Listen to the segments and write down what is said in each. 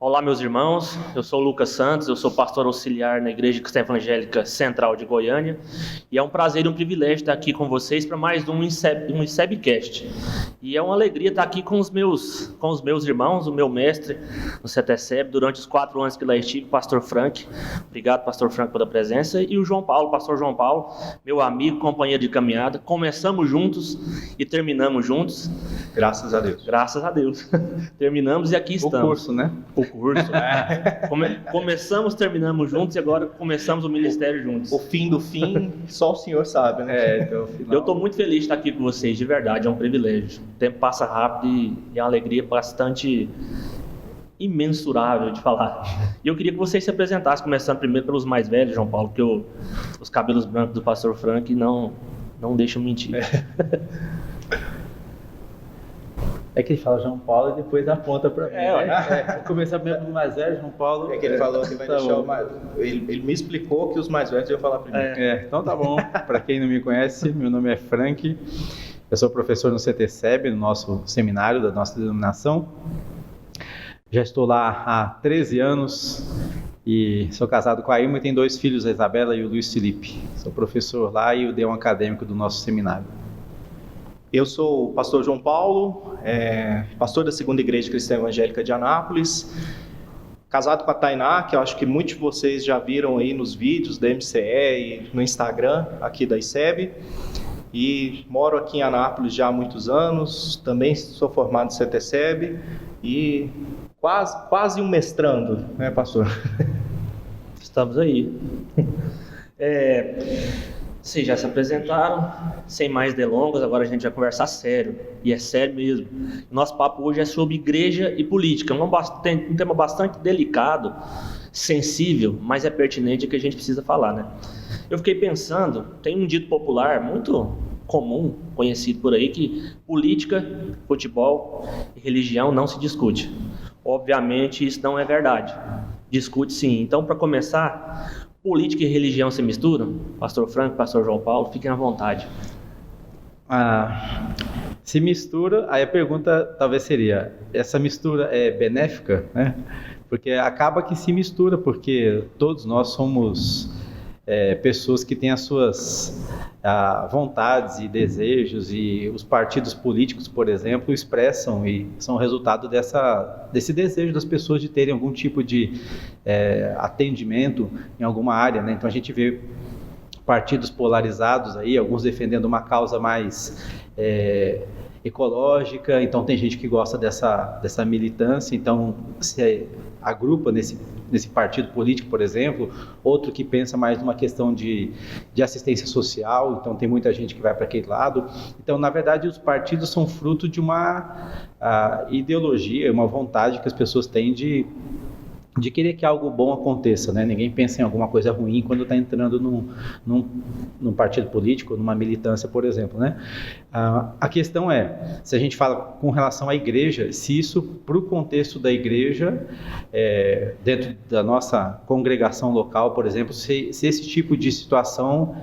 Olá, meus irmãos, eu sou o Lucas Santos, eu sou pastor auxiliar na Igreja Cristã Evangélica Central de Goiânia e é um prazer e um privilégio estar aqui com vocês para mais um ICEBcast. E é uma alegria estar aqui com os meus irmãos, o meu mestre no CETESEB durante os 4 anos que lá estive, pastor Frank. Obrigado, pastor Frank, pela presença. E o João Paulo, pastor João Paulo, meu amigo, companheiro de caminhada. Começamos juntos e terminamos juntos. Graças a Deus. Graças a Deus. Terminamos e aqui estamos. O curso, né? O curso. Começamos, terminamos juntos e agora começamos o ministério juntos. O fim do fim, só o Senhor sabe, né? Então, final... Eu estou muito feliz de estar aqui com vocês, de verdade, é um privilégio. O tempo passa rápido e é uma alegria bastante imensurável de falar. E eu queria que vocês se apresentassem, começando primeiro pelos mais velhos, João Paulo, porque os cabelos brancos do pastor Frank não deixam mentir. É que ele fala João Paulo e depois aponta para mim. Vou começar mesmo do mais velho, João Paulo. É que ele falou que vai deixar o mais... Ele me explicou que os mais velhos iam falar primeiro. Então tá bom. Para quem não me conhece, meu nome é Frank. Eu sou professor no CETESEB, no nosso seminário da nossa denominação. Já estou lá há 13 anos e sou casado com a Ilma e tenho 2 filhos, a Isabela e o Luiz Felipe. Sou professor lá e o deão acadêmico do nosso seminário. Eu sou o pastor João Paulo, pastor da Segunda Igreja Cristã Evangélica de Anápolis, casado com a Tainá, que eu acho que muitos de vocês já viram aí nos vídeos da MCE e no Instagram aqui da ICEB, e moro aqui em Anápolis já há muitos anos, também sou formado no CETESEB e quase um mestrando, né, pastor? Estamos aí. Vocês já se apresentaram, sem mais delongas, agora a gente vai conversar sério, e é sério mesmo. Nosso papo hoje é sobre igreja e política, um tema bastante delicado, sensível, mas é pertinente que a gente precisa falar, né? Eu fiquei pensando, tem um dito popular muito comum, conhecido por aí, que política, futebol e religião não se discute. Obviamente isso não é verdade, discute sim. Então, para começar... Política e religião se misturam? Pastor Franco, pastor João Paulo, fiquem à vontade. Se mistura, aí a pergunta talvez seria, essa mistura é benéfica, né? Porque acaba que se mistura, porque todos nós somos pessoas que têm as suas vontades e desejos, e os partidos políticos, por exemplo, expressam e são resultado desse desejo das pessoas de terem algum tipo de atendimento em alguma área, né? Então a gente vê partidos polarizados aí, alguns defendendo uma causa mais ecológica, então tem gente que gosta dessa militância, então se agrupa nesse partido político, por exemplo, outro que pensa mais numa questão de assistência social, então tem muita gente que vai para aquele lado. Então, na verdade, os partidos são fruto de uma ideologia, uma vontade que as pessoas têm de querer que algo bom aconteça, né? Ninguém pensa em alguma coisa ruim quando está entrando num partido político, numa militância, por exemplo, né? A questão é, se a gente fala com relação à igreja, se isso, para o contexto da igreja, dentro da nossa congregação local, por exemplo, se esse tipo de situação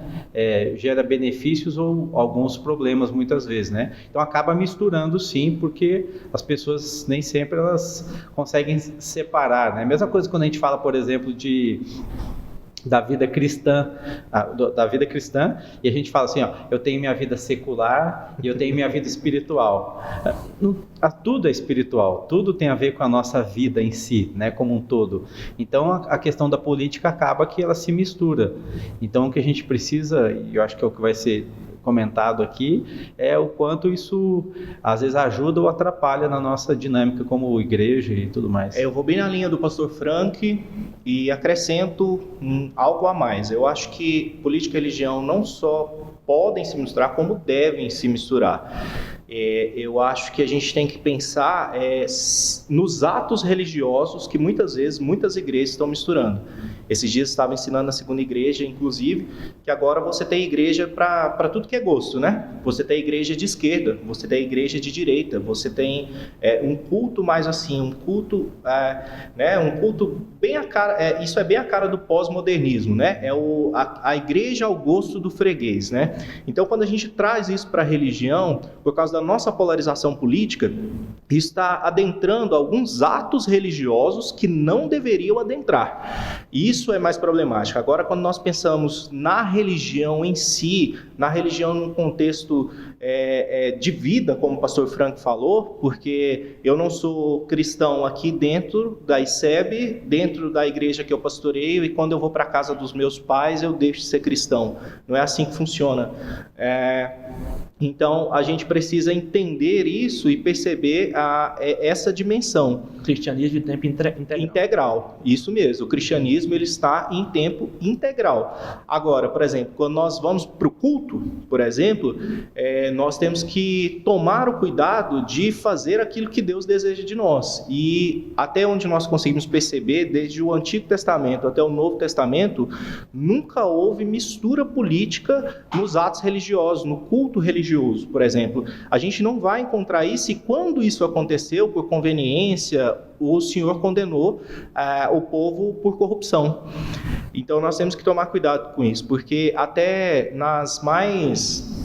gera benefícios ou alguns problemas, muitas vezes, né? Então, acaba misturando, sim, porque as pessoas nem sempre elas conseguem separar, né? Mesma coisa quando a gente fala, por exemplo, da vida cristã, e a gente fala assim, eu tenho minha vida secular e eu tenho minha vida espiritual. Tudo é espiritual, tudo tem a ver com a nossa vida em si, né, como um todo. Então a questão da política acaba que ela se mistura. Então o que a gente precisa, e eu acho que é o que vai ser comentado aqui, é o quanto isso às vezes ajuda ou atrapalha na nossa dinâmica como igreja e tudo mais. Eu vou bem na linha do pastor Frank e acrescento algo a mais. Eu acho que política e religião não só podem se misturar, como devem se misturar. Eu acho que a gente tem que pensar nos atos religiosos que muitas vezes muitas igrejas estão misturando. Esses dias eu estava ensinando na Segunda Igreja, inclusive, que agora você tem igreja para tudo que é gosto, né? Você tem igreja de esquerda, você tem igreja de direita, você tem um culto mais assim, um culto bem a cara, isso é bem a cara do pós-modernismo, né? A igreja ao gosto do freguês, né? Então, quando a gente traz isso para a religião, por causa da nossa polarização política, está adentrando alguns atos religiosos que não deveriam adentrar. Isso é mais problemático. Agora, quando nós pensamos na religião em si, na religião num contexto de vida, como o pastor Frank falou, porque eu não sou cristão aqui dentro da ICEB, dentro da igreja que eu pastoreio, e quando eu vou para a casa dos meus pais, eu deixo de ser cristão. Não é assim que funciona. Então, a gente precisa entender isso e perceber essa dimensão. Cristianismo de tempo Integral, isso mesmo. O cristianismo ele está em tempo integral. Agora, por exemplo, quando nós vamos para o culto, por exemplo, nós temos que tomar o cuidado de fazer aquilo que Deus deseja de nós. E até onde nós conseguimos perceber, desde o Antigo Testamento até o Novo Testamento, nunca houve mistura política nos atos religiosos, no culto religioso, por exemplo. A gente não vai encontrar isso, e quando isso aconteceu por conveniência, o Senhor condenou o povo por corrupção. Então nós temos que tomar cuidado com isso, porque até nas mais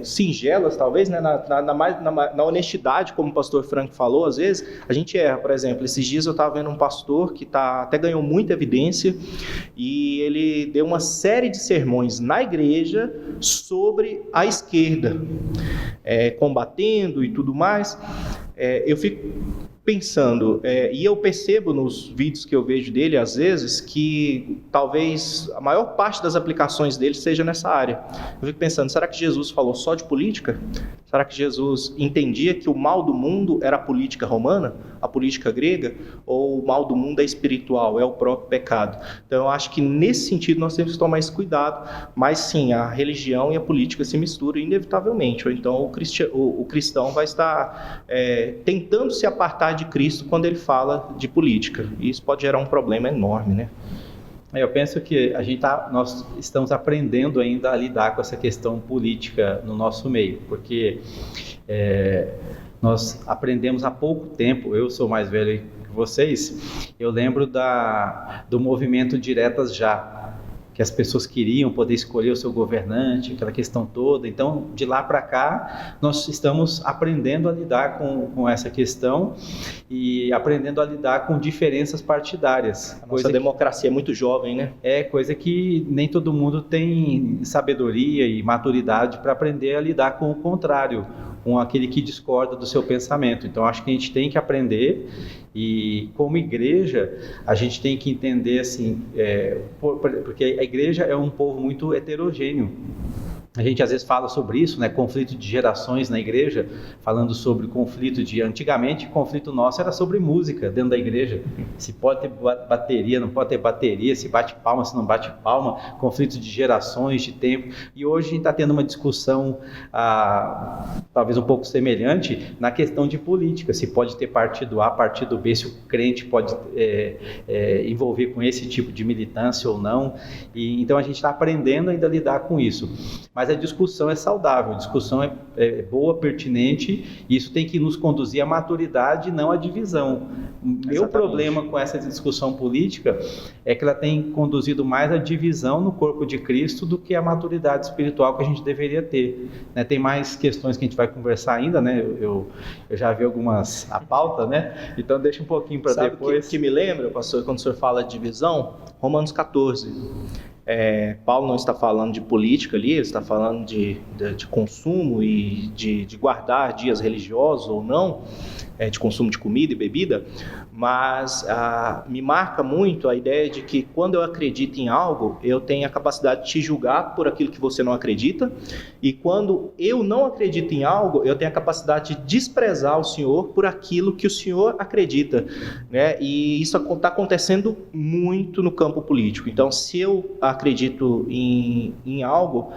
singelas, talvez, né? na honestidade, como o pastor Frank falou, às vezes a gente erra. Por exemplo, esses dias eu estava vendo um pastor que até ganhou muita evidência, e ele deu uma série de sermões na igreja sobre a esquerda, combatendo e tudo mais. Eu fico pensando, e eu percebo nos vídeos que eu vejo dele, às vezes, que talvez a maior parte das aplicações dele seja nessa área. Eu fico pensando, será que Jesus falou só de política? Será que Jesus entendia que o mal do mundo era a política romana, a política grega, ou o mal do mundo é espiritual, é o próprio pecado? Então eu acho que nesse sentido nós temos que tomar esse cuidado, mas sim, a religião e a política se misturam inevitavelmente, ou então o cristão vai estar tentando se apartar de Cristo quando ele fala de política, e isso pode gerar um problema enorme, né? Eu penso que nós estamos aprendendo ainda a lidar com essa questão política no nosso meio, porque nós aprendemos há pouco tempo. Eu sou mais velho que vocês, eu lembro do movimento Diretas Já, que as pessoas queriam poder escolher o seu governante, aquela questão toda. Então, de lá para cá, nós estamos aprendendo a lidar com essa questão e aprendendo a lidar com diferenças partidárias. A nossa democracia é muito jovem, né? Coisa que nem todo mundo tem sabedoria e maturidade para aprender a lidar com o contrário, com aquele que discorda do seu pensamento. Então, acho que a gente tem que aprender, e como igreja, a gente tem que entender assim, porque a igreja é um povo muito heterogêneo. A gente às vezes fala sobre isso, né? Conflito de gerações na igreja, falando sobre conflito antigamente, o conflito nosso era sobre música dentro da igreja. Se pode ter bateria, não pode ter bateria, se bate palma, se não bate palma, conflito de gerações, de tempo. E hoje a gente está tendo uma discussão talvez um pouco semelhante na questão de política, se pode ter partido A, partido B, se o crente pode envolver com esse tipo de militância ou não. Então a gente está aprendendo ainda a lidar com isso. Mas a discussão é saudável, a discussão é boa, pertinente, e isso tem que nos conduzir à maturidade, não à divisão. Meu problema com essa discussão política é que ela tem conduzido mais à divisão no corpo de Cristo do que à maturidade espiritual que a gente deveria ter, né? Tem mais questões que a gente vai conversar ainda, né? Eu já vi algumas a pauta, né? Então deixa um pouquinho para depois. Sabe o que me lembra, pastor, quando o senhor fala de divisão? Romanos 14. Paulo não está falando de política ali, ele está falando de consumo e de guardar dias religiosos ou não, de consumo de comida e bebida, mas me marca muito a ideia de que quando eu acredito em algo, eu tenho a capacidade de te julgar por aquilo que você não acredita, e quando eu não acredito em algo, eu tenho a capacidade de desprezar o Senhor por aquilo que o Senhor acredita, né? E isso está acontecendo muito no campo político. Então, se eu acredito em algo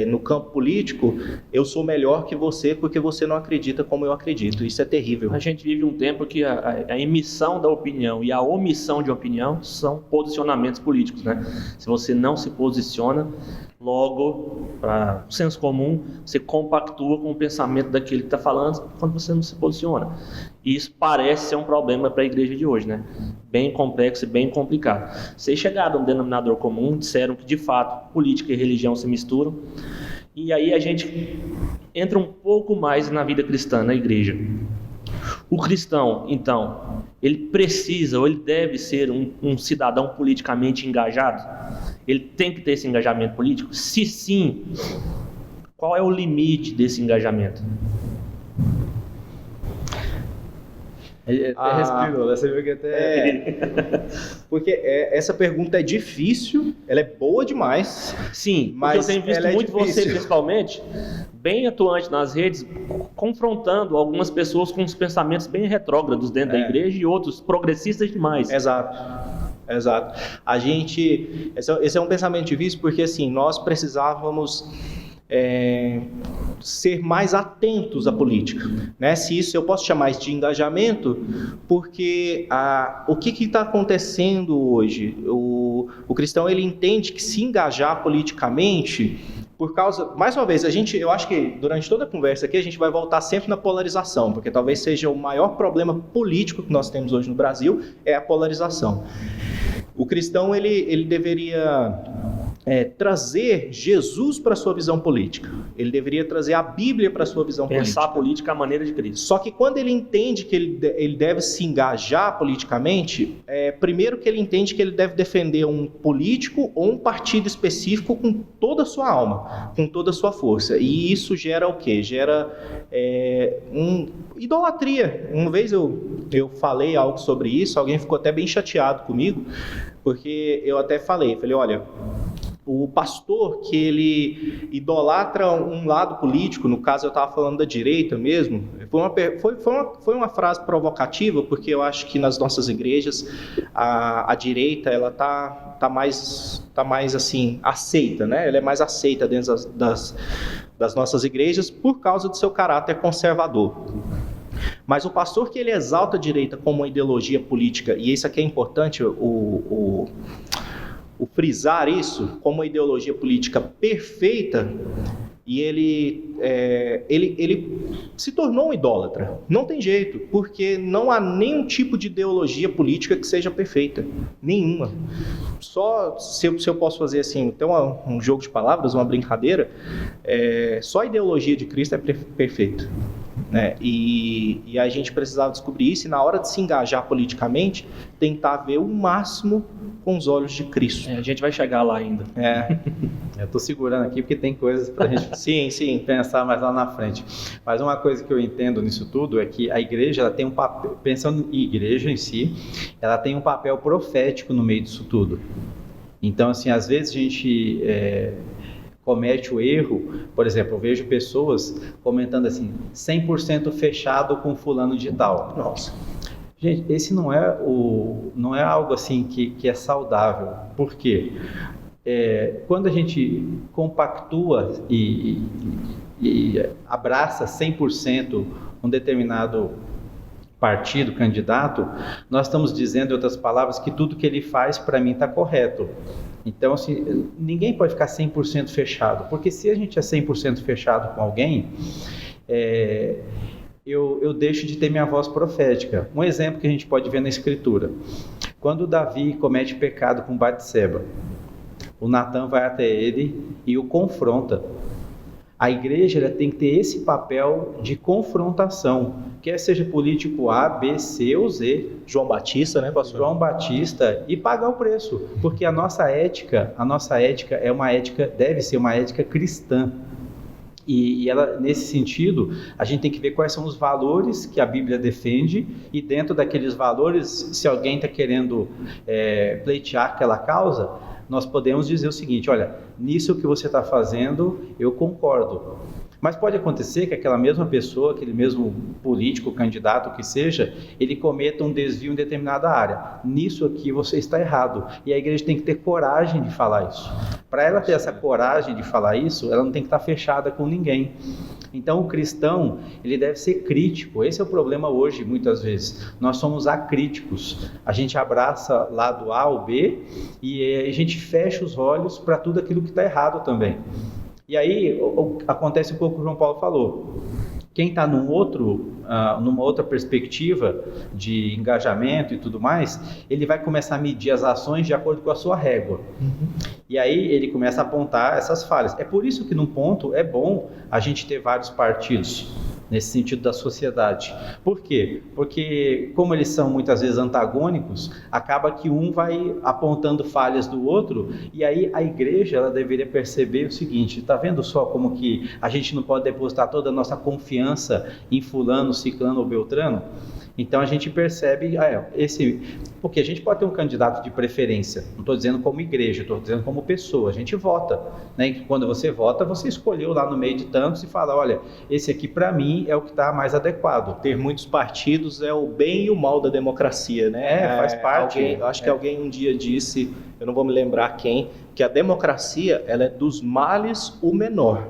no campo político, eu sou melhor que você porque você não acredita como eu acredito. Isso é terrível. A gente vive um tempo que a emissão da opinião e a omissão de opinião são posicionamentos políticos, né? Se você não se posiciona, logo, para o senso comum, você compactua com o pensamento daquele que está falando quando você não se posiciona. E isso parece ser um problema para a igreja de hoje, né? Bem complexo e bem complicado. Vocês chegaram a um denominador comum, disseram que, de fato, política e religião se misturam. E aí a gente entra um pouco mais na vida cristã, na igreja. O cristão, então, ele precisa ou ele deve ser um cidadão politicamente engajado? Ele tem que ter esse engajamento político? Se sim, qual é o limite desse engajamento? Respirou, você viu que até... Porque essa pergunta é difícil, ela é boa demais. Sim, mas eu tenho visto muito você, principalmente, bem atuante nas redes, confrontando algumas pessoas com os pensamentos bem retrógrados dentro da igreja e outros progressistas demais. Exato. Esse é um pensamento difícil porque assim, nós precisávamos ser mais atentos à política, né? Se isso eu posso chamar isso de engajamento, porque o que está acontecendo hoje? O cristão ele entende que se engajar politicamente, por causa, mais uma vez, eu acho que durante toda a conversa aqui a gente vai voltar sempre na polarização, porque talvez seja o maior problema político que nós temos hoje no Brasil, é a polarização. O cristão ele deveria trazer Jesus para a sua visão política. Ele deveria trazer a Bíblia para a sua visão política. Pensar a política à maneira de Cristo. Só que quando ele entende que ele deve se engajar politicamente, primeiro que ele entende que ele deve defender um político ou um partido específico com toda a sua alma, com toda a sua força. E isso gera o quê? Gera idolatria. Uma vez eu falei algo sobre isso, alguém ficou até bem chateado comigo, porque eu até falei, olha, o pastor que ele idolatra um lado político, no caso eu estava falando da direita mesmo, foi uma frase provocativa, porque eu acho que nas nossas igrejas a direita ela tá mais assim aceita, né? Ela é mais aceita dentro das nossas igrejas por causa do seu caráter conservador. Mas o pastor que ele exalta a direita como uma ideologia política, e isso aqui é importante, o frisar isso como uma ideologia política perfeita, e ele se tornou um idólatra. Não tem jeito, porque não há nenhum tipo de ideologia política que seja perfeita. Nenhuma. Só, se eu posso fazer assim, tem um jogo de palavras, uma brincadeira, só a ideologia de Cristo é perfeita. Né? E a gente precisava descobrir isso, e na hora de se engajar politicamente, tentar ver o máximo com os olhos de Cristo. A gente vai chegar lá ainda. Eu estou segurando aqui porque tem coisas para a gente sim. pensar mais lá na frente. Mas uma coisa que eu entendo nisso tudo é que a igreja ela tem um papel, pensando em igreja em si, ela tem um papel profético no meio disso tudo. Então, assim, às vezes a gente comete o erro, por exemplo, eu vejo pessoas comentando assim, 100% fechado com fulano de tal. Nossa. Gente, esse não é algo assim que é saudável. Por quê? Quando a gente compactua e abraça 100% um determinado partido, candidato, nós estamos dizendo, em outras palavras, que tudo que ele faz, para mim, está correto. Então, assim, ninguém pode ficar 100% fechado, porque se a gente é 100% fechado com alguém, eu deixo de ter minha voz profética. Um exemplo que a gente pode ver na Escritura. Quando Davi comete pecado com Batseba, o Natan vai até ele e o confronta. A igreja ela tem que ter esse papel de confrontação, quer seja político A, B, C ou Z. João Batista, né, pastor? João Batista, e pagar o preço, porque a nossa ética é uma ética, deve ser uma ética cristã. E ela, nesse sentido, a gente tem que ver quais são os valores que a Bíblia defende, e dentro daqueles valores, se alguém está querendo pleitear aquela causa, nós podemos dizer o seguinte: olha, nisso que você está fazendo, eu concordo. Mas pode acontecer que aquela mesma pessoa, aquele mesmo político, candidato que seja, ele cometa um desvio em determinada área. Nisso aqui você está errado. E a igreja tem que ter coragem de falar isso. Para ela ter essa coragem de falar isso, ela não tem que estar fechada com ninguém. Então o cristão, ele deve ser crítico. Esse é o problema hoje, muitas vezes. Nós somos acríticos. A gente abraça lado A ou B e a gente fecha os olhos para tudo aquilo que está errado também. E aí acontece um pouco o que o João Paulo falou. Quem está num outro numa outra perspectiva de engajamento e tudo mais, ele vai começar a medir as ações de acordo com a sua régua. E aí ele começa a apontar essas falhas. É por isso que, num ponto, é bom a gente ter vários partidos, nesse sentido da sociedade. Por quê? Porque, como eles são muitas vezes antagônicos, acaba que um vai apontando falhas do outro, e aí a igreja, ela deveria perceber o seguinte: está vendo só como que a gente não pode depositar toda a nossa confiança em fulano, ciclano ou beltrano? Então a gente percebe, porque a gente pode ter um candidato de preferência, não estou dizendo como igreja, estou dizendo como pessoa, a gente vota, né? E quando você vota, você escolheu lá no meio de tantos e fala, olha, esse aqui para mim é o que está mais adequado. Ter muitos partidos é o bem e o mal da democracia, né? Faz parte. Acho que alguém um dia disse, eu não vou me lembrar quem, que a democracia, ela é dos males o menor.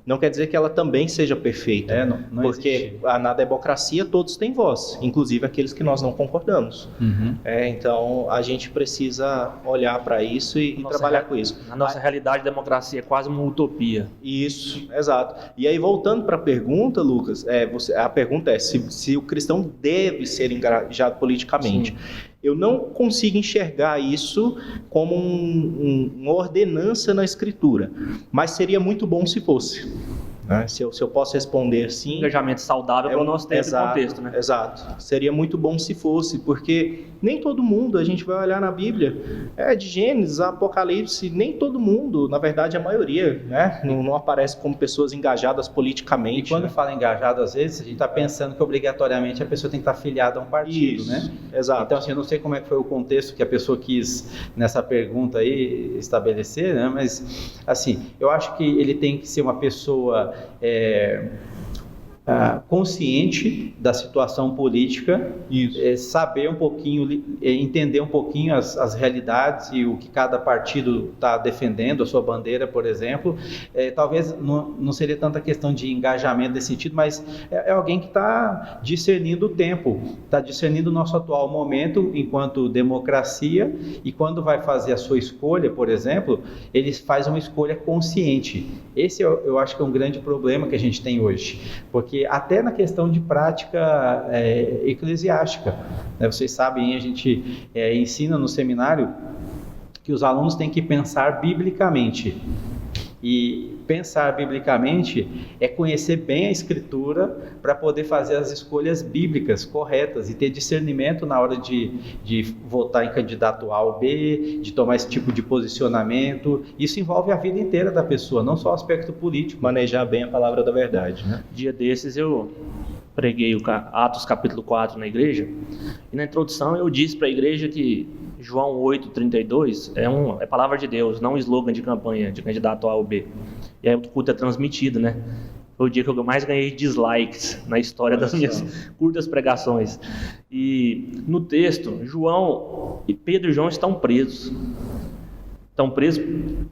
Não quer dizer que ela também seja perfeita, não porque na democracia todos têm voz, inclusive aqueles que nós não concordamos. Então a gente precisa olhar para isso e trabalhar com isso. Na nossa realidade, a democracia é quase uma utopia. Isso, exato. E aí, voltando para a pergunta, Lucas, a pergunta é se o cristão deve ser engajado politicamente. Sim. Eu não consigo enxergar isso como uma ordenança na Escritura, mas seria muito bom se fosse. Né? Se eu posso responder sim. Engajamento saudável para o nosso tempo e contexto, né? Exato. Seria muito bom se fosse, porque nem todo mundo, a gente vai olhar na Bíblia, de Gênesis a Apocalipse, nem todo mundo, na verdade a maioria, né? Não aparece como pessoas engajadas politicamente. E quando fala engajado, às vezes, a gente está pensando que obrigatoriamente a pessoa tem que estar afiliada a um partido, isso, né? Exato. Então, assim, eu não sei como é que foi o contexto que a pessoa quis, nessa pergunta aí, estabelecer, né? Mas, assim, eu acho que ele tem que ser uma pessoa consciente da situação política, saber um pouquinho, entender um pouquinho as realidades e o que cada partido está defendendo, a sua bandeira, por exemplo. Talvez não seria tanta questão de engajamento nesse sentido, mas é alguém que está discernindo o tempo, está discernindo o nosso atual momento enquanto democracia, e quando vai fazer a sua escolha, por exemplo, ele faz uma escolha consciente. Esse eu acho que é um grande problema que a gente tem hoje, porque até na questão de prática eclesiástica, né? Vocês sabem, a gente ensina no seminário que os alunos têm que pensar biblicamente. E pensar biblicamente é conhecer bem a Escritura para poder fazer as escolhas bíblicas corretas e ter discernimento na hora de votar em candidato A ou B, de tomar esse tipo de posicionamento. Isso envolve a vida inteira da pessoa, não só o aspecto político. Manejar bem a palavra da verdade, né? Dia desses eu preguei o Atos capítulo 4 na igreja, e na introdução eu disse para a igreja que João 8,32 é palavra de Deus, não um slogan de campanha de candidato A ou B. E aí o culto é transmitido, né? Foi o dia que eu mais ganhei dislikes na história das minhas curtas pregações. E no texto, Pedro e João estão presos. Estão presos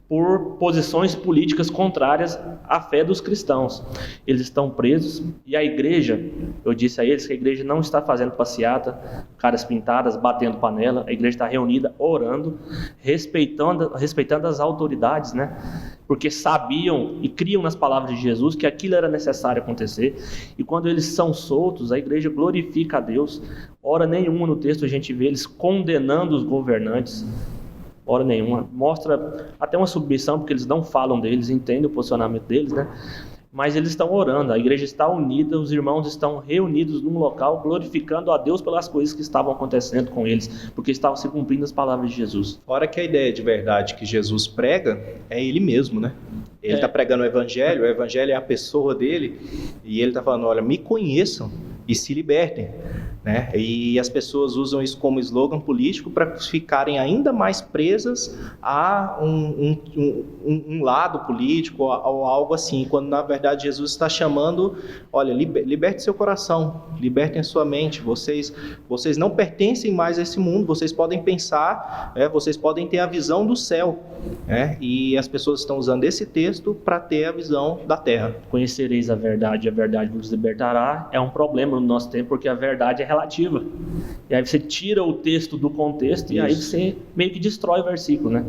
por posições políticas contrárias à fé dos cristãos. Eles estão presos e a igreja, eu disse a eles que a igreja não está fazendo passeata, caras pintadas, batendo panela. A igreja está reunida, orando, respeitando as autoridades, né? Porque sabiam e criam nas palavras de Jesus que aquilo era necessário acontecer. E quando eles são soltos, a igreja glorifica a Deus. Hora nenhuma no texto a gente vê eles condenando os governantes. Hora nenhuma. Mostra até uma submissão, porque eles não falam deles, entendem o posicionamento deles, né? Mas eles estão orando, a igreja está unida, os irmãos estão reunidos num local, glorificando a Deus pelas coisas que estavam acontecendo com eles, porque estavam se cumprindo as palavras de Jesus. Fora que a ideia de verdade que Jesus prega é Ele mesmo, né? Ele está pregando o Evangelho é a pessoa dele, e Ele está falando, olha, me conheçam e se libertem. Né? E as pessoas usam isso como slogan político para ficarem ainda mais presas a um lado político ou algo assim, quando na verdade Jesus está chamando, olha, liberte seu coração, libertem sua mente, vocês não pertencem mais a esse mundo, vocês podem pensar, vocês podem ter a visão do céu, e as pessoas estão usando esse texto para ter a visão da terra. Conhecereis a verdade vos libertará, é um problema no nosso tempo, porque a verdade é relativa. E aí você tira o texto do contexto. Isso. E aí você meio que destrói o versículo, né?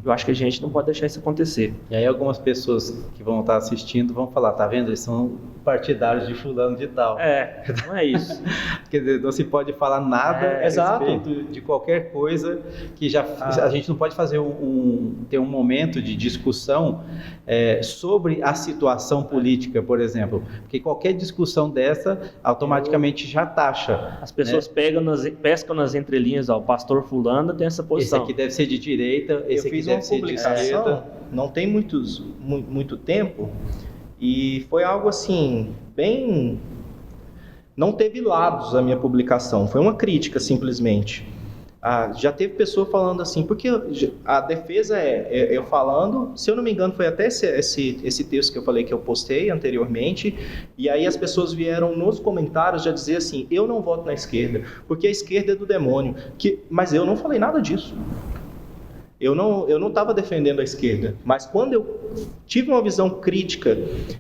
Eu acho que a gente não pode deixar isso acontecer. E aí algumas pessoas que vão estar assistindo vão falar, tá vendo? Eles são partidários de fulano de tal. Não é isso. Quer dizer, não se pode falar nada a respeito de qualquer coisa que a gente não pode fazer ter um momento de discussão sobre a situação política, por exemplo. Porque qualquer discussão dessa automaticamente já taxa. As pessoas pescam nas entrelinhas, ó, o pastor fulano tem essa posição. Esse aqui deve ser de direita, esse aqui deve ser de esquerda. Não tem muito tempo, e foi algo assim, bem... Não teve lados a minha publicação, foi uma crítica simplesmente. Já teve pessoa falando assim, porque a defesa eu falando, se eu não me engano foi até esse texto que eu falei que eu postei anteriormente, e aí as pessoas vieram nos comentários já dizer assim, eu não voto na esquerda, porque a esquerda é do demônio, mas eu não falei nada disso. Eu não estava defendendo a esquerda, mas quando eu tive uma visão crítica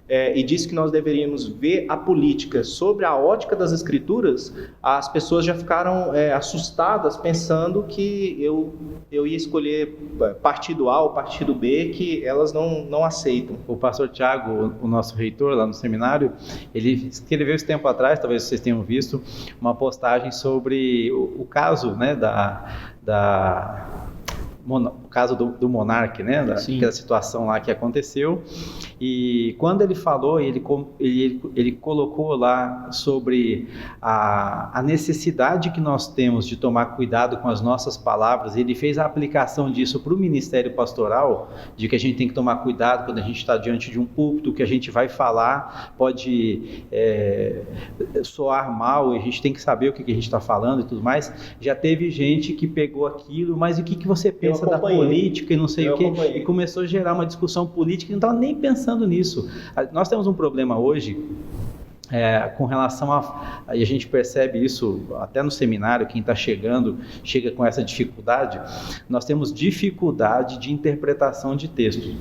e disse que nós deveríamos ver a política sobre a ótica das escrituras, as pessoas já ficaram assustadas pensando que eu ia escolher partido A ou partido B, que elas não aceitam. O pastor Tiago, o nosso reitor lá no seminário, ele escreveu esse tempo atrás, talvez vocês tenham visto, uma postagem sobre o caso, né, o caso do Monark, né, daquela situação lá que aconteceu, e quando ele falou, ele colocou lá sobre a necessidade que nós temos de tomar cuidado com as nossas palavras. Ele fez a aplicação disso para o ministério pastoral, de que a gente tem que tomar cuidado quando a gente está diante de um púlpito, que a gente vai falar pode soar mal, e a gente tem que saber o que a gente está falando e tudo mais. Já teve gente que pegou aquilo, mas o que você pensa da política e não sei o quê, e começou a gerar uma discussão política e não estava nem pensando nisso. Nós temos um problema hoje com relação e a gente percebe isso até no seminário, quem está chega com essa dificuldade. Nós temos dificuldade de interpretação de texto,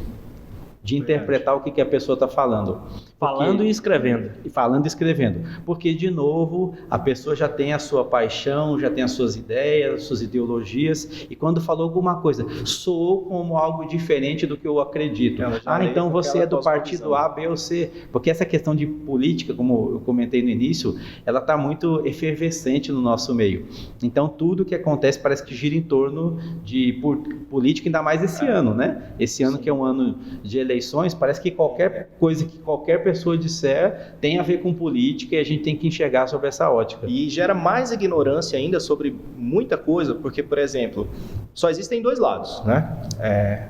de interpretar o que a pessoa está falando. Falando e escrevendo. Falando e escrevendo. Porque, de novo, a pessoa já tem a sua paixão, já tem as suas ideias, as suas ideologias, e quando falou alguma coisa, soou como algo diferente do que eu acredito. Então você é do partido A, B ou C. Porque essa questão de política, como eu comentei no início, ela está muito efervescente no nosso meio. Então tudo que acontece parece que gira em torno de política, ainda mais esse ano, né? Esse ano que é um ano de eleições, parece que qualquer coisa que qualquer pessoa disser tem a ver com política, e a gente tem que enxergar sobre essa ótica. E gera mais ignorância ainda sobre muita coisa, porque, por exemplo, só existem dois lados, né?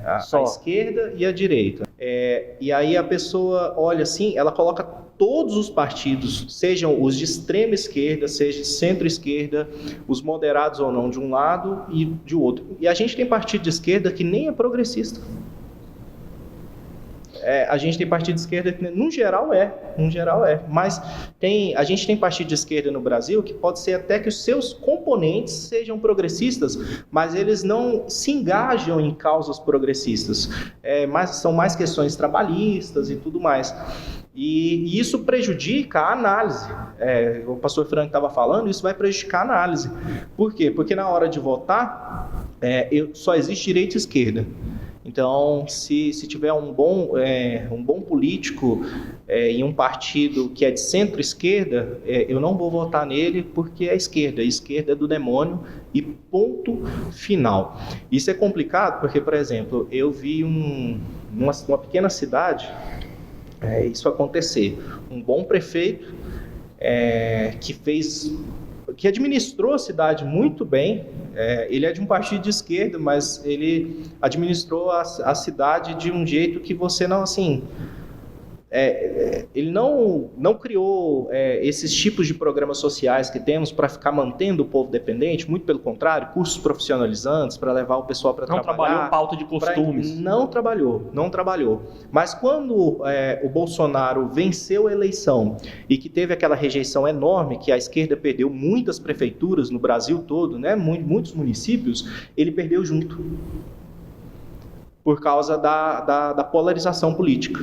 A esquerda e a direita. E aí a pessoa olha assim, ela coloca todos os partidos, sejam os de extrema esquerda, seja centro-esquerda, os moderados ou não, de um lado e de outro. E a gente tem partido de esquerda que nem é progressista. A gente tem partido de esquerda que, no geral é, mas a gente tem partido de esquerda no Brasil que pode ser até que os seus componentes sejam progressistas, mas eles não se engajam em causas progressistas, são mais questões trabalhistas e tudo mais. E isso prejudica a análise. O pastor Frank estava falando, isso vai prejudicar a análise. Por quê? Porque na hora de votar, só existe direita e esquerda. Então, se tiver um bom político em um partido que é de centro-esquerda, eu não vou votar nele porque é esquerda. A esquerda é do demônio e ponto final. Isso é complicado porque, por exemplo, eu vi numa pequena cidade isso acontecer. Um bom prefeito que administrou a cidade muito bem. Ele é de um partido de esquerda, mas ele administrou a cidade de um jeito que você não, assim... ele não criou esses tipos de programas sociais que temos para ficar mantendo o povo dependente, muito pelo contrário, cursos profissionalizantes para levar o pessoal para trabalhar. Não trabalhou pauta de costumes. Não trabalhou. Mas quando o Bolsonaro venceu a eleição e que teve aquela rejeição enorme, que a esquerda perdeu muitas prefeituras no Brasil todo, né, muitos municípios, ele perdeu junto. Por causa da polarização política.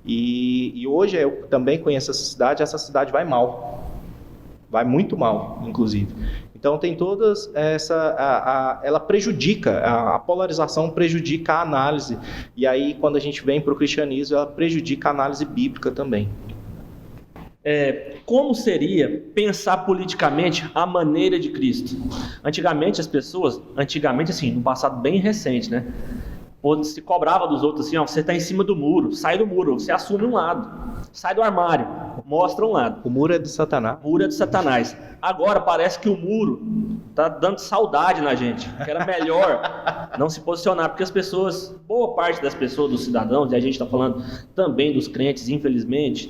E hoje eu também conheço essa cidade vai mal. vai muito mal, inclusive. Então tem todas ela prejudica, a polarização prejudica a análise, e aí quando a gente vem para o cristianismo, ela prejudica a análise bíblica também. Como seria pensar politicamente a maneira de Cristo? Antigamente as pessoas, assim, no passado bem recente, né? Se cobrava dos outros assim, ó, você está em cima do muro, sai do muro, você assume um lado, sai do armário, mostra um lado. O muro é de Satanás. O muro é de Satanás. Agora parece que o muro está dando saudade na gente, que era melhor não se posicionar, porque as pessoas, boa parte das pessoas, dos cidadãos, e a gente está falando também dos crentes, infelizmente,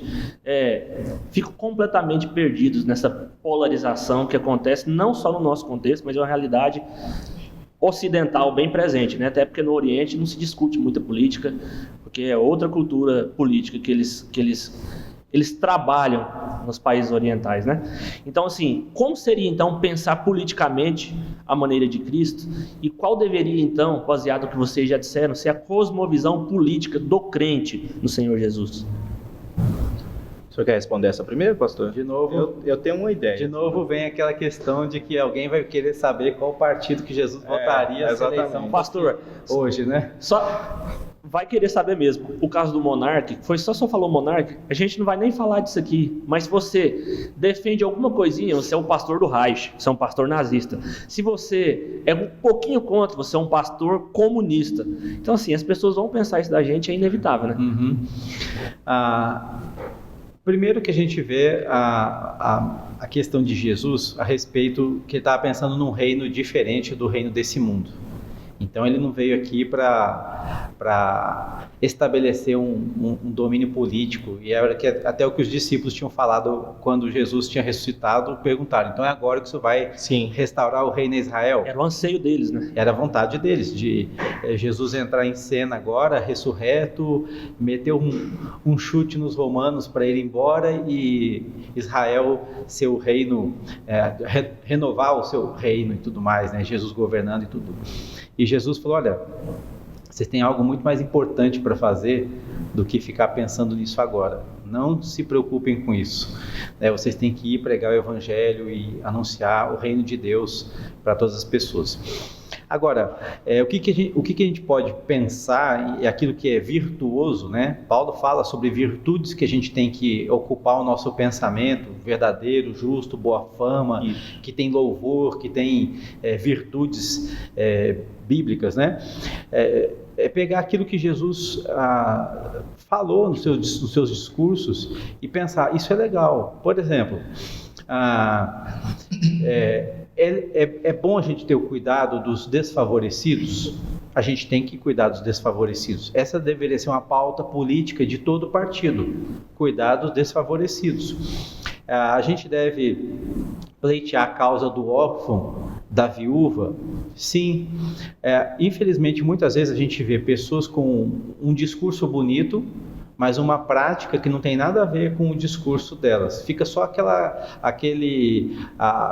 ficam completamente perdidos nessa polarização que acontece não só no nosso contexto, mas é uma realidade ocidental bem presente, né? Até porque no Oriente não se discute muita política, porque é outra cultura política que eles trabalham nos países orientais, né? Então, assim, como seria então pensar politicamente a maneira de Cristo e qual deveria então, baseado no que vocês já disseram, ser a cosmovisão política do crente no Senhor Jesus? O senhor quer responder essa primeiro, pastor? De novo, eu tenho uma ideia. De novo vem aquela questão de que alguém vai querer saber qual partido que Jesus votaria na eleição. Pastor, hoje, né? Só vai querer saber mesmo. O caso do monarca, só falou monarca, a gente não vai nem falar disso aqui, mas se você defende alguma coisinha, você é um pastor do Reich, você é um pastor nazista. Se você é um pouquinho contra, você é um pastor comunista. Então, assim, as pessoas vão pensar isso da gente, é inevitável, né? Uhum. Primeiro que a gente vê a questão de Jesus a respeito que ele estava pensando num reino diferente do reino desse mundo. Então ele não veio aqui para estabelecer um domínio político, e era até o que os discípulos tinham falado quando Jesus tinha ressuscitado, perguntaram, então é agora que você vai restaurar o reino de Israel? Era o anseio deles, né? Era a vontade deles, de Jesus entrar em cena agora, ressurreto, meter um chute nos romanos para ir embora e Israel ser o reino, renovar o seu reino e tudo mais, né? Jesus governando e tudo. E Jesus falou, olha, vocês têm algo muito mais importante para fazer do que ficar pensando nisso agora. Não se preocupem com isso. Vocês têm que ir pregar o evangelho e anunciar o reino de Deus para todas as pessoas. Agora, o que a gente pode pensar é aquilo que é virtuoso, né? Paulo fala sobre virtudes que a gente tem que ocupar o nosso pensamento, verdadeiro, justo, boa fama, que tem louvor, que tem virtudes bíblicas, né? É pegar aquilo que Jesus falou nos seus discursos e pensar, isso é legal. Por exemplo, é bom a gente ter o cuidado dos desfavorecidos? A gente tem que cuidar dos desfavorecidos. Essa deveria ser uma pauta política de todo partido, cuidar dos desfavorecidos. A gente deve pleitear a causa do órfão, da viúva? Sim. Infelizmente, muitas vezes a gente vê pessoas com um discurso bonito, mas uma prática que não tem nada a ver com o discurso delas. Fica só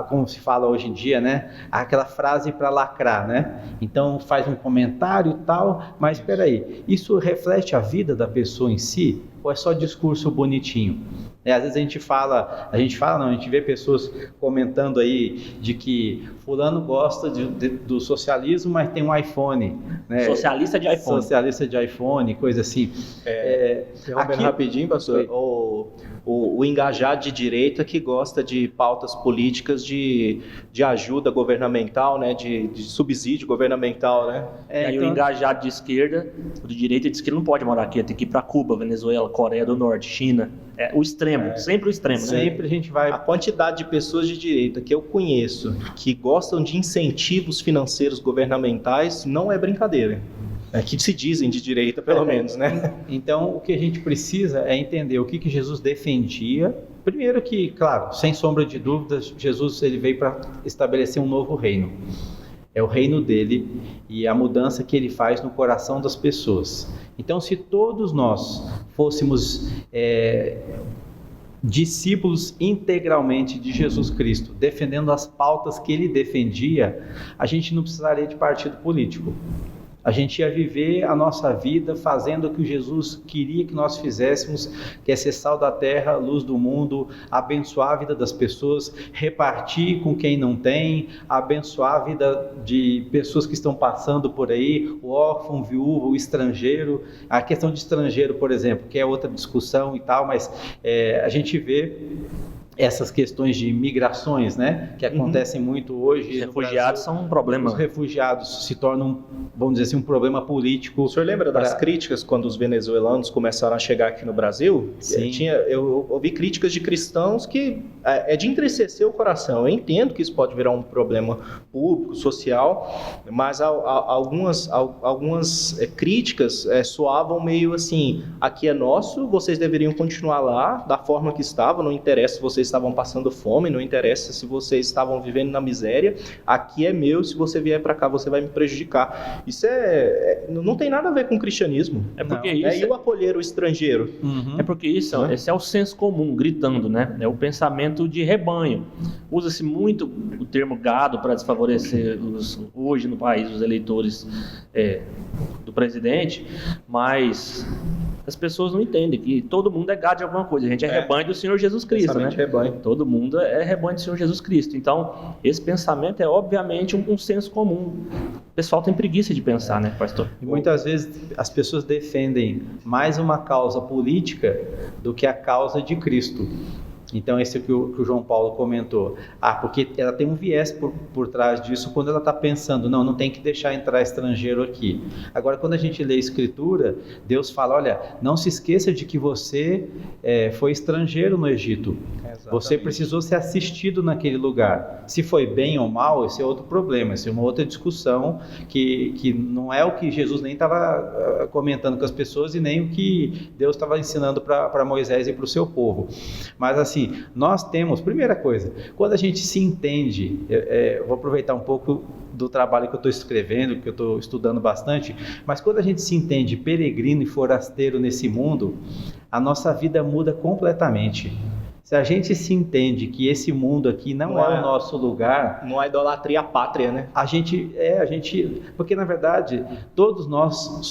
como se fala hoje em dia, né? Aquela frase para lacrar, né? Então faz um comentário e tal, mas espera aí, isso reflete a vida da pessoa em si? Ou é só discurso bonitinho? Às vezes a gente vê pessoas comentando aí de que fulano gosta do socialismo, mas tem um iPhone, né? Socialista de iPhone, coisa assim. Rapidinho, pastor, o engajado de direita que gosta de pautas políticas de ajuda governamental, né? De subsídio governamental, né? E aí o engajado de esquerda, o de direita diz que não pode morar aqui, tem que ir para Cuba, Venezuela, Coreia do Norte, China. O extremo, sempre o extremo. Sempre a gente vai... A quantidade de pessoas de direita que eu conheço que gostam de incentivos financeiros governamentais não é brincadeira. Que se dizem de direita, pelo menos, né? Então, o que a gente precisa é entender o que Jesus defendia. Primeiro que, claro, sem sombra de dúvidas, Jesus ele veio para estabelecer um novo reino. É o reino dele e a mudança que ele faz no coração das pessoas. Então, se todos nós fôssemos discípulos integralmente de Jesus Cristo, defendendo as pautas que ele defendia, a gente não precisaria de partido político. A gente ia viver a nossa vida fazendo o que Jesus queria que nós fizéssemos, que é ser sal da terra, luz do mundo, abençoar a vida das pessoas, repartir com quem não tem, abençoar a vida de pessoas que estão passando por aí, o órfão, o viúvo, o estrangeiro. A questão de estrangeiro, por exemplo, que é outra discussão e tal, mas a gente vê essas questões de migrações, né, que acontecem muito hoje. Os refugiados são um problema. Os refugiados se tornam, vamos dizer assim, um problema político. O senhor lembra das críticas quando os venezuelanos começaram a chegar aqui no Brasil? Sim. Eu ouvi críticas de cristãos que é de entristecer o coração. Eu entendo que isso pode virar um problema público, social, mas algumas críticas soavam meio assim: aqui é nosso, vocês deveriam continuar lá da forma que estavam, não interessa se vocês estavam passando fome, não interessa se vocês estavam vivendo na miséria, aqui é meu, se você vier para cá você vai me prejudicar. Isso não tem nada a ver com o cristianismo. É porque e o acolher o estrangeiro. É porque esse é o senso comum, gritando, né? É o pensamento de rebanho. Usa-se muito o termo gado para desfavorecer hoje no país os eleitores do presidente, mas as pessoas não entendem que todo mundo é gado de alguma coisa. A gente é rebanho do Senhor Jesus Cristo, né? Rebanho. Todo mundo é rebanho do Senhor Jesus Cristo. Então, esse pensamento é obviamente um senso comum. O pessoal tem preguiça de pensar, né, pastor? E muitas vezes as pessoas defendem mais uma causa política do que a causa de Cristo. Então, esse que o João Paulo comentou. Porque ela tem um viés por trás disso quando ela está pensando, não tem que deixar entrar estrangeiro aqui. Agora, quando a gente lê a Escritura, Deus fala, olha, não se esqueça de que você foi estrangeiro no Egito. Exatamente. Você precisou ser assistido naquele lugar. Se foi bem ou mal, esse é outro problema, essa é uma outra discussão que não é o que Jesus nem estava comentando com as pessoas e nem o que Deus estava ensinando para Moisés e para o seu povo. Mas assim, nós temos, primeira coisa, quando a gente se entende, vou aproveitar um pouco do trabalho que eu estou escrevendo, que eu estou estudando bastante, mas quando a gente se entende peregrino e forasteiro nesse mundo, a nossa vida muda completamente. Se a gente se entende que esse mundo aqui não é o nosso lugar... Não é idolatria à pátria, né? Porque na verdade, todos nós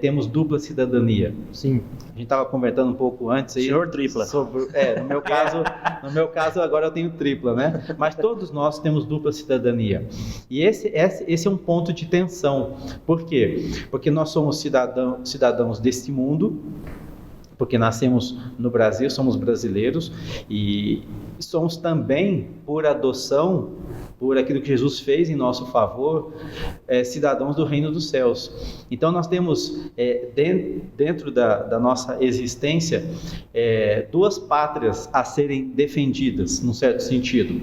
temos dupla cidadania. Sim. A gente estava conversando um pouco antes aí... Senhor tripla. No meu caso agora eu tenho tripla, né? Mas todos nós temos dupla cidadania. E esse é um ponto de tensão. Por quê? Porque nós somos cidadãos desse mundo, porque nascemos no Brasil, somos brasileiros e somos também, por adoção, por aquilo que Jesus fez em nosso favor, cidadãos do reino dos céus. Então nós temos dentro da nossa existência duas pátrias a serem defendidas, num certo sentido.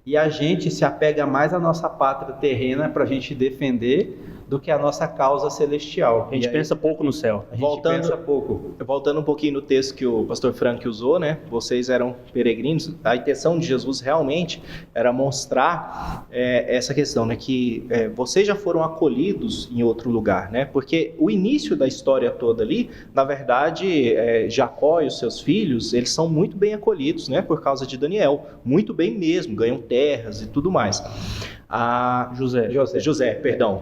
E a gente se apega mais à nossa pátria terrena para a gente defender do que a nossa causa celestial. A gente pensa pouco no céu. Pensa pouco. Voltando um pouquinho no texto que o pastor Frank usou, né? Vocês eram peregrinos. A intenção de Jesus realmente era mostrar essa questão, né? Que vocês já foram acolhidos em outro lugar, né? Porque o início da história toda ali, na verdade, Jacó e os seus filhos, eles são muito bem acolhidos, né? Por causa de Daniel. Muito bem mesmo, ganham terras e tudo mais. José, perdão.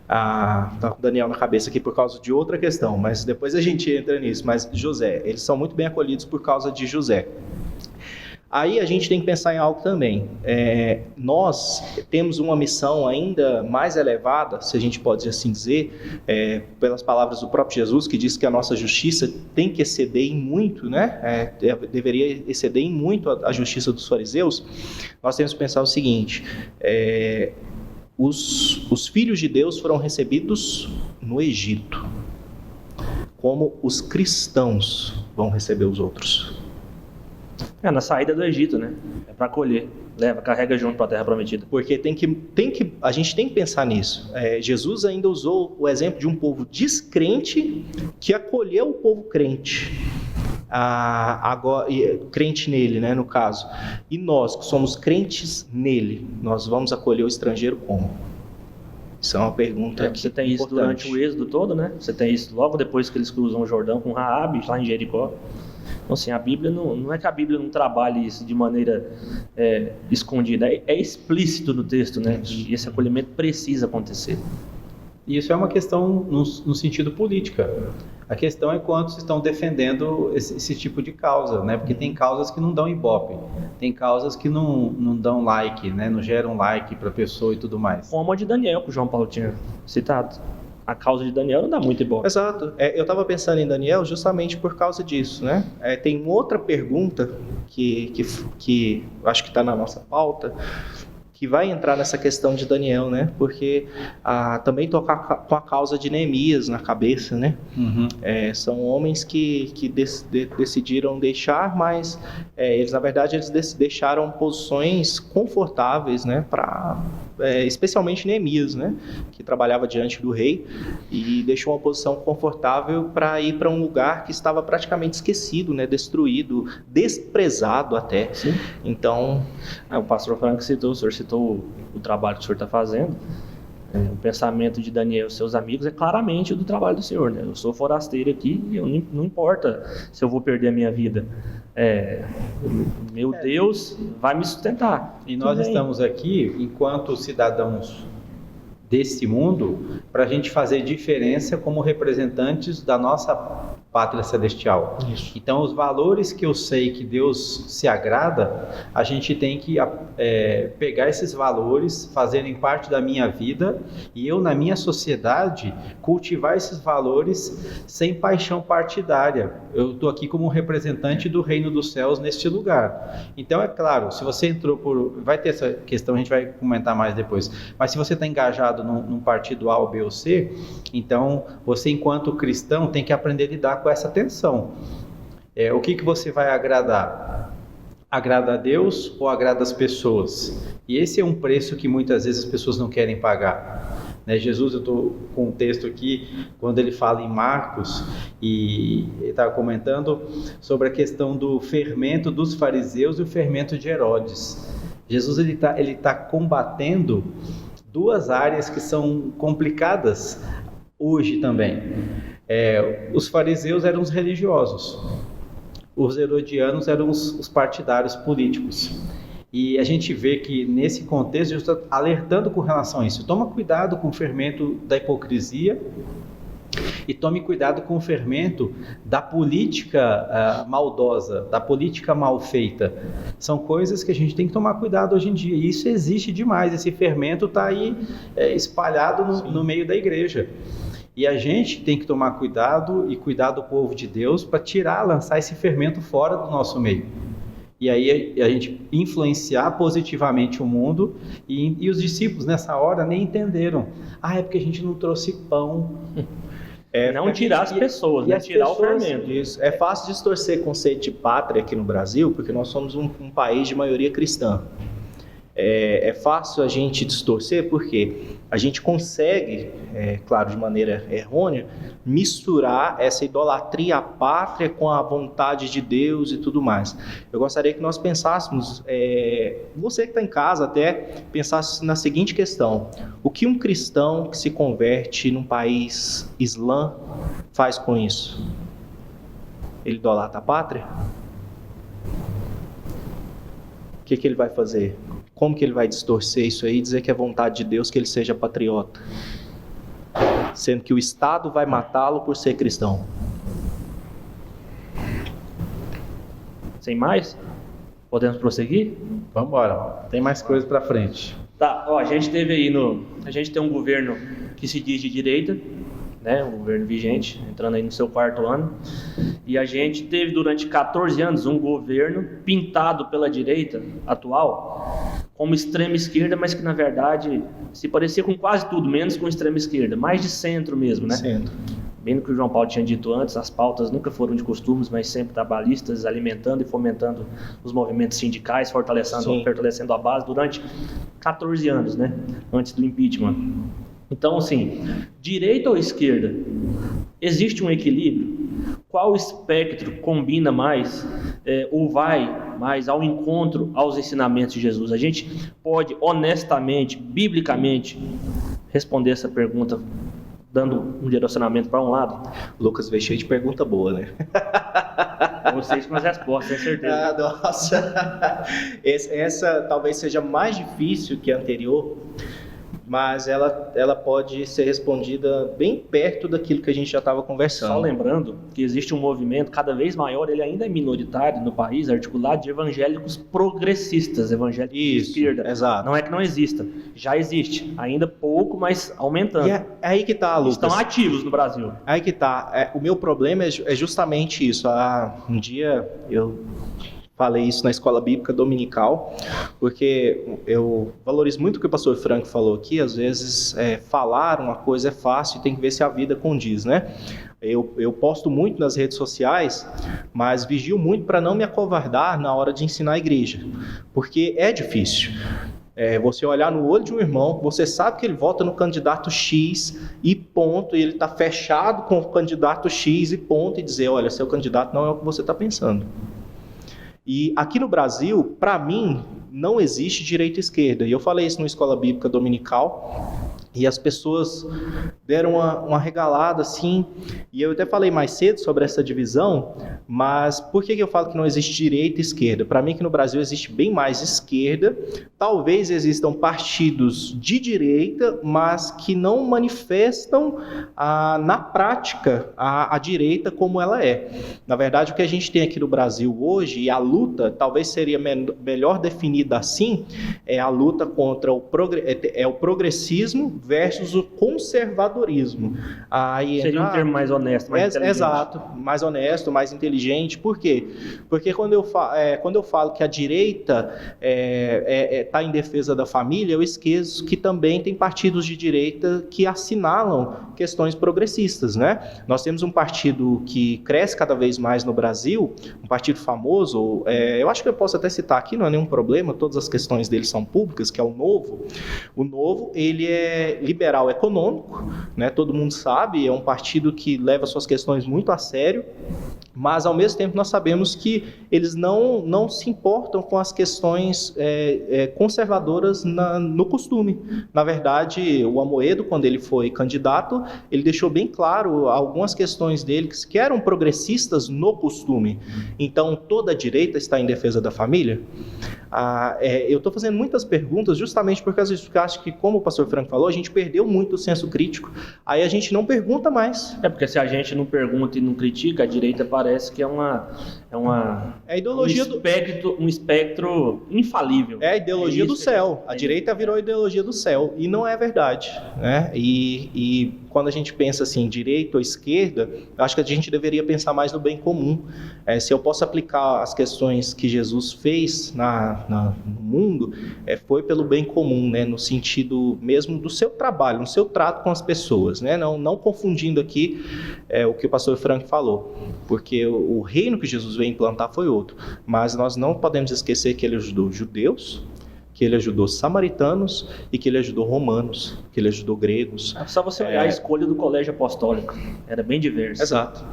Tá com o Daniel na cabeça aqui por causa de outra questão, mas depois a gente entra nisso. Mas José, eles são muito bem acolhidos por causa de José. Aí a gente tem que pensar em algo também. Nós temos uma missão ainda mais elevada, se a gente pode assim dizer, pelas palavras do próprio Jesus, que diz que a nossa justiça tem que exceder em muito, né? Deveria exceder em muito a justiça dos fariseus. Nós temos que pensar o seguinte: os filhos de Deus foram recebidos no Egito, como os cristãos vão receber os outros. Na saída do Egito, né? É para acolher. Carrega junto para a Terra Prometida. Porque a gente tem que pensar nisso. Jesus ainda usou o exemplo de um povo descrente que acolheu o povo crente. Agora, crente nele, né, no caso. E nós, que somos crentes nele, nós vamos acolher o estrangeiro como? Isso é uma pergunta Você tem isso importante. Durante o êxodo todo, né? Você tem isso logo depois que eles cruzam o Jordão com Raabe, lá em Jericó. Então, assim, a Bíblia não é que a Bíblia não trabalhe isso de maneira escondida, é explícito no texto, né? E esse acolhimento precisa acontecer. E isso é uma questão no sentido política. A questão é quantos estão defendendo esse tipo de causa, né? Porque tem causas que não dão ibope, tem causas que não dão like, né? Não geram like para a pessoa e tudo mais. Como a de Daniel, que o João Paulo tinha citado. A causa de Daniel não dá muito ibope. Exato. Eu estava pensando em Daniel justamente por causa disso, né? Tem outra pergunta que acho que está na nossa pauta, que vai entrar nessa questão de Daniel, né? Porque também tocar com a causa de Neemias na cabeça, né? Uhum. São homens que decidiram deixar, mas eles, na verdade, eles deixaram posições confortáveis, né? Especialmente Neemias, né? Que trabalhava diante do rei e deixou uma posição confortável para ir para um lugar que estava praticamente esquecido, né? Destruído, desprezado até. Sim. Então, o pastor Franco citou, o senhor citou o trabalho que o senhor está fazendo. O pensamento de Daniel e seus amigos é claramente o do trabalho do Senhor, né? Eu sou forasteiro aqui e não importa se eu vou perder a minha vida. Meu Deus vai me sustentar. E nós estamos aqui, enquanto cidadãos desse mundo, para a gente fazer diferença como representantes da nossa pátria celestial. Isso. Então, os valores que eu sei que Deus se agrada, a gente tem que pegar esses valores, fazerem parte da minha vida, e eu, na minha sociedade, cultivar esses valores sem paixão partidária. Eu estou aqui como representante do reino dos céus neste lugar. Então, é claro, se você entrou vai ter essa questão, a gente vai comentar mais depois, mas se você está engajado num partido A, ou B ou C, então você, enquanto cristão, tem que aprender a lidar com essa tensão. O que você vai agradar? Agrada a Deus ou agrada as pessoas? E esse é um preço que muitas vezes as pessoas não querem pagar. Jesus, eu estou com um texto aqui, quando ele fala em Marcos, e ele estava comentando sobre a questão do fermento dos fariseus e o fermento de Herodes. Jesus ele tá combatendo duas áreas que são complicadas hoje também. Os fariseus eram os religiosos, os herodianos eram os partidários políticos. E a gente vê que nesse contexto Jesus está alertando com relação a isso. Toma cuidado com o fermento da hipocrisia e tome cuidado com o fermento da política maldosa, da política mal feita. São coisas que a gente tem que tomar cuidado hoje em dia, e isso existe demais. Esse fermento está aí espalhado no meio da igreja. E a gente tem que tomar cuidado e cuidar do povo de Deus para lançar esse fermento fora do nosso meio. E aí a gente influenciar positivamente o mundo, e os discípulos nessa hora nem entenderam. É porque a gente não trouxe pão. Não tirar as pessoas, né? Tirar o fermento. Isso. É fácil distorcer o conceito de pátria aqui no Brasil, porque nós somos um país de maioria cristã. É fácil a gente distorcer porque a gente consegue, claro, de maneira errônea, misturar essa idolatria à pátria com a vontade de Deus e tudo mais. Eu gostaria que nós pensássemos, você que está em casa até, pensasse na seguinte questão: o que um cristão que se converte num país islã faz com isso? Ele idolatra a pátria? O que ele vai fazer? Como que ele vai distorcer isso aí e dizer que é vontade de Deus que ele seja patriota? Sendo que o Estado vai matá-lo por ser cristão. Sem mais? Podemos prosseguir? Vamos embora, tem mais coisa para frente. Tá, a gente teve aí a gente tem um governo que se diz de direita, né, um governo vigente, entrando aí no seu 4º ano, e a gente teve durante 14 anos um governo pintado pela direita atual como extrema esquerda, mas que na verdade se parecia com quase tudo, menos com extrema esquerda, mais de centro mesmo, né? Centro. Bem do que o João Paulo tinha dito antes, as pautas nunca foram de costumes, mas sempre trabalhistas, alimentando e fomentando os movimentos sindicais, fortalecendo a base durante 14 anos, né? Antes do impeachment. Então, assim, direita ou esquerda? Existe um equilíbrio? Qual espectro combina mais ou vai mais ao encontro aos ensinamentos de Jesus? A gente pode honestamente, biblicamente, responder essa pergunta dando um direcionamento para um lado? Lucas veio cheio de pergunta boa, né? Vocês com as respostas, tenho certeza. Nossa! Essa talvez seja mais difícil que a anterior, mas ela pode ser respondida bem perto daquilo que a gente já estava conversando. Só lembrando que existe um movimento cada vez maior, ele ainda é minoritário no país, articulado de evangélicos progressistas, evangélicos de esquerda. Exato. Não é que não exista, já existe, ainda pouco, mas aumentando. E é aí que está, Lucas. Estão ativos no Brasil. Aí que está. O meu problema é justamente isso. Um dia eu falei isso na escola bíblica dominical, porque eu valorizo muito o que o pastor Frank falou aqui. Às vezes falar uma coisa é fácil e tem que ver se a vida condiz, né? Eu posto muito nas redes sociais, mas vigio muito para não me acovardar na hora de ensinar a igreja, porque é difícil. Você olhar no olho de um irmão, você sabe que ele vota no candidato X e ponto, e ele está fechado com o candidato X e ponto, e dizer, olha, seu candidato não é o que você está pensando. E aqui no Brasil, para mim, não existe direita e esquerda. E eu falei isso numa escola bíblica dominical, e as pessoas deram uma regalada assim, e eu até falei mais cedo sobre essa divisão, mas por que eu falo que não existe direita e esquerda? Para mim que no Brasil existe bem mais esquerda, talvez existam partidos de direita, mas que não manifestam na prática a direita como ela é. Na verdade, o que a gente tem aqui no Brasil hoje, e a luta talvez seria melhor definida assim, é a luta contra o progressismo versus o conservadorismo. Seria um termo mais honesto, mais inteligente. Exato, mais honesto, mais inteligente. Por quê? Porque quando eu falo que a direita está em defesa da família, eu esqueço que também tem partidos de direita que assinalam questões progressistas, né? Nós temos um partido que cresce cada vez mais no Brasil, um partido famoso, eu acho que eu posso até citar aqui, não é nenhum problema, todas as questões dele são públicas, que é o Novo. O Novo, ele é liberal econômico, né? Todo mundo sabe, é um partido que leva suas questões muito a sério, mas ao mesmo tempo nós sabemos que eles não se importam com as questões conservadoras no costume. Na verdade, o Amoedo, quando ele foi candidato, ele deixou bem claro algumas questões dele que eram progressistas no costume. Então, toda a direita está em defesa da família? Eu estou fazendo muitas perguntas justamente porque às vezes eu acho que, como o pastor Frank falou, a gente perdeu muito o senso crítico, aí a gente não pergunta mais. Porque se a gente não pergunta e não critica, a direita parece que é a ideologia um espectro infalível. É a ideologia do céu. A direita virou a ideologia do céu, e não é verdade, né? E quando a gente pensa assim, direita ou esquerda, eu acho que a gente deveria pensar mais no bem comum. Se eu posso aplicar as questões que Jesus fez no mundo, foi pelo bem comum, né? No sentido mesmo do seu trabalho, no seu trato com as pessoas, né? Não confundindo aqui o que o pastor Frank falou, porque o reino que Jesus veio implantar foi outro, mas nós não podemos esquecer que ele ajudou judeus, que ele ajudou samaritanos e que ele ajudou romanos, que ele ajudou gregos. É só você olhar a escolha do colégio apostólico, era bem diverso. Exato.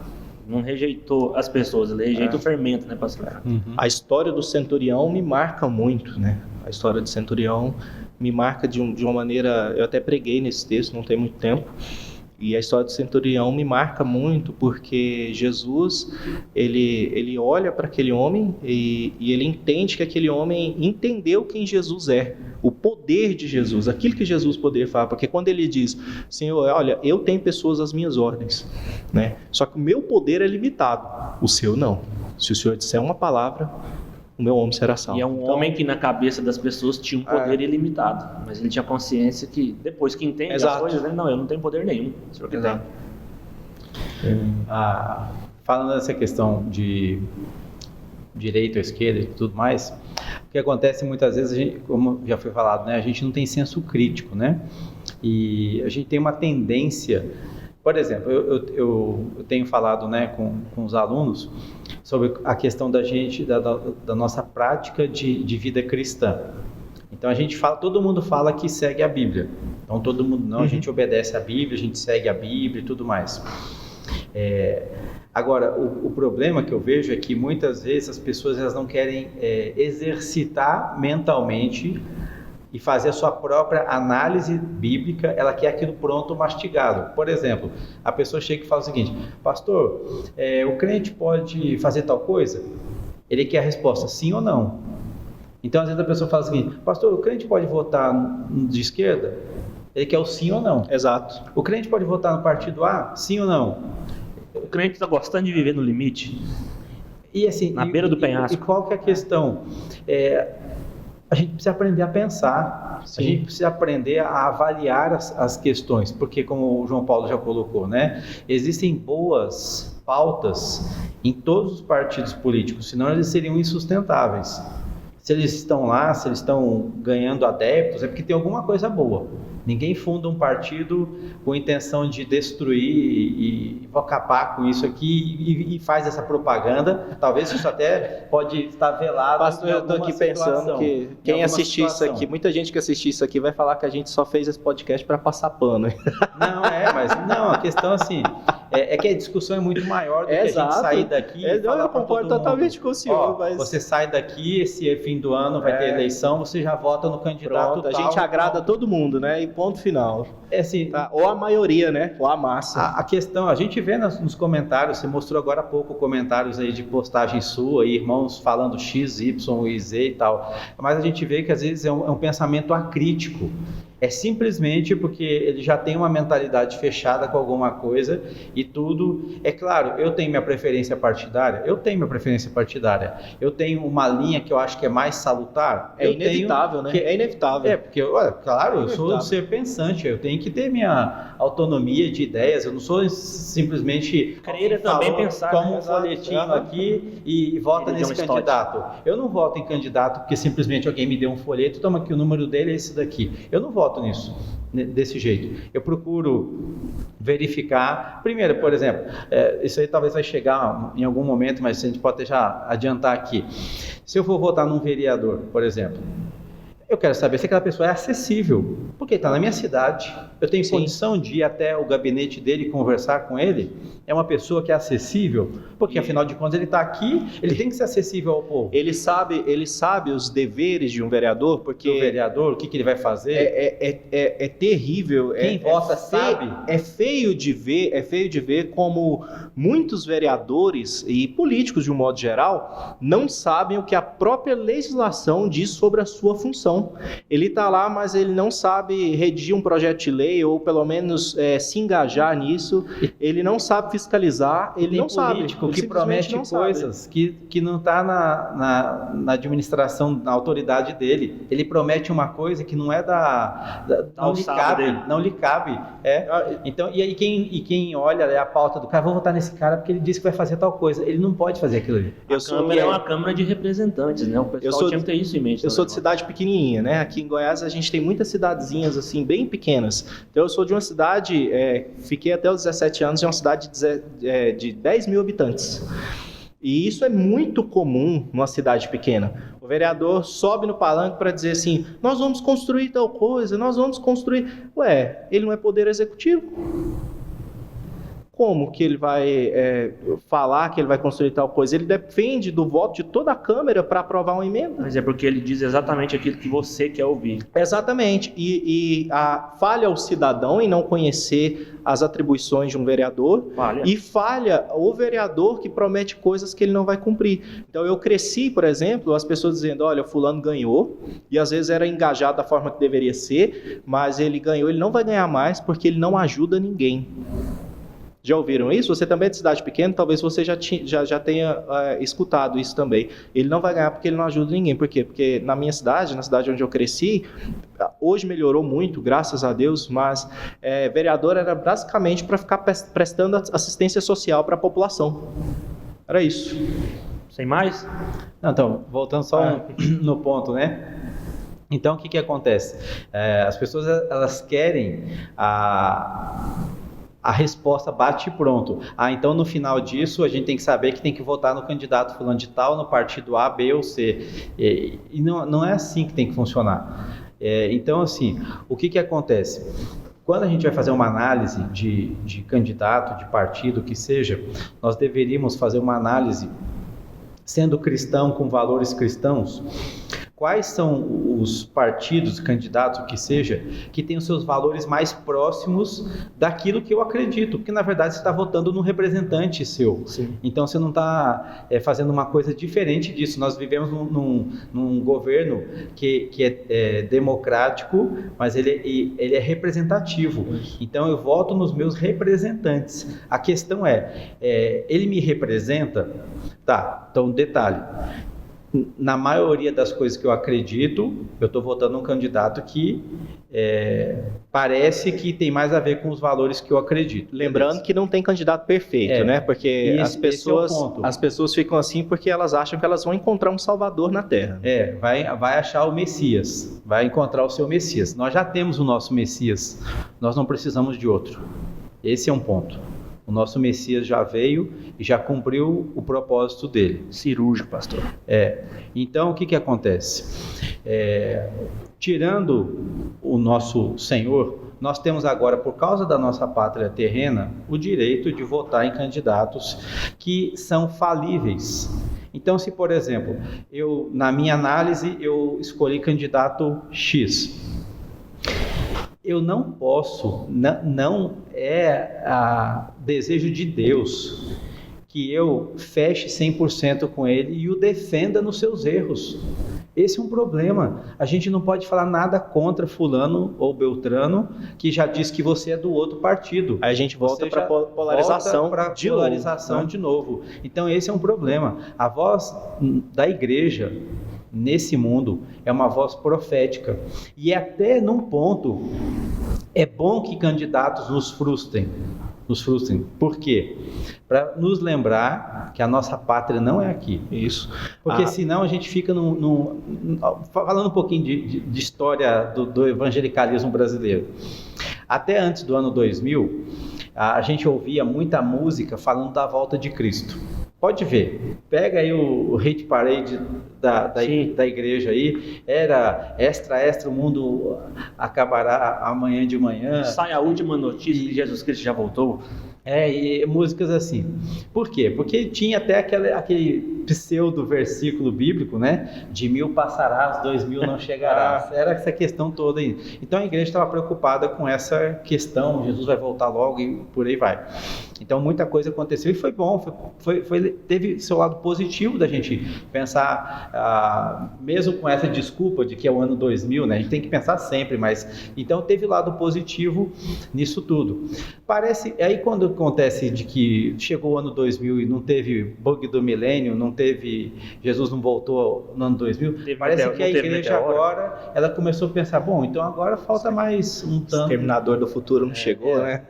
Não rejeitou as pessoas, ele rejeitou o fermento, né, pastor? A história do centurião me marca muito, né? A história do centurião me marca de uma maneira, eu até preguei nesse texto, não tem muito tempo, e a história do centurião me marca muito porque Jesus, ele olha para aquele homem e ele entende que aquele homem entendeu quem Jesus é, o poder de Jesus, aquilo que Jesus poderia falar, porque quando ele diz, Senhor, olha, eu tenho pessoas às minhas ordens, né? Só que o meu poder é limitado, o seu não. Se o Senhor disser uma palavra, o meu homem será salvo. E é um homem que na cabeça das pessoas tinha um poder ilimitado, mas ele tinha consciência que depois que entende as coisas, né? Não, eu não tenho poder nenhum, o senhor que tem. Falando dessa questão de direita ou esquerda e tudo mais, o que acontece muitas vezes, a gente, como já foi falado, né, a gente não tem senso crítico, né? E a gente tem uma tendência, por exemplo, eu tenho falado, né, com os alunos sobre a questão da gente, da nossa prática de vida cristã. Então a gente fala, todo mundo fala que segue a Bíblia. Então todo mundo, não, a gente obedece a Bíblia, a gente segue a Bíblia e tudo mais. Agora, o problema que eu vejo é que muitas vezes as pessoas elas não querem exercitar mentalmente e fazer a sua própria análise bíblica, ela quer aquilo pronto, mastigado. Por exemplo, a pessoa chega e fala o seguinte, pastor, o crente pode fazer tal coisa? Ele quer a resposta sim ou não. Então, às vezes a pessoa fala o seguinte, pastor, o crente pode votar de esquerda? Ele quer o sim ou não. Exato. O crente pode votar no partido A, sim ou não? O crente está gostando de viver no limite. E assim, Na beira do penhasco. E qual que é a questão? A gente precisa aprender a pensar, Sim. a gente precisa aprender a avaliar as questões, porque como o João Paulo já colocou, né, existem boas pautas em todos os partidos políticos, senão eles seriam insustentáveis. Se eles estão lá, se eles estão ganhando adeptos, é porque tem alguma coisa boa. Ninguém funda um partido com a intenção de destruir e vou acabar com isso aqui e faz essa propaganda. Talvez isso até pode estar velado. Pastor, eu estou aqui pensando que quem assistir isso aqui, muita gente que assistir isso aqui vai falar que a gente só fez esse podcast para passar pano. Não, a questão assim, é que a discussão é muito maior do que a gente sair daqui. Eu concordo totalmente com o senhor. Mas... Você sai daqui, esse fim do ano vai ter eleição, você já vota no candidato. Pronto, a gente agrada todo mundo, né? E ponto final. Assim, tá? Ou a maioria, né? Ou a massa. A questão, a gente vê nos comentários, você mostrou agora há pouco comentários aí de postagem sua, aí, irmãos falando X, Y e Z e tal, mas a gente vê que às vezes é um pensamento acrítico. É simplesmente porque ele já tem uma mentalidade fechada com alguma coisa e tudo. É claro, eu tenho minha preferência partidária, eu tenho uma linha que eu acho que é mais salutar. É inevitável, né? É inevitável. Porque, olha, claro, eu sou um ser pensante, eu tenho que ter minha autonomia de ideias, eu não sou simplesmente querer também pensar, como um folhetinho aqui e vota nesse candidato. Eu não voto em candidato porque simplesmente alguém me deu um folheto, toma aqui o número dele, é esse daqui. Eu não voto nisso, desse jeito. Eu procuro verificar, primeiro, por exemplo, isso aí talvez vai chegar em algum momento, mas a gente pode já adiantar aqui. Se eu for votar num vereador, por exemplo, eu quero saber se aquela pessoa é acessível, porque está na minha cidade, eu tenho condição de ir até o gabinete dele e conversar com ele. É uma pessoa que é acessível, porque afinal de contas ele está aqui, ele tem que ser acessível ao povo. Ele sabe os deveres de um vereador, porque o vereador, o que ele vai fazer? É terrível. Quem vota sabe. É feio de ver como muitos vereadores e políticos de um modo geral não sabem o que a própria legislação diz sobre a sua função. Ele está lá, mas ele não sabe redigir um projeto de lei ou pelo menos se engajar nisso. Ele não sabe fiscalizar, ele não sabe. Tem político que promete coisas que não está na administração, na autoridade dele. Ele promete uma coisa que não é não lhe cabe. Então, e aí quem olha a pauta do cara, vou votar nesse cara porque ele disse que vai fazer tal coisa. Ele não pode fazer aquilo ali. A Câmara é uma Câmara de Representantes, né? O pessoal tinha que ter isso em mente. Eu sou de cidade pequenininha, né? Aqui em Goiás a gente tem muitas cidadezinhas assim, bem pequenas. Então eu sou de uma cidade, fiquei até os 17 anos em uma cidade de 10 mil habitantes. E isso é muito comum numa cidade pequena. O vereador sobe no palanque para dizer assim, nós vamos construir tal coisa, nós vamos construir... Ué, ele não é poder executivo? Como que ele vai falar que ele vai construir tal coisa? Ele depende do voto de toda a Câmara para aprovar uma emenda. Mas é porque ele diz exatamente aquilo que você quer ouvir. Exatamente. E a falha o cidadão em não conhecer as atribuições de um vereador. E falha o vereador que promete coisas que ele não vai cumprir. Então eu cresci, por exemplo, as pessoas dizendo, olha, fulano ganhou, e às vezes era engajado da forma que deveria ser, mas ele ganhou, ele não vai ganhar mais porque ele não ajuda ninguém. Já ouviram isso? Você também é de cidade pequena, talvez você já tenha escutado isso também. Ele não vai ganhar porque ele não ajuda ninguém. Por quê? Porque na minha cidade, na cidade onde eu cresci, hoje melhorou muito, graças a Deus, mas vereador era basicamente para ficar prestando assistência social para a população. Era isso. Sem mais? Não, então, voltando só no ponto, né? Então, o que acontece? As pessoas, elas querem a resposta bate e pronto. Então no final disso a gente tem que saber que tem que votar no candidato fulano de tal, no partido A, B ou C. E não é assim que tem que funcionar. Então assim, o que acontece? Quando a gente vai fazer uma análise de candidato, de partido, que seja, nós deveríamos fazer uma análise sendo cristão, com valores cristãos, quais são os partidos, candidatos, o que seja, que têm os seus valores mais próximos daquilo que eu acredito, porque na verdade você está votando num representante seu. Sim. Então você não está fazendo uma coisa diferente disso. Nós vivemos num governo que é democrático, mas ele é representativo. Então eu voto nos meus representantes. A questão ele me representa? Tá, então detalhe. Na maioria das coisas que eu acredito, eu estou votando um candidato que parece que tem mais a ver com os valores que eu acredito. Lembrando que não tem candidato perfeito, né? Porque as pessoas ficam assim porque elas acham que elas vão encontrar um salvador na Terra. Vai achar o Messias, vai encontrar o seu Messias. Nós já temos o nosso Messias, nós não precisamos de outro. Esse é um ponto. O nosso Messias já veio e já cumpriu o propósito dele. Cirúrgico, pastor. Então, o que acontece? Tirando o nosso Senhor, nós temos agora, por causa da nossa pátria terrena, o direito de votar em candidatos que são falíveis. Então, se, por exemplo, na minha análise, eu escolhi candidato X, eu não posso, não é desejo de Deus que eu feche 100% com ele e o defenda nos seus erros. Esse é um problema. A gente não pode falar nada contra fulano ou beltrano que já diz que você é do outro partido. Aí a gente volta para polarização, de novo. Então esse é um problema. A voz da igreja nesse mundo é uma voz profética. E até num ponto é bom que candidatos nos frustrem. Por quê? Para nos lembrar que a nossa pátria não é aqui. Isso. Porque senão a gente fica falando um pouquinho de história do evangelicalismo brasileiro. Até antes do ano 2000, a gente ouvia muita música falando da volta de Cristo. Pode ver, pega aí o hit parade da igreja aí, era extra, o mundo acabará amanhã de manhã. Sai a última notícia que Jesus Cristo já voltou. E músicas assim. Por quê? Porque tinha até aquele pseudo versículo bíblico, né? De 1000 passarás, 2000 não chegarás. Era essa questão toda aí. Então a igreja estava preocupada com essa questão, Jesus vai voltar logo e por aí vai. Então muita coisa aconteceu e foi bom, teve seu lado positivo da gente pensar, mesmo com essa desculpa de que é o ano 2000, né? A gente tem que pensar sempre, mas então teve lado positivo nisso tudo. Parece, aí quando acontece de que chegou o ano 2000 e não teve bug do milênio, Jesus não voltou no ano 2000, parece que a igreja agora, ela começou a pensar, bom, então agora falta mais um tanto. O Exterminador do futuro não chegou, né?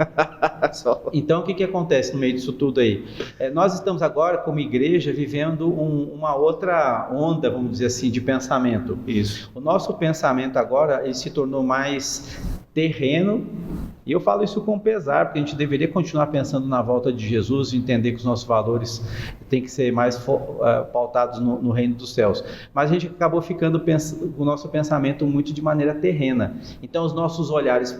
Então o que acontece no meio disso tudo aí? Nós estamos agora, como igreja, vivendo uma outra onda, vamos dizer assim, de pensamento. Isso. O nosso pensamento agora, ele se tornou mais terreno, e eu falo isso com pesar, porque a gente deveria continuar pensando na volta de Jesus e entender que os nossos valores têm que ser mais pautados no reino dos céus. Mas a gente acabou ficando o nosso pensamento muito de maneira terrena. Então os nossos olhares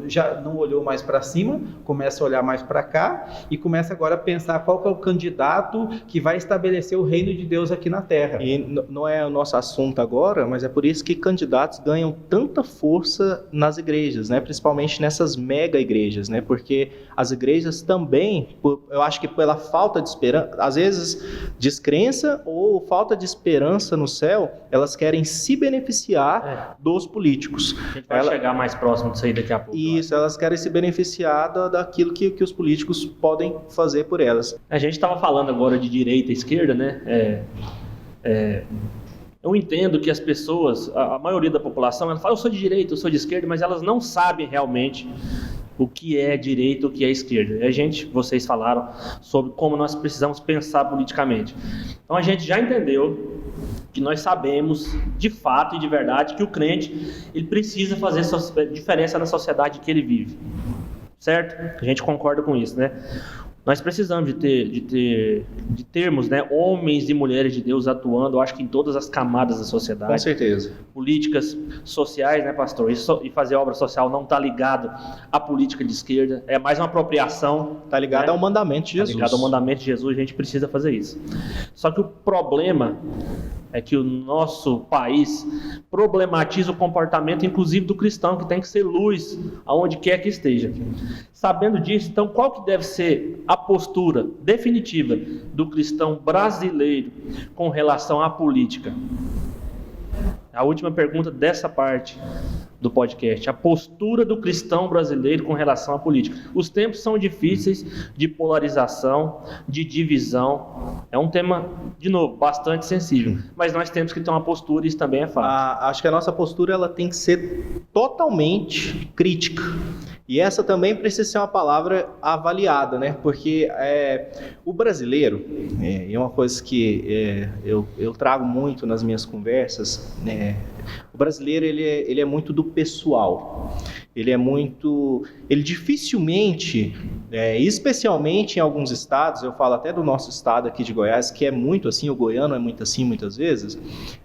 já não olhou mais para cima, começa a olhar mais para cá e começa agora a pensar qual que é o candidato que vai estabelecer o reino de Deus aqui na terra. E não é o nosso assunto agora, mas é por isso que candidatos ganham tanta força nas igrejas, né? Principalmente nessas mega igrejas, né? Porque as igrejas também, eu acho que pela falta de esperança, às vezes descrença ou falta de esperança no céu, elas querem se beneficiar dos políticos. A gente vai chegar mais próximo disso aí daqui a pouco. Isso, elas querem se beneficiar daquilo que os políticos podem fazer por elas. A gente estava falando agora de direita e esquerda, né? Eu entendo que as pessoas, a maioria da população, ela fala, eu sou de direita, eu sou de esquerda, mas elas não sabem realmente o que é direita, o que é esquerda. E vocês falaram sobre como nós precisamos pensar politicamente. Então a gente já entendeu que nós sabemos, de fato e de verdade, que o crente ele precisa fazer diferença na sociedade que ele vive. Certo? A gente concorda com isso, né? Nós precisamos de termos, né, homens e mulheres de Deus atuando, eu acho que em todas as camadas da sociedade. Com certeza. Políticas sociais, né, pastor? E fazer obra social não está ligado à política de esquerda, é mais uma apropriação. Está ligado, né, ao mandamento de Jesus. Está ligado ao mandamento de Jesus, a gente precisa fazer isso. Só que o problema é que o nosso país problematiza o comportamento, inclusive do cristão, que tem que ser luz aonde quer que esteja. Sabendo disso, então, qual que deve ser a postura definitiva do cristão brasileiro com relação à política? A última pergunta dessa parte do podcast, a postura do cristão brasileiro com relação à política. Os tempos são difíceis de polarização, de divisão. É um tema, de novo, bastante sensível, mas nós temos que ter uma postura, e isso também é fato. Acho que a nossa postura ela tem que ser totalmente crítica. E essa também precisa ser uma palavra avaliada, né? Porque o brasileiro, é uma coisa que eu trago muito nas minhas conversas, o brasileiro ele é muito do pessoal. Ele dificilmente, especialmente em alguns estados, eu falo até do nosso estado aqui de Goiás, que é muito assim, o goiano é muito assim muitas vezes,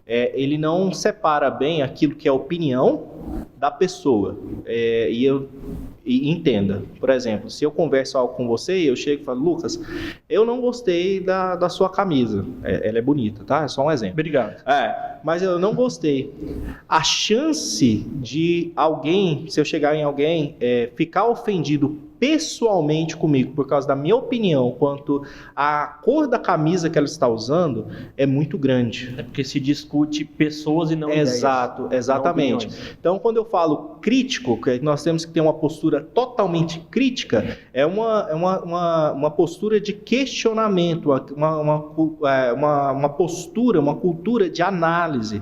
ele não separa bem aquilo que é opinião da pessoa. E entenda, por exemplo, se eu converso algo com você e eu chego e falo, Lucas, eu não gostei da sua camisa, ela é bonita, tá? É só um exemplo. Obrigado. Mas eu não gostei. A chance de alguém, se eu chegar em alguém, ficar ofendido pessoalmente comigo por causa da minha opinião quanto à cor da camisa que ela está usando é muito grande. É porque se discute pessoas e não ideias. Exatamente. Então, quando eu falo crítico, que nós temos que ter uma postura totalmente crítica, é uma postura de questionamento, uma postura, uma cultura de análise,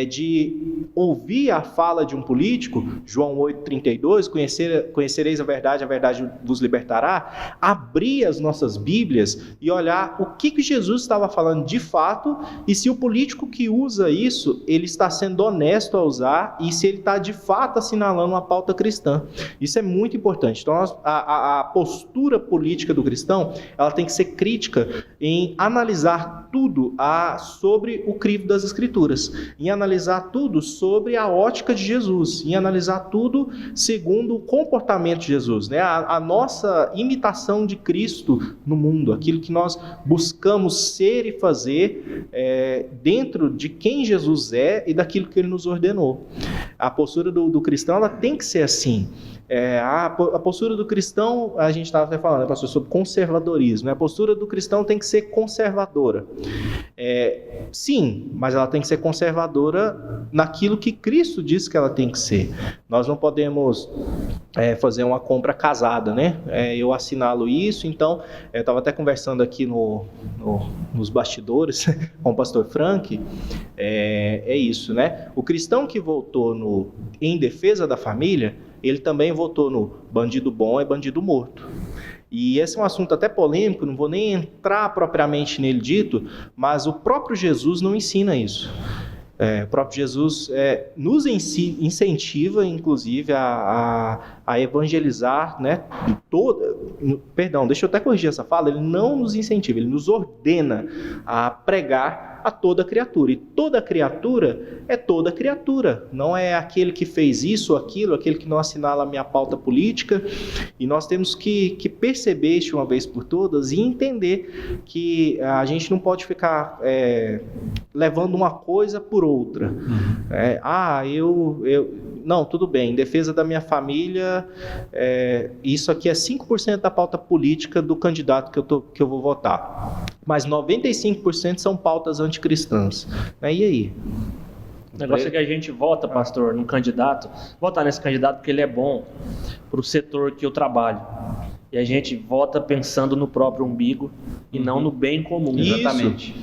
de ouvir a fala de um político, João 8,32, conhecereis a verdade vos libertará, abrir as nossas Bíblias e olhar o que Jesus estava falando de fato e se o político que usa isso, ele está sendo honesto a usar e se ele está de fato assinalando uma pauta cristã. Isso é muito importante. Então, a postura política do cristão, ela tem que ser crítica em analisar tudo sobre o crivo das Escrituras, em analisar tudo sobre a ótica de Jesus, em analisar tudo segundo o comportamento de Jesus, né? A nossa imitação de Cristo no mundo, aquilo que nós buscamos ser e fazer dentro de quem Jesus é e daquilo que Ele nos ordenou. A postura do cristão, ela tem que ser assim. A postura do cristão, a gente estava até falando, pastor, sobre conservadorismo, né? A postura do cristão tem que ser conservadora. Sim, mas ela tem que ser conservadora naquilo que Cristo diz que ela tem que ser. Nós não podemos fazer uma compra casada, né? Eu assinalo isso, então, eu estava até conversando aqui nos bastidores com o pastor Frank, é isso, né? O cristão que votou em defesa da família, ele também votou no bandido bom é bandido morto. E esse é um assunto até polêmico, não vou nem entrar propriamente nele dito, mas o próprio Jesus não ensina isso. O próprio Jesus nos incentiva, inclusive, a evangelizar, né? Perdão, deixa eu até corrigir essa fala, ele não nos incentiva, ele nos ordena a pregar a toda criatura. E toda criatura é toda criatura. Não é aquele que fez isso ou aquilo, aquele que não assinala a minha pauta política. E nós temos que perceber isso uma vez por todas e entender que a gente não pode ficar levando uma coisa por outra. Não, tudo bem, em defesa da minha família, isso aqui é 5% da pauta política do candidato que eu vou votar. Mas 95% são pautas anticristãs. E aí? O negócio é que a gente vota, pastor, num candidato, votar nesse candidato porque ele é bom para o setor que eu trabalho. E a gente vota pensando no próprio umbigo e não no bem comum. Exatamente.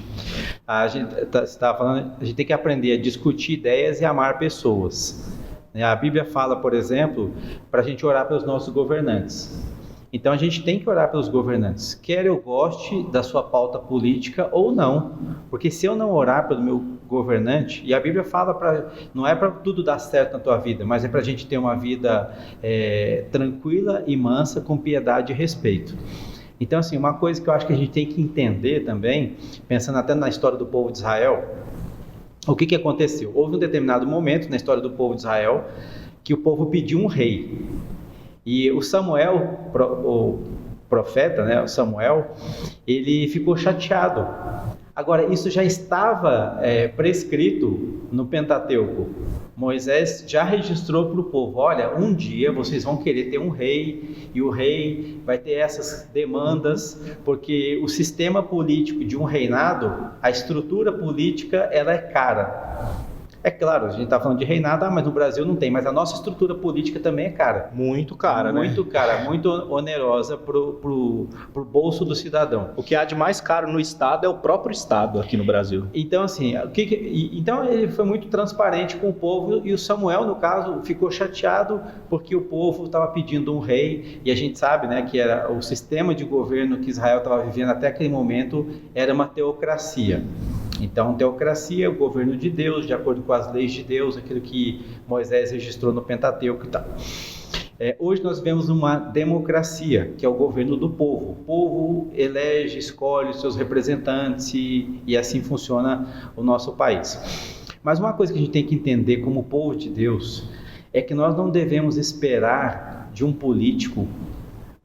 A gente estava falando, a gente tem que aprender a discutir ideias e amar pessoas. A Bíblia fala, por exemplo, para a gente orar pelos nossos governantes. Então a gente tem que orar pelos governantes, quer eu goste da sua pauta política ou não, porque se eu não orar pelo meu governante, e a Bíblia fala, não é para tudo dar certo na tua vida, mas é para a gente ter uma vida tranquila e mansa, com piedade e respeito. Então assim, uma coisa que eu acho que a gente tem que entender também, pensando até na história do povo de Israel, o que aconteceu? Houve um determinado momento na história do povo de Israel que o povo pediu um rei. E o Samuel, o profeta, né, o Samuel, ele ficou chateado, Agora, isso já estava prescrito no Pentateuco. Moisés já registrou para o povo, olha, um dia vocês vão querer ter um rei, e o rei vai ter essas demandas, porque o sistema político de um reinado, a estrutura política, ela é cara. É claro, a gente está falando de reinado, mas no Brasil não tem, mas a nossa estrutura política também é cara. Muito cara, né? Muito cara, muito onerosa pro bolso do cidadão. O que há de mais caro no Estado é o próprio Estado aqui no Brasil. Então, assim, então ele foi muito transparente com o povo, e o Samuel, no caso, ficou chateado porque o povo estava pedindo um rei, e a gente sabe, né, que era o sistema de governo que Israel estava vivendo até aquele momento era uma teocracia. Então, teocracia, o governo de Deus, de acordo com as leis de Deus, aquilo que Moisés registrou no Pentateuco e tal. Hoje nós vemos uma democracia, que é o governo do povo. O povo elege, escolhe os seus representantes e assim funciona o nosso país. Mas uma coisa que a gente tem que entender como povo de Deus é que nós não devemos esperar de um político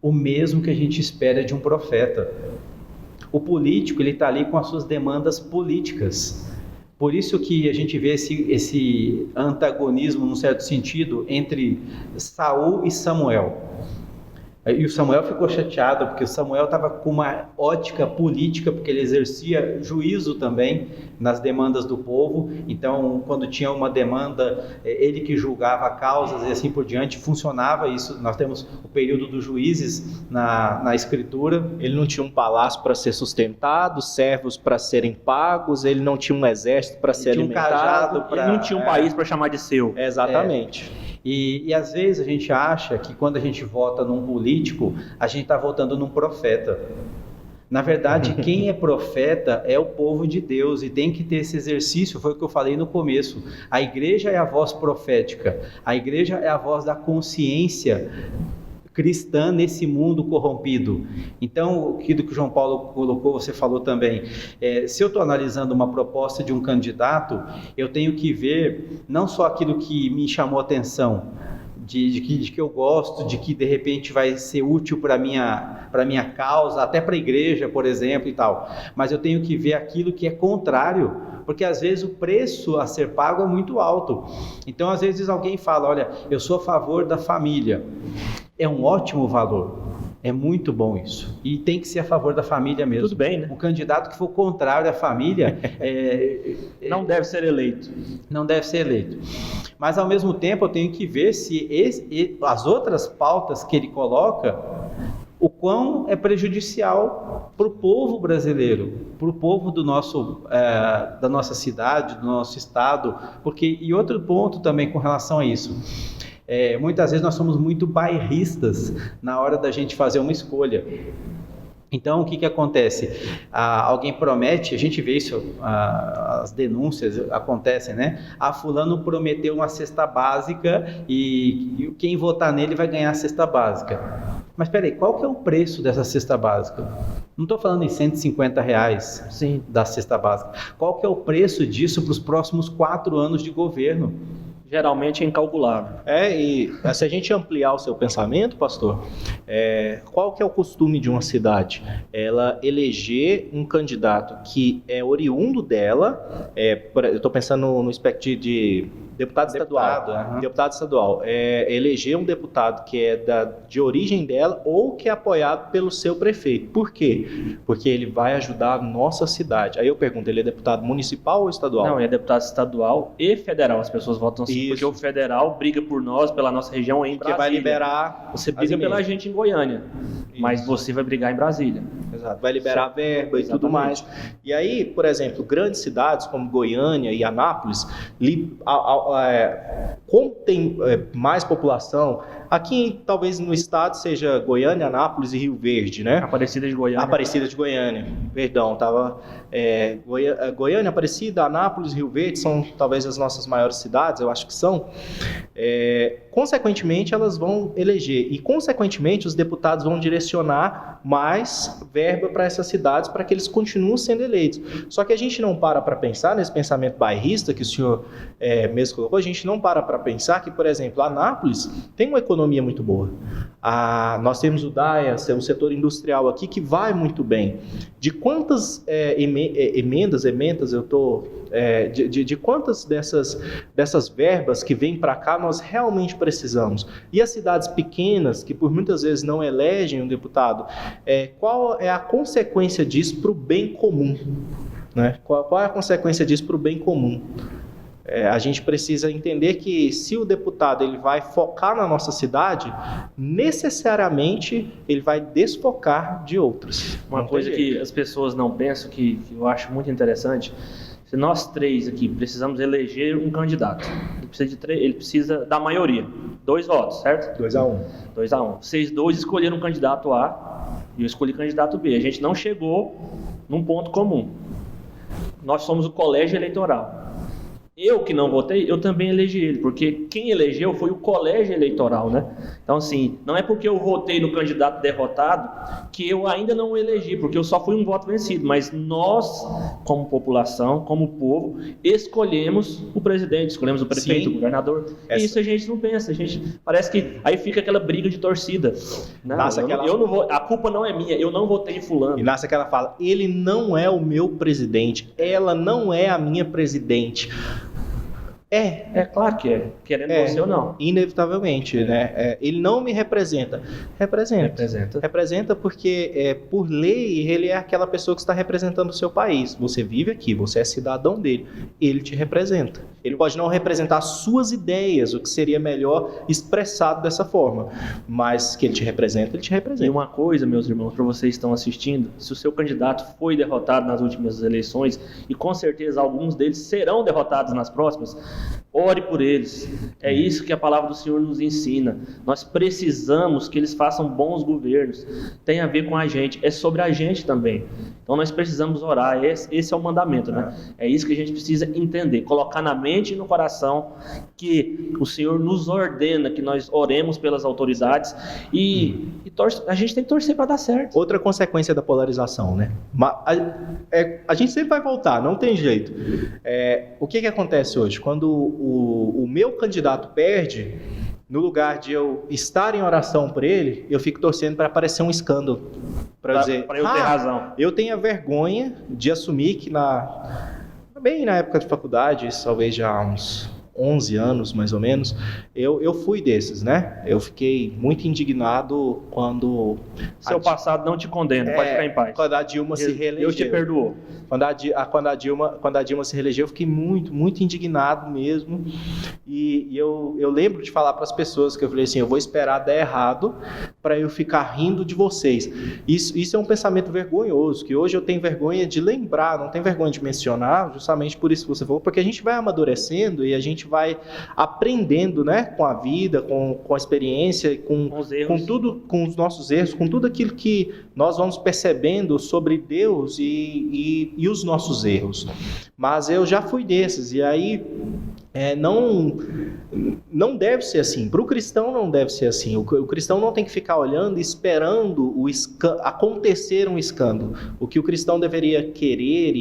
o mesmo que a gente espera de um profeta. O político, ele está ali com as suas demandas políticas. Por isso que a gente vê esse antagonismo, num certo sentido, entre Saul e Samuel. E o Samuel ficou chateado, porque o Samuel estava com uma ótica política, porque ele exercia juízo também nas demandas do povo. Então, quando tinha uma demanda, ele que julgava causas e assim por diante, funcionava isso. Nós temos o período dos juízes na Escritura. Ele não tinha um palácio para ser sustentado, servos para serem pagos, ele não tinha um exército para ser alimentado. Ele não tinha um país para chamar de seu. Exatamente. E às vezes a gente acha que quando a gente vota num político, a gente está votando num profeta. Na verdade, quem é profeta é o povo de Deus, e tem que ter esse exercício, foi o que eu falei no começo. A igreja é a voz profética, a igreja é a voz da consciência cristã nesse mundo corrompido. Então, aquilo que o João Paulo colocou, você falou também, se eu estou analisando uma proposta de um candidato, eu tenho que ver não só aquilo que me chamou a atenção, de que eu gosto, de que de repente vai ser útil para minha causa, até para a igreja, por exemplo, e tal, mas eu tenho que ver aquilo que é contrário, porque às vezes o preço a ser pago é muito alto. Então, às vezes alguém fala, olha, eu sou a favor da família. É um ótimo valor, é muito bom isso, e tem que ser a favor da família mesmo. Tudo bem, né? O candidato que for contrário à família não deve ser eleito. Não deve ser eleito. Mas ao mesmo tempo eu tenho que ver se as outras pautas que ele coloca, o quão é prejudicial para o povo brasileiro, para o povo da nossa cidade, do nosso estado, e outro ponto também com relação a isso. Muitas vezes nós somos muito bairristas na hora da gente fazer uma escolha. Então, o que acontece? Alguém promete, a gente vê isso, as denúncias acontecem, né? Fulano prometeu uma cesta básica e quem votar nele vai ganhar a cesta básica. Mas peraí, qual que é o preço dessa cesta básica? Não estou falando em R$150 Sim. Da cesta básica. Qual que é o preço disso para os próximos 4 anos de governo? Geralmente é incalculável. E se a gente ampliar o seu pensamento, pastor, qual que é o costume de uma cidade? Ela eleger um candidato que é oriundo dela, eu estou pensando no aspecto de deputado estadual. Deputado estadual. Eleger um deputado que é de origem dela ou que é apoiado pelo seu prefeito. Por quê? Porque ele vai ajudar a nossa cidade. Aí eu pergunto, ele é deputado municipal ou estadual? Não, ele é deputado estadual e federal. As pessoas votam assim, porque o federal briga por nós, pela nossa região em Brasília. Porque vai liberar... Você briga pela gente em Goiânia, mas você vai brigar em Brasília. Exato. Vai liberar verba e tudo mais. E aí, por exemplo, grandes cidades como Goiânia e Anápolis, como tem mais população, aqui talvez no estado seja Goiânia, Anápolis e Rio Verde, né? Aparecida de Goiânia. Aparecida de Goiânia, perdão, Goiânia, Aparecida, Anápolis, Rio Verde são talvez as nossas maiores cidades, eu acho que são. consequentemente, elas vão eleger e, consequentemente, os deputados vão direcionar mais verba para essas cidades para que eles continuem sendo eleitos. Só que a gente não para pensar nesse pensamento bairrista que o senhor mesmo colocou, a gente não para pensar que, por exemplo, Anápolis tem uma economia muito boa. Nós temos o DAIA, o setor industrial aqui, que vai muito bem. De quantas emendas eu estou... de quantas dessas verbas que vêm para cá nós realmente precisamos? E as cidades pequenas, que por muitas vezes não elegem um deputado, qual é a consequência disso para o bem comum? Né? Qual é a consequência disso para o bem comum? A gente precisa entender que se o deputado ele vai focar na nossa cidade, necessariamente ele vai desfocar de outras. Uma coisa que as pessoas não pensam, que eu acho muito interessante, se nós três aqui precisamos eleger um candidato, ele precisa da maioria, 2 votos, certo? 2-1. 2-1. Vocês dois escolheram um candidato A e eu escolhi candidato B. A gente não chegou num ponto comum. Nós somos o colégio eleitoral. Eu que não votei, eu também elegi ele, porque quem elegeu foi o colégio eleitoral, né? Então, assim, não é porque eu votei no candidato derrotado que eu ainda não o elegi, porque eu só fui um voto vencido, mas nós, como população, como povo, escolhemos o presidente, escolhemos o prefeito, o governador, e isso a gente não pensa, parece que aí fica aquela briga de torcida. Não, eu não vou, a culpa não é minha, eu não votei em fulano. E nasce aquela fala, ele não é o meu presidente, ela não é a minha presidente. É claro que é, querendo você ou não. Inevitavelmente, né? Ele não me representa. Representa porque, por lei, ele é aquela pessoa que está representando o seu país. Você vive aqui, você é cidadão dele. Ele te representa. Ele pode não representar suas ideias, o que seria melhor expressado dessa forma. Mas que ele te representa, ele te representa. E uma coisa, meus irmãos, para vocês que estão assistindo, se o seu candidato foi derrotado nas últimas eleições, e com certeza alguns deles serão derrotados nas próximas, ore por eles. É isso que a palavra do Senhor nos ensina. Nós precisamos que eles façam bons governos. Tem a ver com a gente. É sobre a gente também. Então nós precisamos orar. Esse é o mandamento, né? É isso que a gente precisa entender. Colocar na mente e no coração que o Senhor nos ordena que nós oremos pelas autoridades e a gente tem que torcer para dar certo. Outra consequência da polarização, né? A gente sempre vai voltar, não tem jeito. O que acontece hoje? Quando o meu candidato perde, no lugar de eu estar em oração por ele, eu fico torcendo para aparecer um escândalo. Para dizer, eu ter razão. Eu tenho a vergonha de assumir que bem na época de faculdade, talvez já há uns 11 anos, mais ou menos, eu fui desses, né? Eu fiquei muito indignado quando... Seu passado não te condena, pode ficar em paz. Quando a Dilma se reelegeu. Deus te perdoou. Quando a Dilma se reelegeu, eu fiquei muito, muito indignado mesmo. E eu lembro de falar para as pessoas que eu falei assim, eu vou esperar dar errado para eu ficar rindo de vocês. Isso é um pensamento vergonhoso, que hoje eu tenho vergonha de lembrar, não tenho vergonha de mencionar, justamente por isso que você falou, porque a gente vai amadurecendo e a gente vai aprendendo, né, com a vida, com a experiência, com tudo, com os nossos erros, com tudo aquilo que nós vamos percebendo sobre Deus e os nossos erros. Mas eu já fui desses, e aí não deve ser assim. Para o cristão não deve ser assim. O cristão não tem que ficar olhando e esperando acontecer um escândalo. O que o cristão deveria querer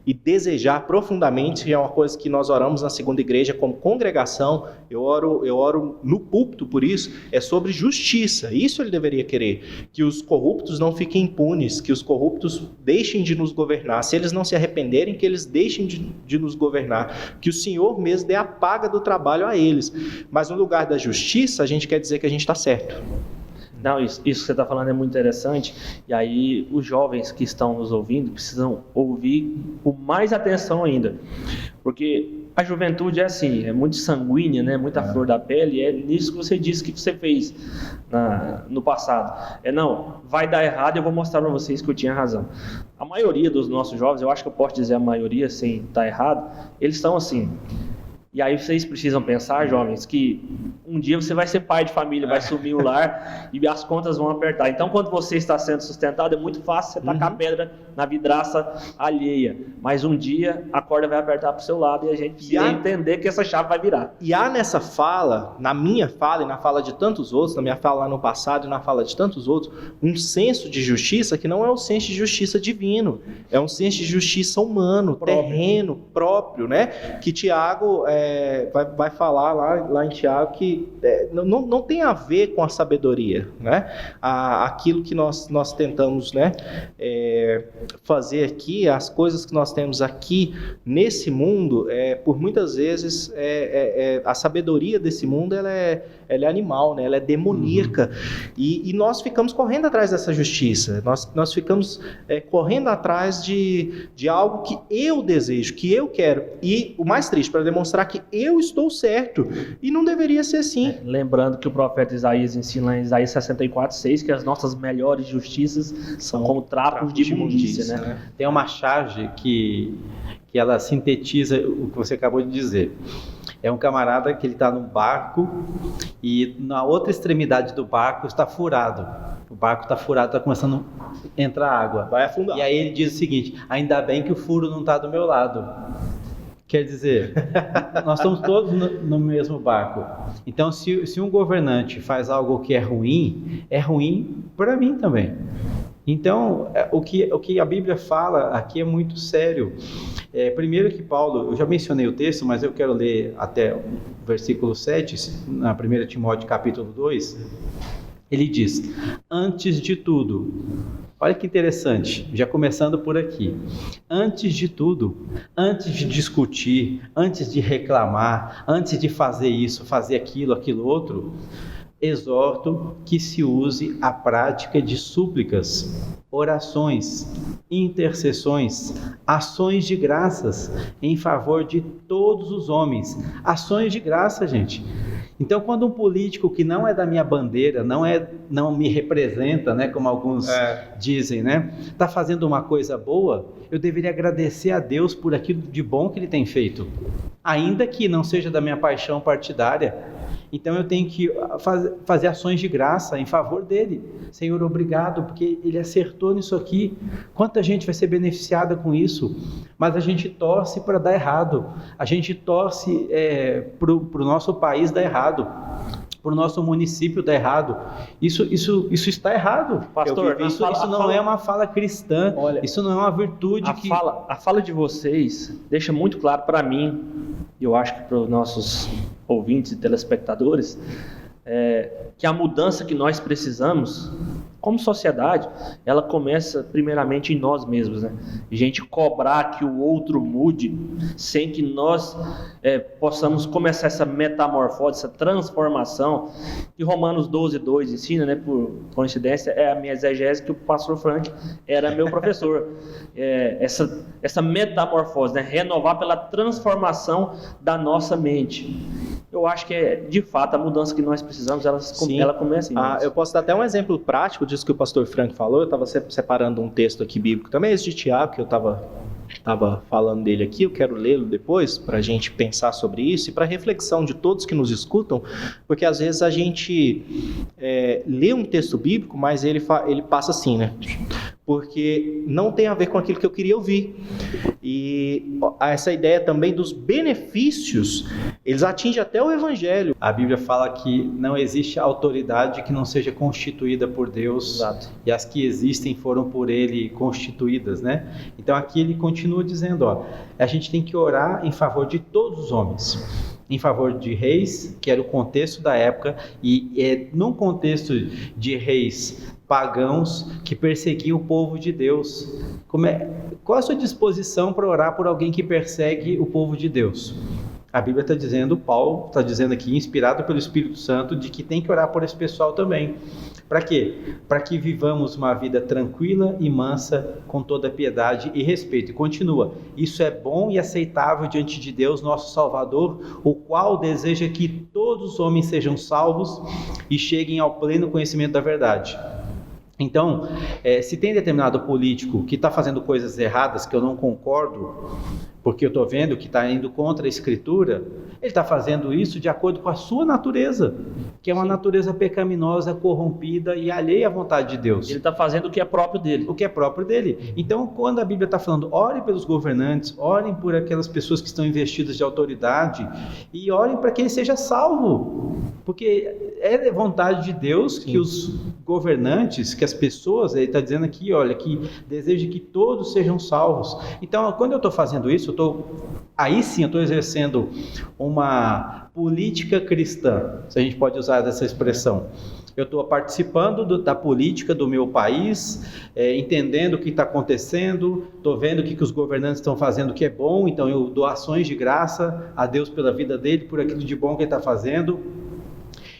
e desejar profundamente, é uma coisa que nós oramos na Segunda Igreja como congregação, eu oro no púlpito por isso, é sobre justiça. Isso ele deveria querer, que os corruptos não fiquem impunes, que os corruptos deixem de nos governar, se eles não se arrependerem, que eles deixem de nos governar, que o Senhor mesmo dê a paga do trabalho a eles. Mas no lugar da justiça, a gente quer dizer que a gente está certo. Não, isso que você está falando é muito interessante, e aí os jovens que estão nos ouvindo precisam ouvir com mais atenção ainda, porque a juventude é assim, é muito sanguínea, né? Muita flor da pele, é nisso que você disse que você fez no passado. Não, vai dar errado, eu vou mostrar para vocês que eu tinha razão. A maioria dos nossos jovens, eu acho que eu posso dizer a maioria sem estar errado, eles estão assim, E aí vocês precisam pensar, jovens, que um dia você vai ser pai de família, vai assumir o lar e as contas vão apertar. Então, quando você está sendo sustentado, é muito fácil você tacar pedra na vidraça alheia. Mas um dia a corda vai apertar para o seu lado e a gente precisa entender que essa chave vai virar. E há nessa fala, na minha fala e na fala de tantos outros, na minha fala lá no passado e na fala de tantos outros, um senso de justiça que não é o senso de justiça divino, é um senso de justiça humano, terreno, próprio, né? Que Tiago vai falar lá em Tiago que não tem a ver com a sabedoria, né? Aquilo que nós tentamos, né, fazer aqui, as coisas que nós temos aqui nesse mundo, por muitas vezes a sabedoria desse mundo ela é animal, né? Ela é demoníaca. E nós ficamos correndo atrás dessa justiça, nós ficamos correndo atrás de algo que eu desejo, que eu quero, e o mais triste, para demonstrar que eu estou certo, e não deveria ser assim. Lembrando que o profeta Isaías ensina em Isaías 64:6 que as nossas melhores justiças são como trapos de imundícia, né? Tem uma charge que ela sintetiza o que você acabou de dizer. É um camarada que ele está num barco e na outra extremidade do barco está furado. O barco está furado, está começando a entrar água. Vai afundar. E aí ele diz o seguinte: ainda bem que o furo não está do meu lado. Quer dizer, nós estamos todos no mesmo barco. Então, se um governante faz algo que é ruim para mim também. Então, o que a Bíblia fala aqui é muito sério. Primeiro que Paulo, eu já mencionei o texto, mas eu quero ler até o versículo 7, na 1 Timóteo capítulo 2, ele diz: antes de tudo, olha que interessante, já começando por aqui, antes de tudo, antes de discutir, antes de reclamar, antes de fazer isso, fazer aquilo outro, exorto que se use a prática de súplicas, orações, intercessões, ações de graças em favor de todos os homens. Ações de graça, gente. Então, quando um político que não é da minha bandeira, não me representa, né, como alguns dizem, né, está fazendo uma coisa boa, eu deveria agradecer a Deus por aquilo de bom que ele tem feito, ainda que não seja da minha paixão partidária. Então eu tenho que fazer ações de graça em favor dele. Senhor, obrigado, porque ele acertou nisso aqui. Quanta gente vai ser beneficiada com isso? Mas a gente torce para dar errado. A gente torce para o nosso país dar errado, para o nosso município dar errado. Isso está errado. Pastor, isso não é uma fala cristã. Olha, isso não é uma virtude a fala de vocês deixa muito claro para mim, e eu acho que para os nossos ouvintes e telespectadores, que a mudança que nós precisamos, como sociedade, ela começa primeiramente em nós mesmos, né? A gente cobrar que o outro mude, sem que nós possamos começar essa metamorfose, essa transformação, que Romanos 12:2 ensina, né? Por coincidência, é a minha exegese que o pastor Frank era meu professor. Essa metamorfose, né? Renovar pela transformação da nossa mente. Eu acho que de fato a mudança que nós precisamos, ela começa em nós. Eu posso dar até um exemplo prático disso que o pastor Frank falou. Eu estava separando um texto aqui bíblico também, esse de Tiago, que eu estava falando dele aqui. Eu quero lê-lo depois para a gente pensar sobre isso e para reflexão de todos que nos escutam, porque às vezes a gente lê um texto bíblico, mas ele passa assim, né? Porque não tem a ver com aquilo que eu queria ouvir. E essa ideia também dos benefícios, eles atingem até o Evangelho. A Bíblia fala que não existe autoridade que não seja constituída por Deus. Exato. E as que existem foram por Ele constituídas, né? Então aqui ele continua dizendo, a gente tem que orar em favor de todos os homens, em favor de reis, que era o contexto da época, e num contexto de reis pagãos que perseguiam o povo de Deus. Qual a sua disposição para orar por alguém que persegue o povo de Deus? A Bíblia está dizendo, Paulo está dizendo aqui, inspirado pelo Espírito Santo, de que tem que orar por esse pessoal também. Para quê? Para que vivamos uma vida tranquila e mansa, com toda piedade e respeito. E continua, isso é bom e aceitável diante de Deus, nosso Salvador, o qual deseja que todos os homens sejam salvos e cheguem ao pleno conhecimento da verdade. Então, se tem determinado político que está fazendo coisas erradas que eu não concordo, porque eu estou vendo que está indo contra a Escritura, ele está fazendo isso de acordo com a sua natureza, que é uma natureza pecaminosa, corrompida e alheia à vontade de Deus. Ele está fazendo o que é próprio dele. O que é próprio dele. Então, quando a Bíblia está falando, ore pelos governantes, orem por aquelas pessoas que estão investidas de autoridade e orem para que ele seja salvo, porque é vontade de Deus que os governantes, que as pessoas, ele está dizendo aqui, olha, que deseja que todos sejam salvos. Então, quando eu estou fazendo isso, aí sim eu estou exercendo uma política cristã, se a gente pode usar essa expressão. Eu estou participando da política do meu país, entendendo o que está acontecendo, estou vendo o que os governantes estão fazendo que é bom, então eu dou ações de graça a Deus pela vida dele, por aquilo de bom que ele está fazendo.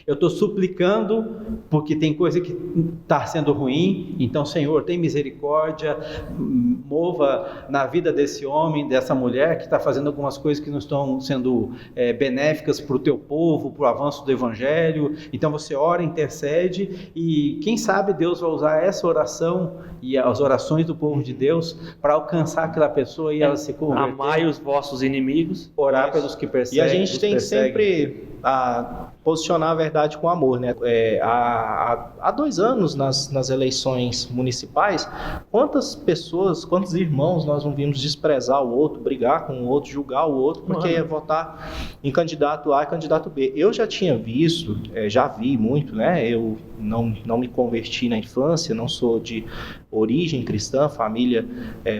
Eu estou suplicando porque tem coisa que está sendo ruim, então, Senhor, tem misericórdia, mova na vida desse homem, dessa mulher que está fazendo algumas coisas que não estão sendo benéficas para o teu povo, para o avanço do Evangelho. Então você ora, intercede e quem sabe Deus vai usar essa oração e as orações do povo de Deus para alcançar aquela pessoa e ela se converter. Amai os vossos inimigos. Orar pelos que perseguem. E a gente tem sempre a posicionar a verdade com amor, né? Há 2 anos, nas eleições municipais, quantas pessoas, quantos irmãos nós não vimos desprezar o outro, brigar com o outro, julgar o outro, porque ia votar em candidato A e candidato B. Eu já tinha visto, já vi muito, né? Eu não me converti na infância, não sou de origem cristã, família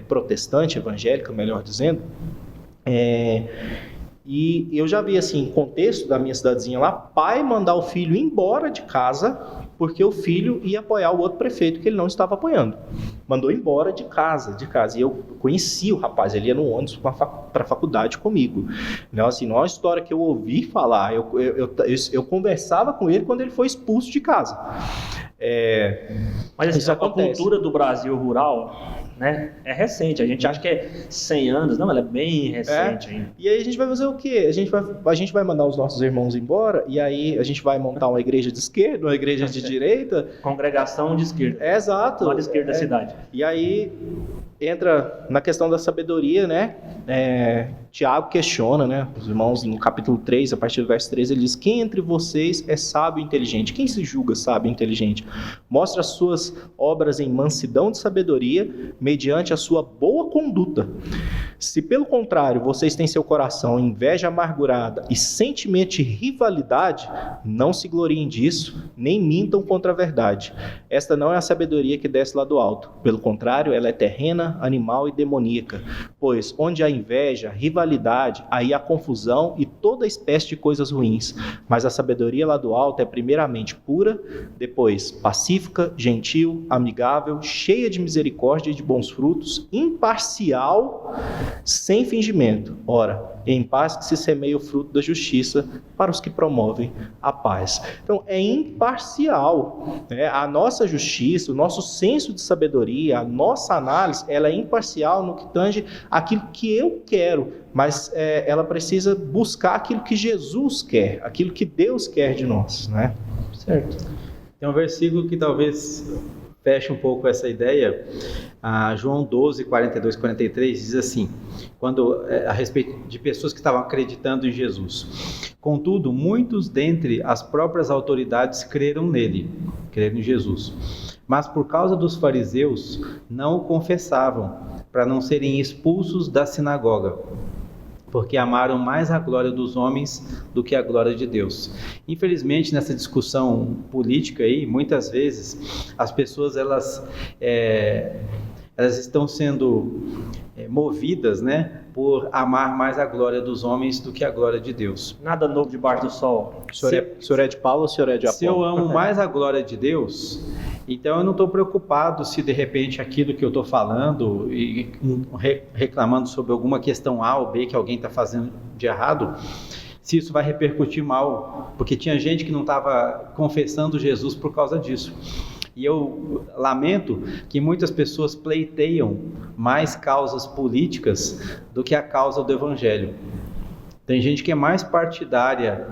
protestante, evangélica, melhor dizendo. E eu já vi, assim, contexto da minha cidadezinha lá, pai mandar o filho embora de casa porque o filho ia apoiar o outro prefeito que ele não estava apoiando. Mandou embora de casa. E eu conheci o rapaz, ele ia no ônibus para a faculdade comigo. Então, assim, não é uma história que eu ouvi falar, eu conversava com ele quando ele foi expulso de casa. Mas assim, a cultura do Brasil rural, né, é recente. A gente acha que é 100 anos, não, ela é bem recente ainda. E aí a gente vai fazer o quê? A gente vai mandar os nossos irmãos embora e aí a gente vai montar uma igreja de esquerda, uma igreja de direita. Congregação de esquerda. Exato. Lá de esquerda da cidade. E aí entra na questão da sabedoria, né? Tiago questiona, né? Os irmãos, no capítulo 3, a partir do verso 13, ele diz: quem entre vocês é sábio e inteligente? Quem se julga sábio e inteligente? Mostra as suas obras em mansidão de sabedoria, mediante a sua boa conduta. Se, pelo contrário, vocês têm seu coração em inveja amargurada e sentimento de rivalidade, não se gloriem disso, nem mintam contra a verdade. Esta não é a sabedoria que desce lá do alto. Pelo contrário, ela é terrena, animal e demoníaca. Pois onde há inveja, rivalidade, aí há confusão e toda espécie de coisas ruins. Mas a sabedoria lá do alto é primeiramente pura, depois pacífica, gentil, amigável, cheia de misericórdia e de bons frutos, imparcial, sem fingimento. Ora, em paz que se semeia o fruto da justiça para os que promovem a paz. Então, é imparcial, né? A nossa justiça, o nosso senso de sabedoria, a nossa análise, ela é imparcial no que tange aquilo que eu quero, mas ela precisa buscar aquilo que Jesus quer, aquilo que Deus quer de nós, né? Certo. Tem um versículo que talvez feche um pouco essa ideia. João 12, 42, 43 diz assim, a respeito de pessoas que estavam acreditando em Jesus: contudo, muitos dentre as próprias autoridades creram em Jesus, mas por causa dos fariseus não o confessavam, para não serem expulsos da sinagoga, porque amaram mais a glória dos homens do que a glória de Deus. Infelizmente, nessa discussão política aí, muitas vezes as pessoas elas estão sendo movidas, né, por amar mais a glória dos homens do que a glória de Deus. Nada novo debaixo do sol. O senhor é de Paulo ou o senhor é de Apolo? Se eu amo mais a glória de Deus, então eu não estou preocupado se de repente aquilo que eu estou falando e reclamando sobre alguma questão A ou B que alguém está fazendo de errado, se isso vai repercutir mal, porque tinha gente que não estava confessando Jesus por causa disso. E eu lamento que muitas pessoas pleiteiam mais causas políticas do que a causa do Evangelho. Tem gente que é mais partidária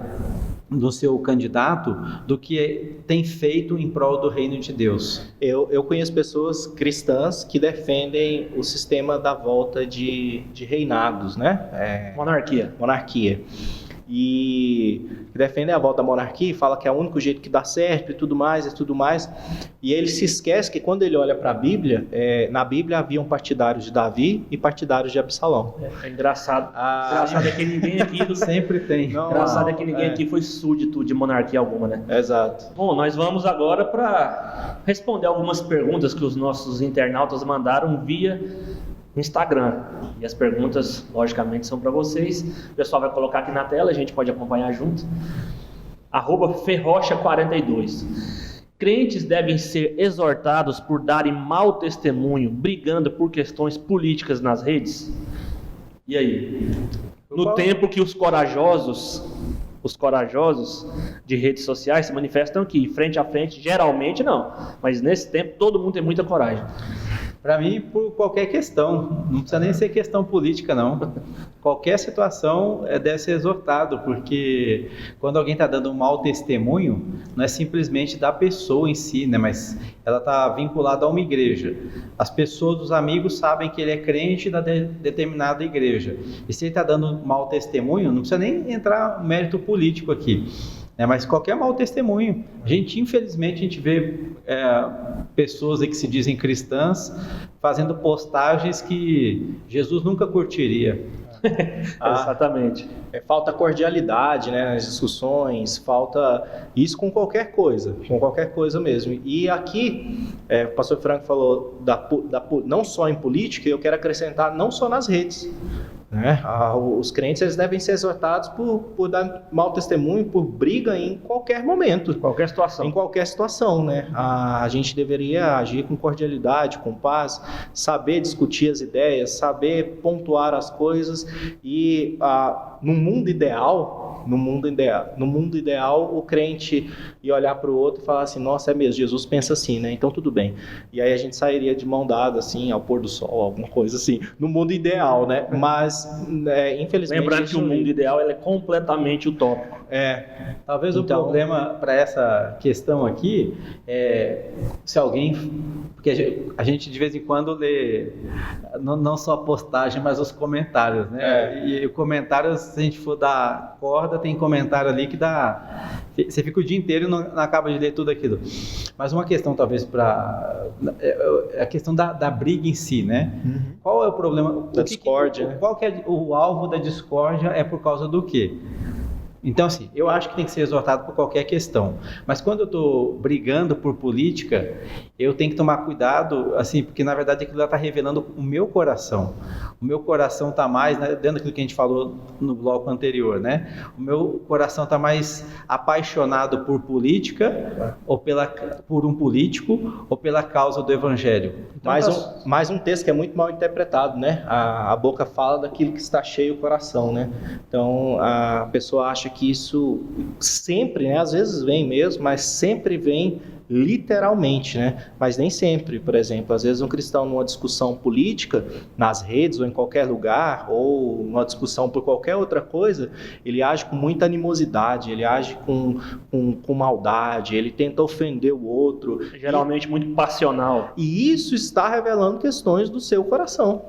do seu candidato do que tem feito em prol do reino de Deus. Eu conheço pessoas cristãs que defendem o sistema da volta de reinados, né? Monarquia. E defendem a volta à monarquia e fala que é o único jeito que dá certo e tudo mais. E ele se esquece que quando ele olha para a Bíblia, na Bíblia haviam partidários de Davi e partidários de Absalão. É engraçado. Engraçado é que ninguém aqui... Sempre tem. Engraçado é que ninguém aqui foi súdito de monarquia alguma, né? Exato. Bom, nós vamos agora para responder algumas perguntas que os nossos internautas mandaram via Instagram. E as perguntas, logicamente, são para vocês. O pessoal vai colocar aqui na tela, a gente pode acompanhar junto. @ferrocha42. Crentes devem ser exortados por darem mau testemunho, brigando por questões políticas nas redes? E aí? No tempo que os corajosos de redes sociais se manifestam aqui, frente a frente, geralmente não. Mas nesse tempo todo mundo tem muita coragem. Para mim, por qualquer questão, não precisa nem ser questão política, não. Qualquer situação deve ser exortado, porque quando alguém está dando um mau testemunho, não é simplesmente da pessoa em si, né? Mas ela está vinculada a uma igreja. As pessoas, os amigos, sabem que ele é crente da determinada igreja. E se ele está dando um mau testemunho, não precisa nem entrar mérito político aqui. Mas qualquer mau testemunho. Infelizmente, a gente vê pessoas aí que se dizem cristãs fazendo postagens que Jesus nunca curtiria. Exatamente. Falta cordialidade, né, nas discussões, falta isso com qualquer coisa mesmo. E aqui, o pastor Franco falou não só em política, eu quero acrescentar não só nas redes. Os crentes eles devem ser exortados por dar mau testemunho, por briga em qualquer momento, em qualquer situação, né? A gente deveria agir com cordialidade, com paz, saber discutir as ideias, saber pontuar as coisas e no mundo ideal, o crente ia olhar para o outro e falar assim: nossa, é mesmo, Jesus pensa assim, né? Então tudo bem. E aí a gente sairia de mão dada, assim, ao pôr do sol, alguma coisa assim, no mundo ideal, né? Mas, infelizmente... Lembrando que o mundo ideal ele é completamente utópico. Talvez o problema para essa questão aqui é se alguém... Porque a gente de vez em quando lê não só a postagem, mas os comentários, né? E comentários, se a gente for dar corda, tem comentário ali que dá... Você fica o dia inteiro e não acaba de ler tudo aquilo. Mas uma questão talvez para... a questão da briga em si, né? Uhum. Qual é o problema? Da discórdia. Qual que é o alvo da discórdia? É por causa do quê? Então, assim, eu acho que tem que ser exortado por qualquer questão. Mas quando eu estou brigando por política, eu tenho que tomar cuidado, assim, porque na verdade aquilo está revelando o meu coração. O meu coração está mais, né, dentro daquilo que a gente falou no bloco anterior, né? O meu coração está mais apaixonado por política, ou por um político, ou pela causa do evangelho. Então, mais um texto que é muito mal interpretado, né? A boca fala daquilo que está cheio o coração, né? Então, a pessoa acha que isso sempre, né? Às vezes vem mesmo, mas sempre vem literalmente, né? Mas nem sempre. Por exemplo, às vezes um cristão numa discussão política, nas redes ou em qualquer lugar, ou numa discussão por qualquer outra coisa, ele age com muita animosidade, ele age com maldade, ele tenta ofender o outro. Geralmente muito passional. E isso está revelando questões do seu coração,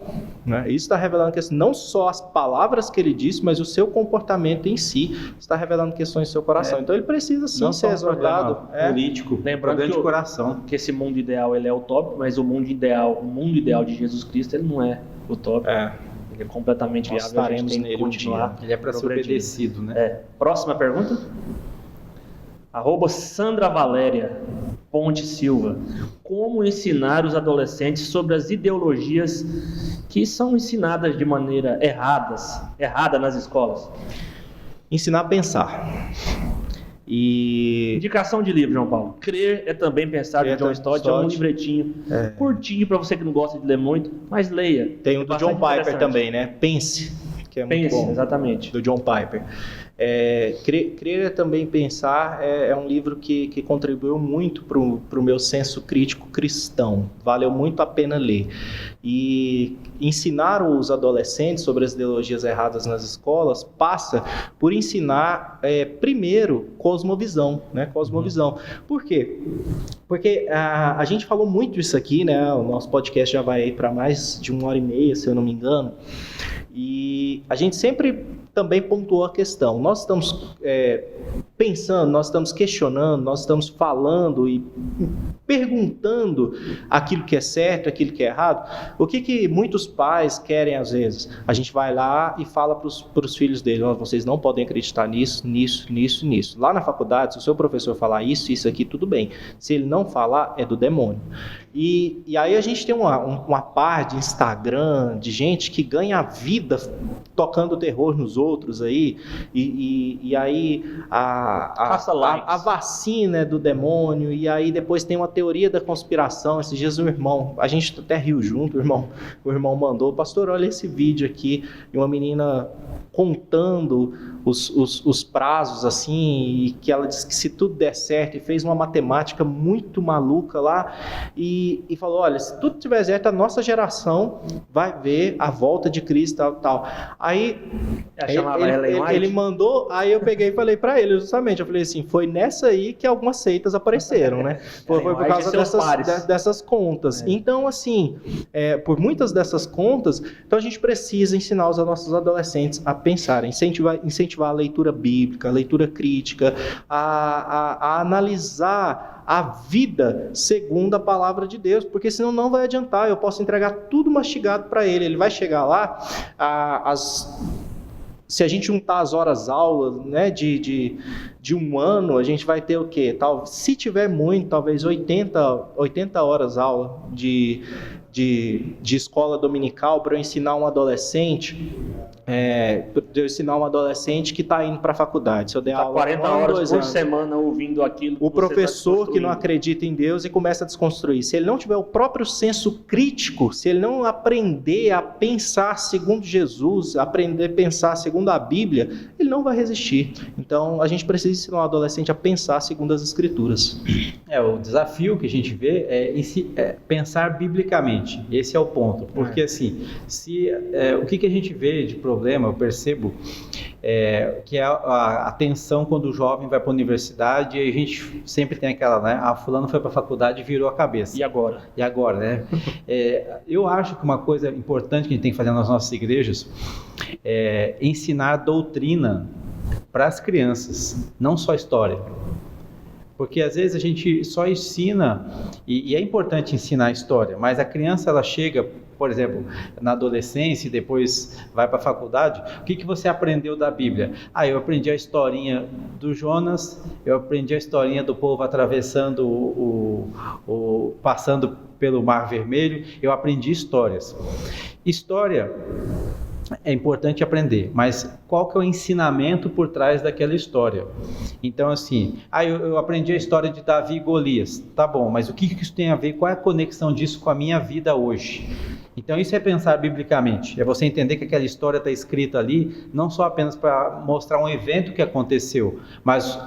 né? Isso está revelando questões, não só as palavras que ele disse, mas o seu comportamento em si está revelando questões do seu coração. Então ele precisa sim ser exortado. Político. Lembrando de coração. Que esse mundo ideal ele é utópico, mas o mundo ideal de Jesus Cristo ele não é utópico. Ele é completamente viável. Estaremos a gente tem que continuar. Ele é para ser obedecido, né? Próxima pergunta. @Sandra Valéria Ponte Silva. Como ensinar os adolescentes sobre as ideologias que são ensinadas de maneira errada nas escolas? Ensinar a pensar. Indicação de livro, João Paulo. Crer é também pensar, de John Stott. É um livretinho curtinho para você que não gosta de ler muito, mas leia. Tem o do John Piper também, né? Pense, que é muito bom. Exatamente. Do John Piper. Crer é também pensar é um livro que contribuiu muito para o meu senso crítico cristão. Valeu muito a pena ler. E ensinar os adolescentes sobre as ideologias erradas nas escolas passa por ensinar, primeiro, cosmovisão, né? Cosmovisão. Por quê? Porque a gente falou muito isso aqui, né? O nosso podcast já vai para mais de 1h30, se eu não me engano. E a gente sempre também pontuou a questão. Nós estamos pensando, nós estamos questionando, nós estamos falando e perguntando aquilo que é certo, aquilo que é errado. O que muitos pais querem às vezes? A gente vai lá e fala para os filhos deles: vocês não podem acreditar nisso, nisso, nisso, nisso. Lá na faculdade, se o seu professor falar isso aqui, tudo bem. Se ele não falar, é do demônio. E aí a gente tem uma par de Instagram, de gente que ganha a vida tocando terror nos outros aí, e aí a vacina é do demônio, e aí depois tem uma teoria da conspiração. Esses dias o irmão, a gente até riu junto, o irmão mandou: pastor, olha esse vídeo aqui, de uma menina contando os prazos assim, e que ela disse que se tudo der certo, e fez uma matemática muito maluca lá, e falou: olha, se tudo tiver certo, a nossa geração vai ver a volta de Cristo, tal. Aí ele mandou, aí eu peguei e falei para ele, justamente, eu falei assim: foi nessa aí que algumas seitas apareceram, né? Foi por causa dessas contas. Então, assim, por muitas dessas contas, então a gente precisa ensinar os nossos adolescentes a pensar, incentivar a leitura bíblica, a leitura crítica, a analisar a vida segundo a palavra de Deus, porque senão não vai adiantar. Eu posso entregar tudo mastigado para ele vai chegar lá, se a gente juntar as horas-aulas, né, de um ano, a gente vai ter o quê? Se tiver muito, talvez 80 horas-aula de escola dominical para eu ensinar um adolescente. De eu ensinar um adolescente que está indo para a faculdade. Se eu der aula 40 horas por semana ouvindo aquilo. O professor que não acredita em Deus e começa a desconstruir. Se ele não tiver o próprio senso crítico, se ele não aprender a pensar segundo Jesus, aprender a pensar segundo a Bíblia, ele não vai resistir. Então, a gente precisa ensinar o adolescente a pensar segundo as Escrituras. O desafio que a gente vê é pensar biblicamente. Esse é o ponto. Porque, assim, o que a gente vê de problema, eu percebo, que é a tensão quando o jovem vai para a universidade, e a gente sempre tem aquela, né? Fulano foi para a faculdade e virou a cabeça. E agora, né? Eu acho que uma coisa importante que a gente tem que fazer nas nossas igrejas é ensinar doutrina para as crianças, não só história. Porque às vezes a gente só ensina, e é importante ensinar a história, mas a criança, ela chega, por exemplo, na adolescência e depois vai para a faculdade. O que você aprendeu da Bíblia? Eu aprendi a historinha do Jonas, eu aprendi a historinha do povo atravessando passando pelo Mar Vermelho, eu aprendi histórias. História é importante aprender, mas qual que é o ensinamento por trás daquela história? Então, assim, eu aprendi a história de Davi e Golias, tá bom, mas o que isso tem a ver, qual é a conexão disso com a minha vida hoje? Então, isso é pensar biblicamente, é você entender que aquela história está escrita ali, não só apenas para mostrar um evento que aconteceu, mas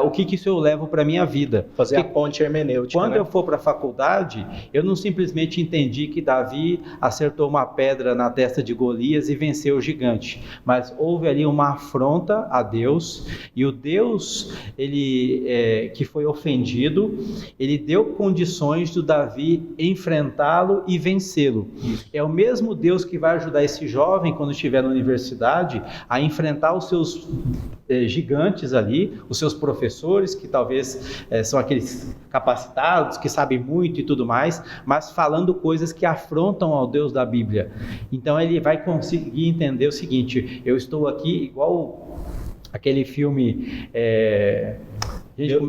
o que isso eu levo para a minha vida. Fazer a ponte hermenêutica. Quando eu for para a faculdade, eu não simplesmente entendi que Davi acertou uma pedra na testa de Golias e venceu o gigante, mas houve ali uma afronta a Deus, e o Deus que foi ofendido, ele deu condições do Davi enfrentá-lo e vencê-lo. É o mesmo Deus que vai ajudar esse jovem, quando estiver na universidade, a enfrentar os seus gigantes ali, os seus professores, que talvez são aqueles capacitados, que sabem muito e tudo mais, mas falando coisas que afrontam ao Deus da Bíblia. Então ele vai conseguir entender o seguinte: eu estou aqui igual aquele filme,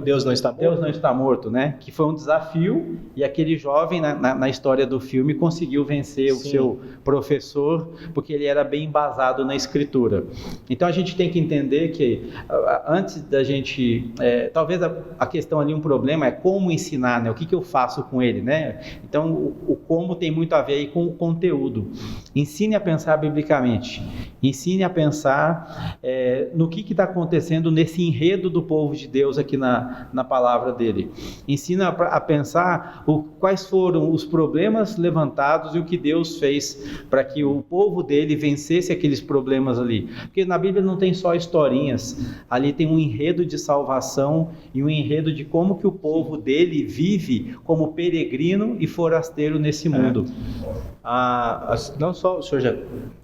Deus não está morto? Deus não está morto, né? Que foi um desafio e aquele jovem na história do filme conseguiu vencer o seu professor porque ele era bem embasado na escritura. Então a gente tem que entender que antes da gente, talvez a questão ali, um problema é como ensinar, né? O que eu faço com ele, né? Então o como tem muito a ver aí com o conteúdo. Ensine a pensar biblicamente, ensine a pensar no que está acontecendo nesse enredo do povo de Deus aqui na palavra dele. Ensina a pensar quais foram os problemas levantados e o que Deus fez para que o povo dele vencesse aqueles problemas ali. Porque na Bíblia não tem só historinhas, ali tem um enredo de salvação e um enredo de como que o povo dele vive como peregrino e forasteiro nesse mundo. Não só o senhor já...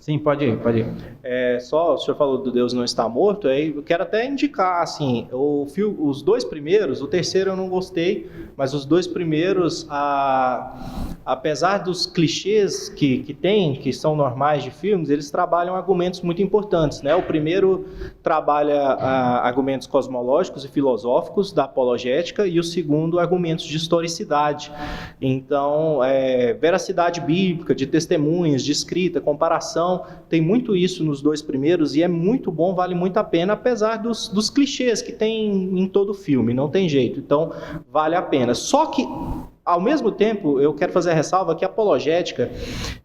Sim, pode ir. Só o senhor falou do Deus não está morto, aí eu quero até indicar, assim, os dois primeiros, o terceiro eu não gostei, mas os dois primeiros, apesar dos clichês que tem, que são normais de filmes, eles trabalham argumentos muito importantes, né? O primeiro trabalha argumentos cosmológicos e filosóficos da apologética, e o segundo, argumentos de historicidade. Então, veracidade bíblica, de testemunhas, de escrita, comparação, tem muito isso nos dois primeiros, e é muito bom, vale muito a pena, apesar dos clichês que tem em todo filme, não tem jeito, então vale a pena. Só que, ao mesmo tempo, eu quero fazer a ressalva que a apologética,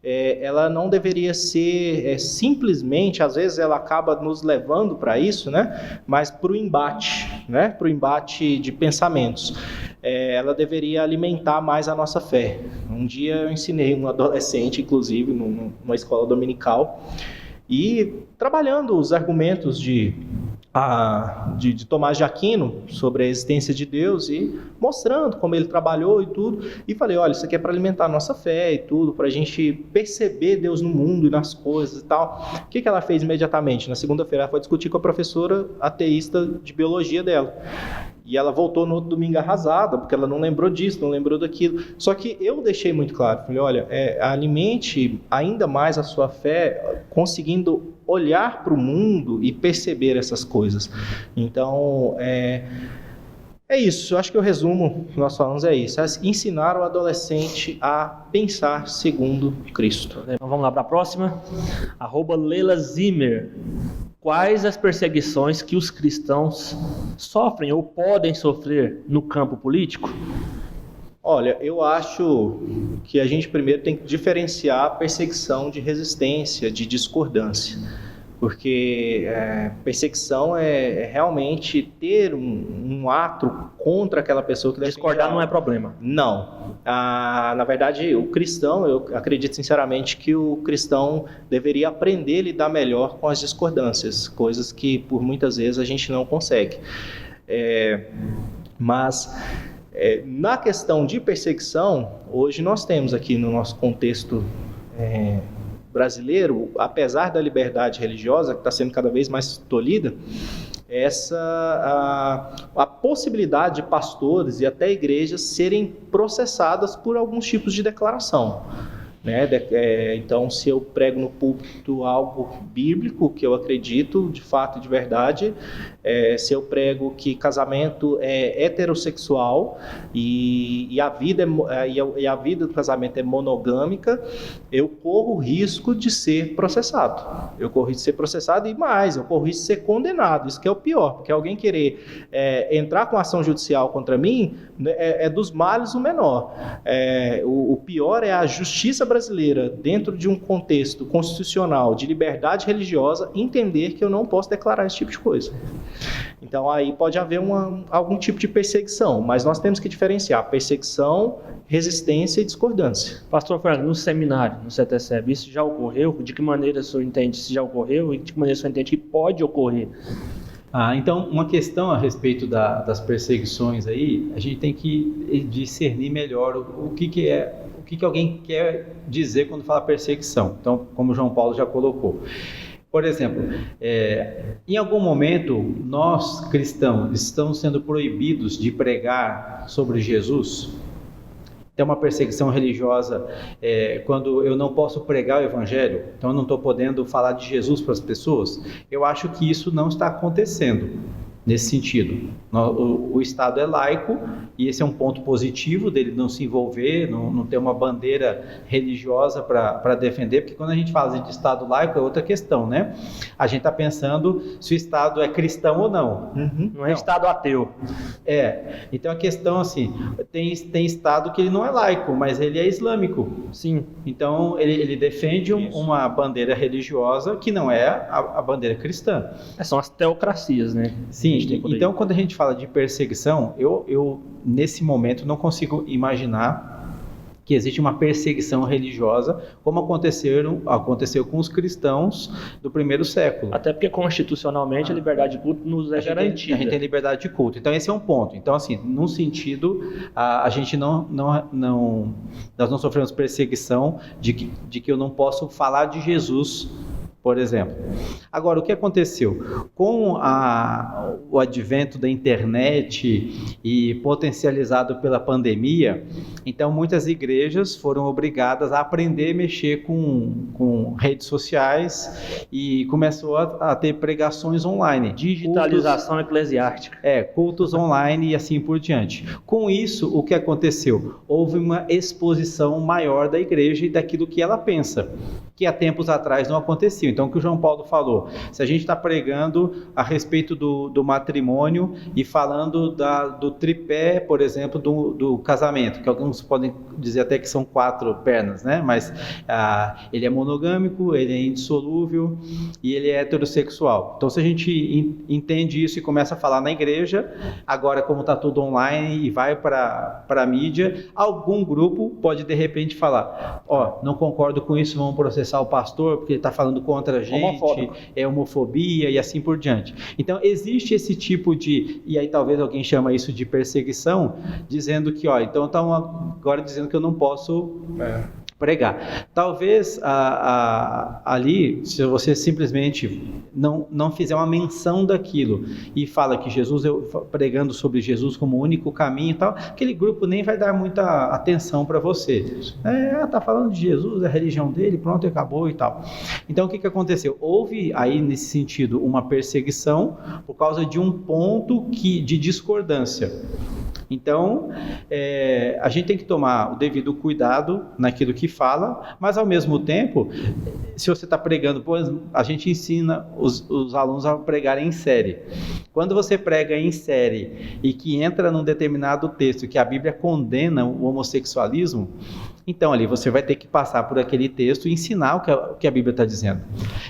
ela não deveria ser simplesmente, às vezes ela acaba nos levando para isso, né? Mas para o embate, né? Para o embate de pensamentos. Ela deveria alimentar mais a nossa fé. Um dia eu ensinei um adolescente, inclusive, numa escola dominical, e trabalhando os argumentos de Tomás de Aquino sobre a existência de Deus e mostrando como ele trabalhou e tudo, e falei, olha, isso aqui é para alimentar a nossa fé e tudo, para a gente perceber Deus no mundo e nas coisas e tal. O que ela fez imediatamente? Na segunda-feira ela foi discutir com a professora ateísta de biologia dela. E ela voltou no outro domingo arrasada, porque ela não lembrou disso, não lembrou daquilo. Só que eu deixei muito claro, falei, olha, alimente ainda mais a sua fé, conseguindo olhar para o mundo e perceber essas coisas. Então, é isso. Eu acho que o resumo que nós falamos é isso. Ensinar o adolescente a pensar segundo Cristo. Então vamos lá para a próxima. @Leila Zimmer. Quais as perseguições que os cristãos sofrem ou podem sofrer no campo político? Olha, eu acho que a gente primeiro tem que diferenciar a perseguição de resistência, de discordância. Porque perseguição é realmente ter um ato contra aquela pessoa que deve discordar não é problema. Não. Na verdade, o cristão, eu acredito sinceramente que o cristão deveria aprender a lidar melhor com as discordâncias, coisas que por muitas vezes a gente não consegue. Mas na questão de perseguição, hoje nós temos aqui no nosso contexto brasileiro, apesar da liberdade religiosa que está sendo cada vez mais tolhida, a possibilidade de pastores e até igrejas serem processadas por alguns tipos de declaração. Né? Então, se eu prego no púlpito algo bíblico, que eu acredito de fato e de verdade, se eu prego que casamento é heterossexual e a vida do casamento é monogâmica, eu corro o risco de ser processado. Eu corro o risco de ser processado e mais, eu corro o risco de ser condenado. Isso que é o pior, porque alguém querer entrar com ação judicial contra mim é dos males o menor. O pior é a justiça brasileira, dentro de um contexto constitucional de liberdade religiosa, entender que eu não posso declarar esse tipo de coisa. Então aí pode haver algum tipo de perseguição, mas nós temos que diferenciar perseguição, resistência e discordância. Pastor Franco, no seminário, no CETESEB, isso já ocorreu? De que maneira o senhor entende se já ocorreu e de que maneira o senhor entende que pode ocorrer? Então, uma questão a respeito das perseguições aí, a gente tem que discernir melhor o que alguém quer dizer quando fala perseguição. Então, como o João Paulo já colocou. Por exemplo, em algum momento, nós cristãos estamos sendo proibidos de pregar sobre Jesus. Tem uma perseguição religiosa quando eu não posso pregar o evangelho, então eu não estou podendo falar de Jesus para as pessoas. Eu acho que isso não está acontecendo. nesse sentido. O Estado é laico e esse é um ponto positivo dele não se envolver, não ter uma bandeira religiosa para defender, porque quando a gente fala de Estado laico é outra questão, né? A gente está pensando se o Estado é cristão ou não. Não é Estado ateu. Então a questão assim, tem Estado que ele não é laico, mas ele é islâmico. Sim. Então ele defende uma bandeira religiosa que não é a bandeira cristã. São as teocracias, né? Sim, então quando a gente fala de perseguição, eu nesse momento não consigo imaginar que existe uma perseguição religiosa como aconteceu com os cristãos do primeiro século. Até porque constitucionalmente a liberdade de culto nos é garantida. A gente tem liberdade de culto. Então esse é um ponto. Então assim, num sentido, a gente nós não sofremos perseguição de que eu não posso falar de Jesus, por exemplo. Agora, o que aconteceu? Com o advento da internet e potencializado pela pandemia, então muitas igrejas foram obrigadas a aprender a mexer com redes sociais e começou a ter pregações online. Digitalização eclesiástica. Cultos online e assim por diante. Com isso, o que aconteceu? Houve uma exposição maior da igreja e daquilo que ela pensa, que há tempos atrás não acontecia. Então, o que o João Paulo falou, se a gente está pregando a respeito do matrimônio e falando do tripé, por exemplo, do casamento, que alguns podem dizer até que são 4 pernas, né? Mas ele é monogâmico, ele é indissolúvel e ele é heterossexual. Então, se a gente entende isso e começa a falar na igreja, agora como está tudo online e vai para a mídia, algum grupo pode de repente falar, não concordo com isso, vamos processar o pastor porque ele está falando contra a gente, é homofobia e assim por diante. Então existe esse tipo e aí talvez alguém chama isso de perseguição, dizendo que, então estão agora dizendo que eu não posso pregar. Talvez ali, se você simplesmente não fizer uma menção daquilo e fala que pregando sobre Jesus como o único caminho e tal, aquele grupo nem vai dar muita atenção para você. Tá falando de Jesus, é a religião dele, pronto, acabou e tal. Então o que aconteceu? Houve aí nesse sentido uma perseguição por causa de um ponto de discordância. Então, a gente tem que tomar o devido cuidado naquilo que fala, mas ao mesmo tempo, se você está pregando, a gente ensina os alunos a pregarem em série. Quando você prega em série e que entra num determinado texto que a Bíblia condena o homossexualismo, então ali você vai ter que passar por aquele texto e ensinar o que a Bíblia está dizendo.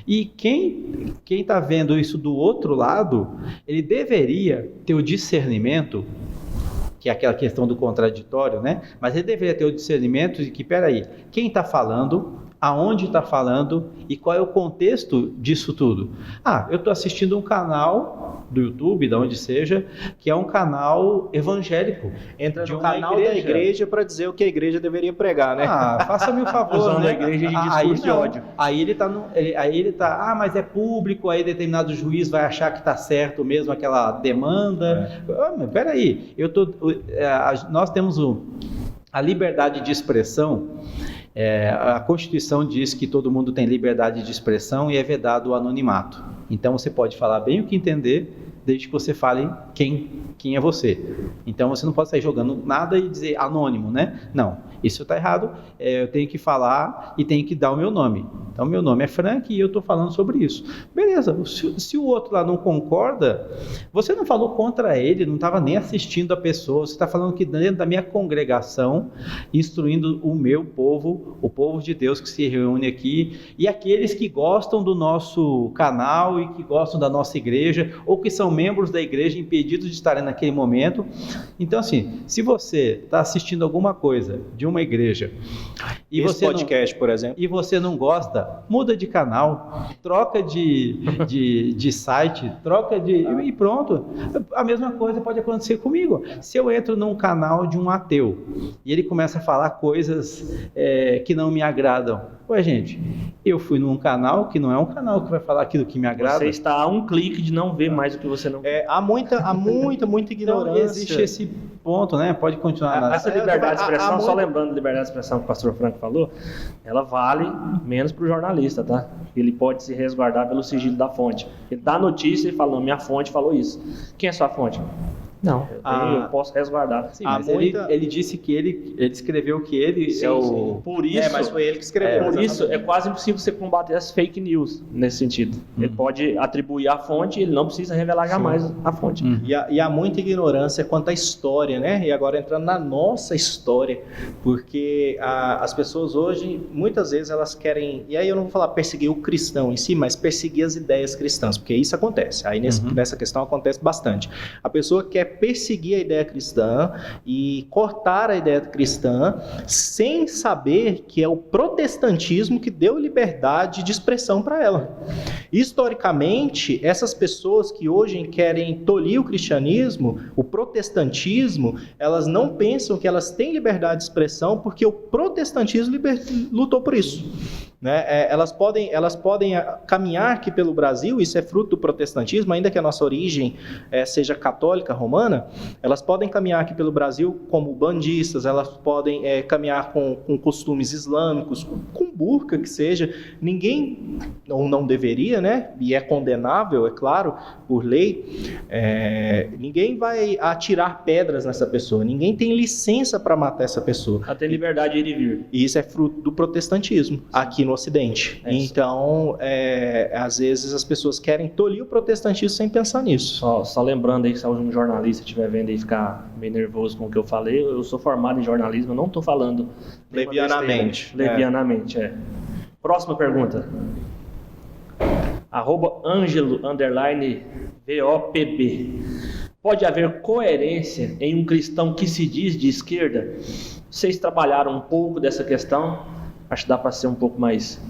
E quem está vendo isso do outro lado, ele deveria ter o discernimento, que é aquela questão do contraditório, né? Mas ele deveria ter o discernimento de que, peraí, quem está falando, aonde está falando e qual é o contexto disso tudo? Eu estou assistindo um canal do YouTube, de onde seja, que é um canal evangélico. Entra no canal da igreja para dizer o que a igreja deveria pregar, né? Faça-me o favor. Usando a igreja de discurso de ódio. Aí ele tá, mas é público, aí determinado juiz vai achar que está certo mesmo aquela demanda. Mas peraí, nós temos a liberdade de expressão. A Constituição diz que todo mundo tem liberdade de expressão e é vedado o anonimato. Então você pode falar bem o que entender, desde que você fale quem é você. Então você não pode sair jogando nada e dizer anônimo, né? Não, isso está errado, eu tenho que falar e tenho que dar o meu nome. Então meu nome é Frank e eu estou falando sobre isso. Beleza, se o outro lá não concorda, você não falou contra ele, não estava nem assistindo a pessoa, você está falando que dentro da minha congregação, instruindo o meu povo, o povo de Deus que se reúne aqui, e aqueles que gostam do nosso canal e que gostam da nossa igreja, ou que são membros da igreja impedidos de estarem naquele momento. Então assim, se você está assistindo alguma coisa de uma igreja e esse podcast, por exemplo, e você não gosta, muda de canal, troca de site, e pronto. A mesma coisa pode acontecer comigo. Se eu entro num canal de um ateu e ele começa a falar coisas que não me agradam, gente, eu fui num canal que não é um canal que vai falar aquilo que me agrada. Você está a um clique de não ver mais o que você não vê. Há muita ignorância. Então, existe esse ponto, né? Pode continuar. Essa liberdade de expressão, só lembrando a liberdade de expressão que o pastor Franco falou, ela vale menos para o jornalista, tá? Ele pode se resguardar pelo sigilo da fonte. Ele dá a notícia e fala, não, minha fonte falou isso. Quem é sua fonte? Não, eu posso resguardar. Sim, mas ele disse que ele escreveu que ele sim, sim. Por isso, mas foi ele que escreveu. Por isso é quase impossível você combater as fake news nesse sentido. Ele pode atribuir a fonte, ele não precisa revelar jamais a fonte. E há muita ignorância quanto à história, né? E agora entrando na nossa história, porque as pessoas hoje, muitas vezes elas querem, e aí eu não vou falar perseguir o cristão em si, mas perseguir as ideias cristãs, porque isso acontece. Aí nessa questão acontece bastante. A pessoa quer perseguir a ideia cristã e cortar a ideia cristã sem saber que é o protestantismo que deu liberdade de expressão para ela. Historicamente, essas pessoas que hoje querem tolir o cristianismo, o protestantismo, elas não pensam que elas têm liberdade de expressão porque o protestantismo lutou por isso. Né? Elas podem caminhar aqui pelo Brasil, isso é fruto do protestantismo, ainda que a nossa origem seja católica, romana, elas podem caminhar aqui pelo Brasil como bandistas, elas podem caminhar com costumes islâmicos, com burca que seja. Ninguém, ou não deveria, né? E é condenável, é claro, por lei, ninguém vai atirar pedras nessa pessoa, ninguém tem licença para matar essa pessoa. Ela tem liberdade de ir e vir. E isso é fruto do protestantismo, aqui no Ocidente. Então, às vezes as pessoas querem tolir o protestantismo sem pensar nisso. Só lembrando aí que se algum jornalista estiver vendo e ficar meio nervoso com o que eu falei, eu sou formado em jornalismo, eu não estou falando levianamente. Levianamente. Próxima pergunta. @Angelo_VOPB. Pode haver coerência em um cristão que se diz de esquerda? Vocês trabalharam um pouco dessa questão. Acho que dá para ser um pouco mais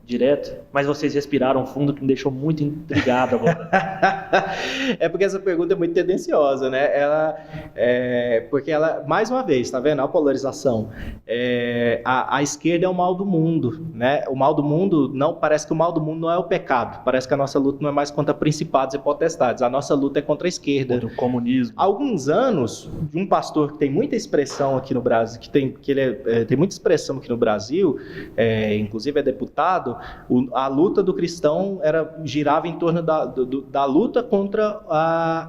direto, mas vocês respiraram fundo, que me deixou muito intrigado agora. É porque essa pergunta é muito tendenciosa, né? Porque ela, mais uma vez, tá vendo? A polarização. A esquerda é o mal do mundo, né? O mal do mundo, parece que o mal do mundo não é o pecado. Parece que a nossa luta não é mais contra principados e potestades. A nossa luta é contra a esquerda. Contra o comunismo. Há alguns anos, de um pastor que tem muita expressão aqui no Brasil, tem muita expressão aqui no Brasil, inclusive é deputado, a luta do cristão girava em torno da luta contra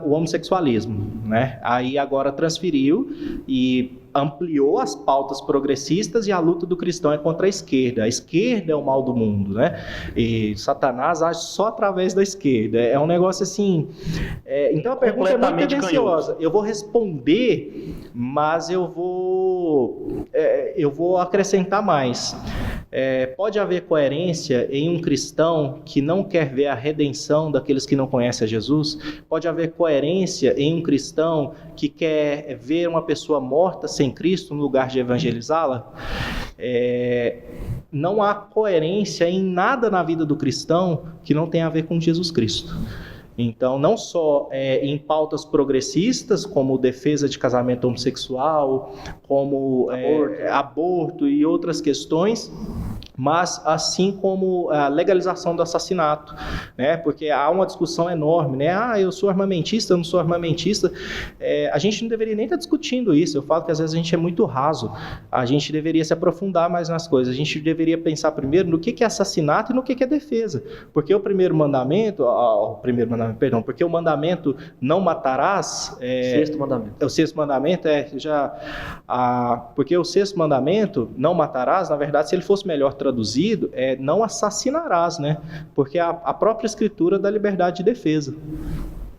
o homossexualismo, né? Aí agora transferiu e ampliou as pautas progressistas, e a luta do cristão é contra a esquerda. A esquerda é o mal do mundo, né? E Satanás age só através da esquerda. É um negócio assim... Então a pergunta é muito tendenciosa. Eu vou responder, mas eu vou acrescentar mais. Pode haver coerência em um cristão que não quer ver a redenção daqueles que não conhecem a Jesus? Pode haver coerência em um cristão que quer ver uma pessoa morta sem Cristo no lugar de evangelizá-la? Não há coerência em nada na vida do cristão que não tenha a ver com Jesus Cristo. Então, não só em pautas progressistas, como defesa de casamento homossexual, como aborto e outras questões, mas assim como a legalização do assassinato, né? Porque há uma discussão enorme, né? Eu sou armamentista, eu não sou armamentista. A gente não deveria nem estar discutindo isso. Eu falo que às vezes a gente é muito raso. A gente deveria se aprofundar mais nas coisas. A gente deveria pensar primeiro no que é assassinato e no que é defesa. Porque o porque o mandamento não matarás... Sexto mandamento. O sexto mandamento porque o sexto mandamento, não matarás, na verdade, se ele fosse melhor traduzido, não assassinarás, né? Porque a própria escritura dá liberdade de defesa.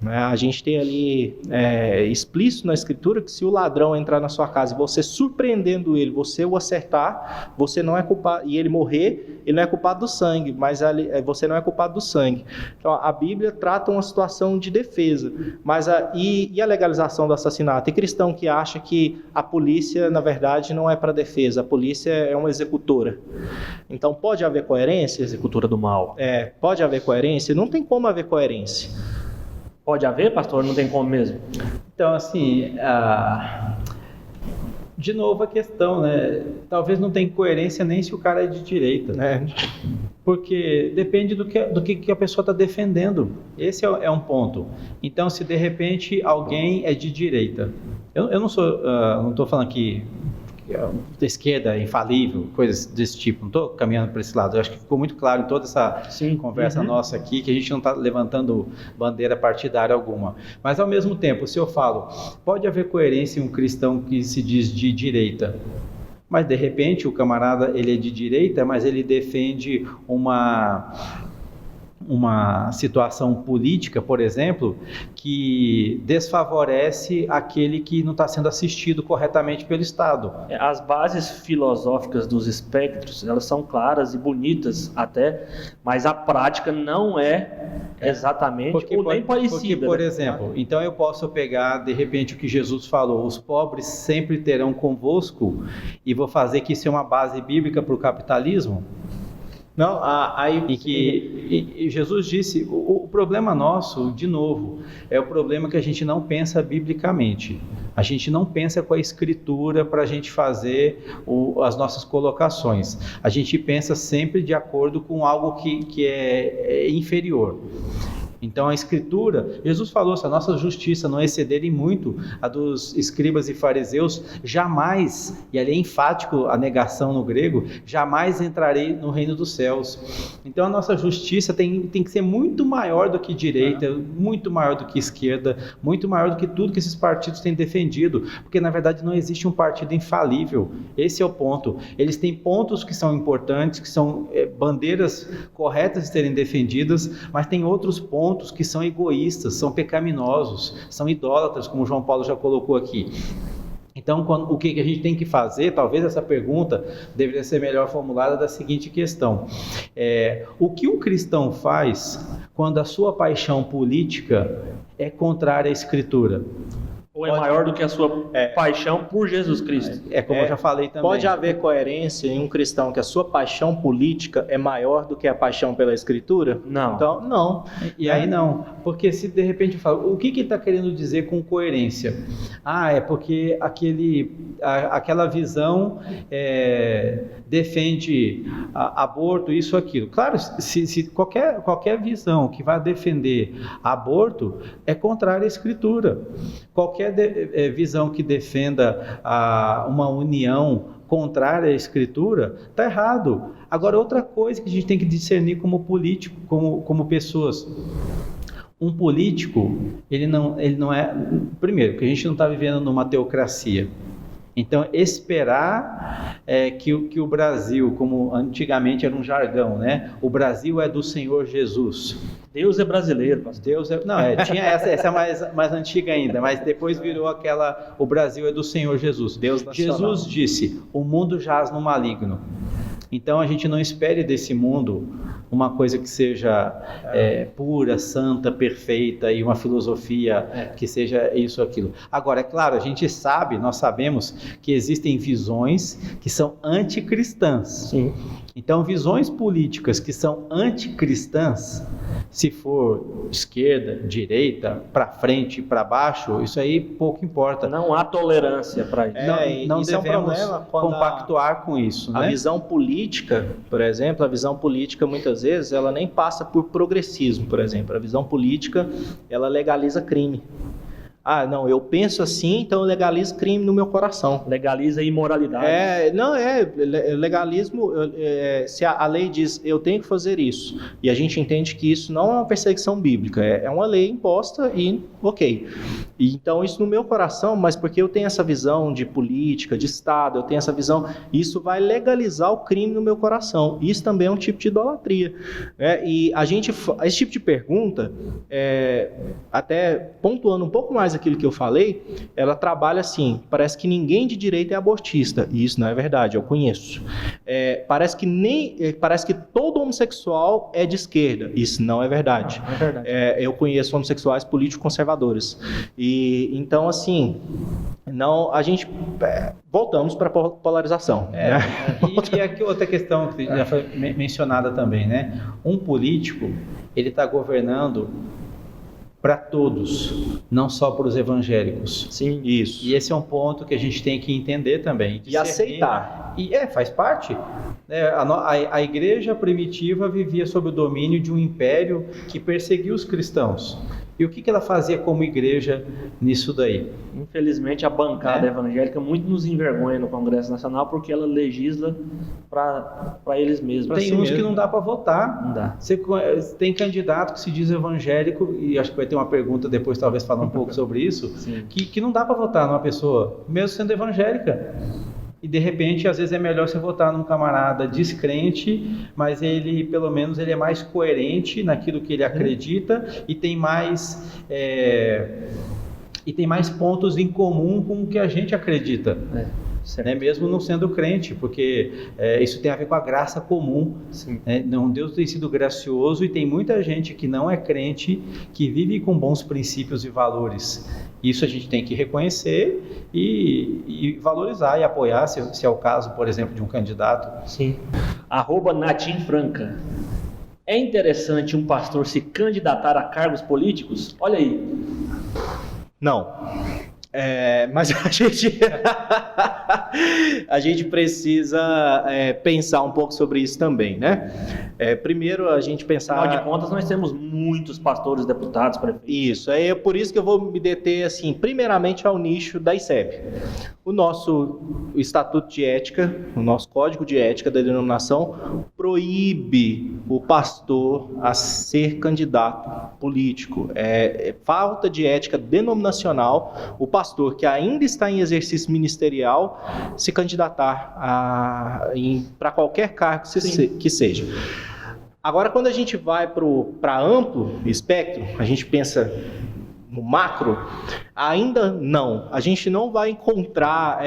A gente tem ali explícito na escritura que se o ladrão entrar na sua casa e você surpreendendo ele, você o acertar, você não é culpado, e ele morrer, ele não é culpado do sangue, mas você não é culpado do sangue. Então a Bíblia trata uma situação de defesa, mas e a legalização do assassinato? E cristão que acha que a polícia, na verdade, não é para defesa, a polícia é uma executora. Então pode haver coerência? Executora do mal. Pode haver coerência? Não tem como haver coerência. Pode haver, pastor? Não tem como mesmo? Então, assim, de novo a questão, né? Talvez não tenha coerência nem se o cara é de direita. Porque depende do que a pessoa está defendendo. Esse é um ponto. Então, se de repente alguém é de direita, eu não estou falando que da esquerda infalível, coisas desse tipo. Não estou caminhando para esse lado. Eu acho que ficou muito claro em toda essa conversa nossa aqui que a gente não está levantando bandeira partidária alguma. Mas, ao mesmo tempo, se eu falo, pode haver coerência em um cristão que se diz de direita, mas, de repente, o camarada ele é de direita, mas ele defende uma situação política, por exemplo, que desfavorece aquele que não está sendo assistido corretamente pelo Estado. As bases filosóficas dos espectros, elas são claras e bonitas até, mas a prática não é exatamente nem parecida. Porque, por exemplo, então eu posso pegar, de repente, o que Jesus falou, os pobres sempre terão convosco, e vou fazer que isso é uma base bíblica para o capitalismo? Não, E Jesus disse, o problema nosso, de novo, é o problema que a gente não pensa biblicamente. A gente não pensa com a escritura para a gente fazer as nossas colocações. A gente pensa sempre de acordo com algo que é inferior. Então a escritura, Jesus falou, se a nossa justiça não excederem muito a dos escribas e fariseus, jamais, e ali é enfático a negação no grego, jamais entrarei no reino dos céus. Então a nossa justiça tem que ser muito maior do que direita, muito maior do que esquerda, muito maior do que tudo que esses partidos têm defendido, porque na verdade não existe um partido infalível. Esse é o ponto. Eles têm pontos que são importantes, que são bandeiras corretas de serem defendidas, mas tem outros pontos que são egoístas, são pecaminosos, são idólatras, como o João Paulo já colocou aqui. Então, o que a gente tem que fazer, talvez essa pergunta deveria ser melhor formulada da seguinte questão: o que um cristão faz quando a sua paixão política é contrária à Escritura? Ou é maior do que a sua paixão por Jesus Cristo? Como eu já falei também. Pode haver coerência em um cristão que a sua paixão política é maior do que a paixão pela Escritura? Não. Então, não. E aí não. Porque se de repente fala, o que está querendo dizer com coerência? É porque aquela visão defende aborto, isso, aquilo. Claro, se qualquer visão que vai defender aborto é contrária à Escritura. Qualquer visão que defenda uma união contrária à Escritura está errado. Agora, outra coisa que a gente tem que discernir como político, como pessoas. Um político, ele não é... Primeiro, que a gente não está vivendo numa teocracia. Então, esperar que o Brasil, como antigamente era um jargão, né? O Brasil é do Senhor Jesus. Deus é brasileiro, pastor. Tinha essa é mais antiga ainda, mas depois virou o Brasil é do Senhor Jesus. Deus nacional. Jesus disse, o mundo jaz no maligno. Então a gente não espere desse mundo uma coisa que seja pura, santa, perfeita e uma filosofia que seja isso ou aquilo. Agora, é claro, nós sabemos que existem visões que são anticristãs. Sim. Então, visões políticas que são anticristãs, se for esquerda, direita, para frente, para baixo, isso aí pouco importa. Não há tolerância para isso. Não isso devemos é um problema compactuar com isso. A né? visão política, por exemplo, muitas vezes ela nem passa por progressismo, por exemplo. A visão política, ela legaliza crime. Não, eu penso assim, então eu legalizo crime no meu coração. Legaliza imoralidade. Legalismo, se a lei diz, eu tenho que fazer isso, e a gente entende que isso não é uma perseguição bíblica, é uma lei imposta e ok. E, então isso no meu coração, mas porque eu tenho essa visão de política, de Estado, eu tenho essa visão, isso vai legalizar o crime no meu coração. Isso também é um tipo de idolatria. E esse tipo de pergunta, até pontuando um pouco mais aquilo que eu falei, ela trabalha assim, parece que ninguém de direita é abortista, e isso não é verdade, eu conheço. Parece que todo homossexual é de esquerda, isso não é verdade. Não é verdade. Eu conheço homossexuais políticos conservadores. E então, assim, a gente voltamos para a polarização. E aqui outra questão que já foi mencionada também, né? Um político, ele está governando para todos, não só para os evangélicos. Sim, isso. E esse é um ponto que a gente tem que entender também. E aceitar. E faz parte. A igreja primitiva vivia sob o domínio de um império que perseguia os cristãos. E o que ela fazia como igreja nisso daí? Infelizmente, a bancada evangélica muito nos envergonha no Congresso Nacional porque ela legisla para eles mesmos. Tem uns que não dá para votar. Não dá. Você tem candidato que se diz evangélico, e acho que vai ter uma pergunta depois, talvez, falar um pouco sobre isso, que não dá para votar numa pessoa, mesmo sendo evangélica. E de repente, às vezes é melhor você votar num camarada descrente, mas ele, pelo menos, ele é mais coerente naquilo que ele acredita e tem mais pontos em comum com o que a gente acredita. Né? Mesmo não sendo crente, porque isso tem a ver com a graça comum. Né? Não, Deus tem sido gracioso e tem muita gente que não é crente, que vive com bons princípios e valores. Isso a gente tem que reconhecer e valorizar e apoiar, se é o caso, por exemplo, de um candidato. Sim. @NatimFranca. É interessante um pastor se candidatar a cargos políticos? Olha aí. Não. Mas a gente precisa pensar um pouco sobre isso também, né? Primeiro a gente pensar... Afinal de contas, nós temos muitos pastores, deputados, prefeitos. Isso, é por isso que eu vou me deter, assim, primeiramente ao nicho da ICEB. O nosso Estatuto de Ética, o nosso Código de Ética da denominação proíbe o pastor a ser candidato político. Falta de ética denominacional o pastor que ainda está em exercício ministerial se candidatar para qualquer cargo que seja. Agora, quando a gente vai para amplo espectro, a gente pensa no macro, ainda não. A gente não vai encontrar...